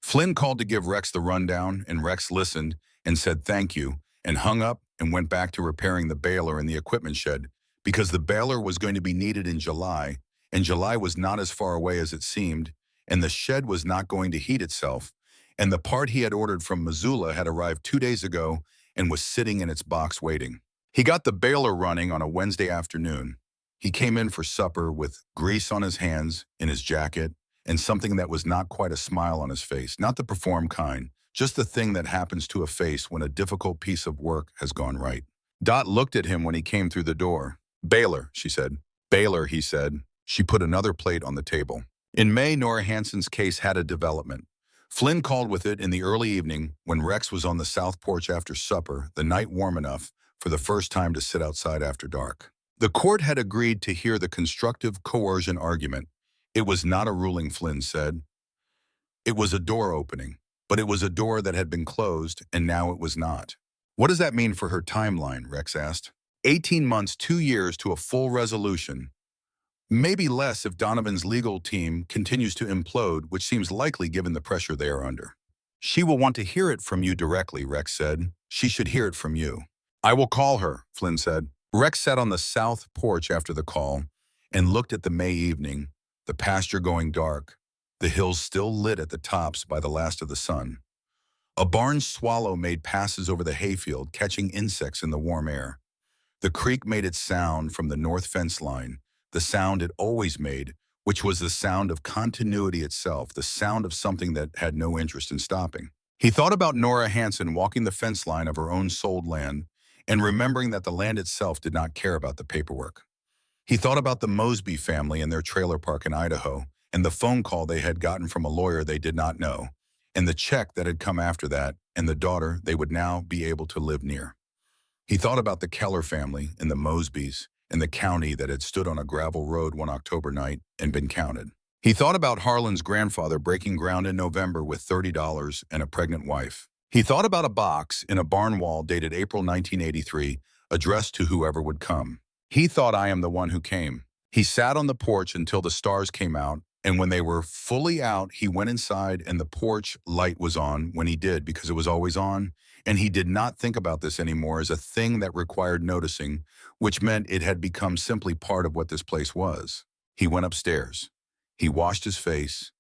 Flynn called to give Rex the rundown, and Rex listened and said thank you, and hung up and went back to repairing the baler in the equipment shed, because the baler was going to be needed in July, and July was not as far away as it seemed, and the shed was not going to heat itself, and the part he had ordered from Missoula had arrived 2 days ago and was sitting in its box waiting. He got the baler running on a Wednesday afternoon. He came in for supper with grease on his hands, in his jacket, and something that was not quite a smile on his face, not the performed kind, just the thing that happens to a face when a difficult piece of work has gone right. Dot looked at him when he came through the door. "Baylor," she said. "Baylor," he said. She put another plate on the table. In May, Nora Hansen's case had a development. Flynn called with it in the early evening when Rex was on the south porch after supper, the night warm enough for the first time to sit outside after dark. The court had agreed to hear the constructive coercion argument. It was not a ruling, Flynn said. It was a door opening, but it was a door that had been closed, and now it was not. "What does that mean for her timeline?" Rex asked. 18 months, 2 years to a full resolution. Maybe less if Donovan's legal team continues to implode, which seems likely given the pressure they are under. "She will want to hear it from you directly," Rex said. "She should hear it from you." "I will call her," Flynn said. Rex sat on the south porch after the call and looked at the May evening, the pasture going dark, the hills still lit at the tops by the last of the sun. A barn swallow made passes over the hayfield, catching insects in the warm air. The creek made its sound from the north fence line, the sound it always made, which was the sound of continuity itself, the sound of something that had no interest in stopping. He thought about Nora Hansen walking the fence line of her own sold land and remembering that the land itself did not care about the paperwork. He thought about the Mosby family and their trailer park in Idaho, and the phone call they had gotten from a lawyer they did not know, and the check that had come after that, and the daughter they would now be able to live near. He thought about the Keller family and the Mosbys and the county that had stood on a gravel road one October night and been counted. He thought about Harlan's grandfather breaking ground in November with $30 and a pregnant wife. He thought about a box in a barn wall dated April 1983, addressed to whoever would come. He thought, "I am the one who came." He sat on the porch until the stars came out, and when they were fully out, he went inside and the porch light was on when he did, because it was always on, and he did not think about this anymore as a thing that required noticing, which meant it had become simply part of what this place was. He went upstairs. He washed his face.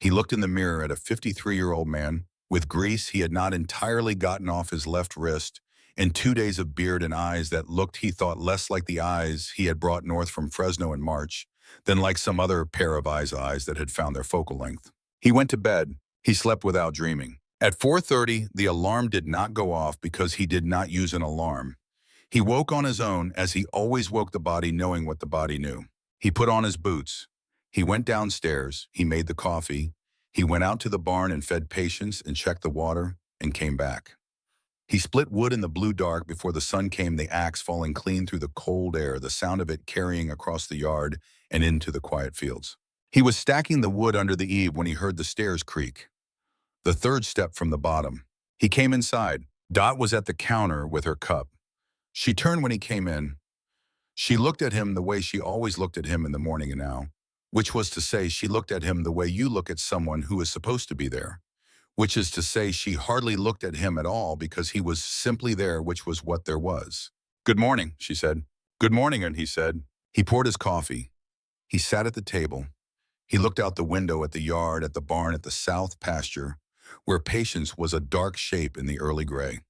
He looked in the mirror at a 53-year-old man with grease he had not entirely gotten off his left wrist, and 2 days of beard and eyes that looked, he thought, less like the eyes he had brought north from Fresno in March than like some other pair of eyes that had found their focal length. He went to bed. He slept without dreaming. At 4:30, the alarm did not go off because he did not use an alarm. He woke on his own, as he always woke the body, knowing what the body knew. He put on his boots. He went downstairs. He made the coffee. He went out to the barn and fed patients and checked the water and came back. He split wood in the blue dark before the sun came, the axe falling clean through the cold air, the sound of it carrying across the yard and into the quiet fields. He was stacking the wood under the eave when he heard the stairs creak. The third step from the bottom. He came inside. Dot was at the counter with her cup. She turned when he came in. She looked at him the way she always looked at him in the morning and now, which was to say she looked at him the way you look at someone who is supposed to be there, which is to say she hardly looked at him at all because he was simply there, which was what there was. "Good morning," she said. "Good morning," and he said. He poured his coffee. He sat at the table. He looked out the window at the yard, at the barn, at the south pasture, where Patience was a dark shape in the early gray.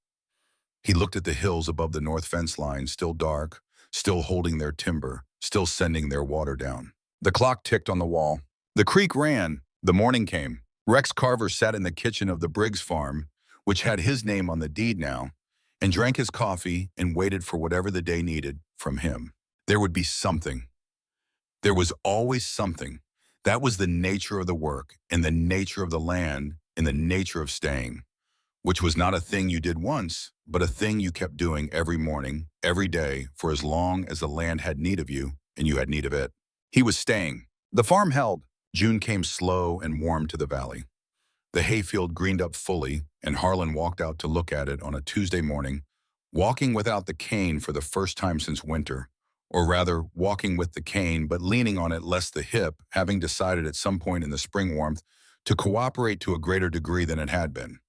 He looked at the hills above the north fence line, still dark, still holding their timber, still sending their water down. The clock ticked on the wall. The creek ran. The morning came. Rex Carver sat in the kitchen of the Briggs farm, which had his name on the deed now, and drank his coffee and waited for whatever the day needed from him. There would be something. There was always something. That was the nature of the work, and the nature of the land, and the nature of staying, which was not a thing you did once, but a thing you kept doing every morning, every day, for as long as the land had need of you and you had need of it. He was staying. The farm held. June came slow and warm to the valley. The hayfield greened up fully, and Harlan walked out to look at it on a Tuesday morning, walking without the cane for the first time since winter, or rather walking with the cane but leaning on it less the hip, having decided at some point in the spring warmth to cooperate to a greater degree than it had been.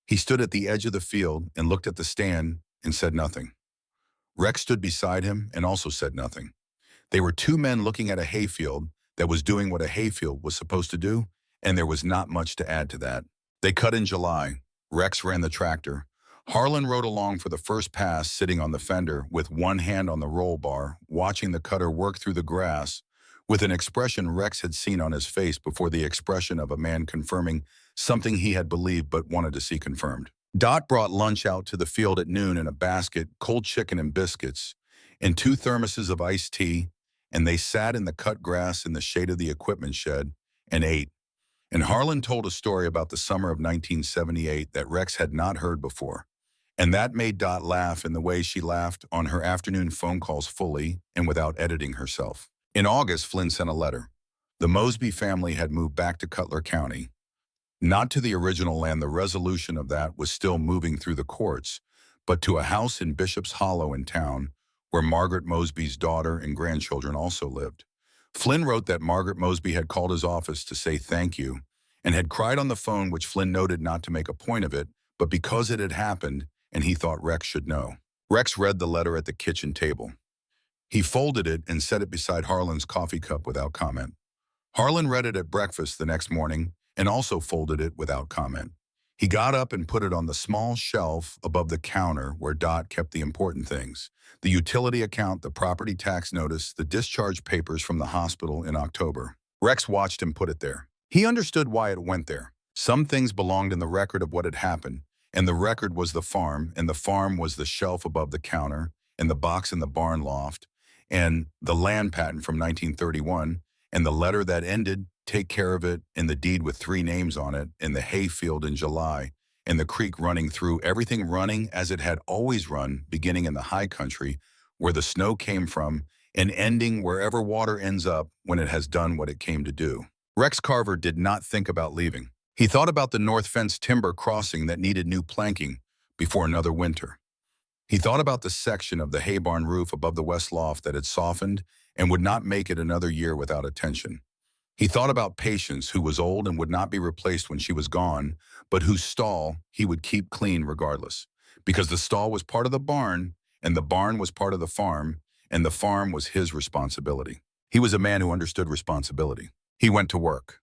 He stood at the edge of the field and looked at the stand and said nothing. Rex stood beside him and also said nothing. They were two men looking at a hayfield that was doing what a hayfield was supposed to do, and there was not much to add to that. They cut in July. Rex ran the tractor. Harlan rode along for the first pass, sitting on the fender with one hand on the roll bar, watching the cutter work through the grass with an expression Rex had seen on his face before, the expression of a man confirming something he had believed but wanted to see confirmed. Dot brought lunch out to the field at noon in a basket, cold chicken and biscuits, and 2 thermoses of iced tea, and they sat in the cut grass in the shade of the equipment shed and ate. And Harlan told a story about the summer of 1978 that Rex had not heard before. And that made Dot laugh in the way she laughed on her afternoon phone calls, fully and without editing herself. In August, Flynn sent a letter. The Mosby family had moved back to Cutler County. Not to the original land, the resolution of that was still moving through the courts, but to a house in Bishop's Hollow in town, where Margaret Mosby's daughter and grandchildren also lived. Flynn wrote that Margaret Mosby had called his office to say thank you and had cried on the phone, which Flynn noted not to make a point of it, but because it had happened and he thought Rex should know. Rex read the letter at the kitchen table. He folded it and set it beside Harlan's coffee cup without comment. Harlan read it at breakfast the next morning and also folded it without comment. He got up and put it on the small shelf above the counter where Dot kept the important things: the utility account, the property tax notice, the discharge papers from the hospital in October. Rex watched him put it there. He understood why it went there. Some things belonged in the record of what had happened, and the record was the farm, and the farm was the shelf above the counter, and the box in the barn loft, and the land patent from 1931, and the letter that ended, "Take care of it," and the deed with 3 names on it, and the hayfield in July, and the creek running through, everything running as it had always run, beginning in the high country, where the snow came from, and ending wherever water ends up when it has done what it came to do. Rex Carver did not think about leaving. He thought about the north fence timber crossing that needed new planking before another winter. He thought about the section of the hay barn roof above the west loft that had softened and would not make it another year without attention. He thought about Patience, who was old and would not be replaced when she was gone, but whose stall he would keep clean regardless, because the stall was part of the barn, and the barn was part of the farm, and the farm was his responsibility. He was a man who understood responsibility. He went to work.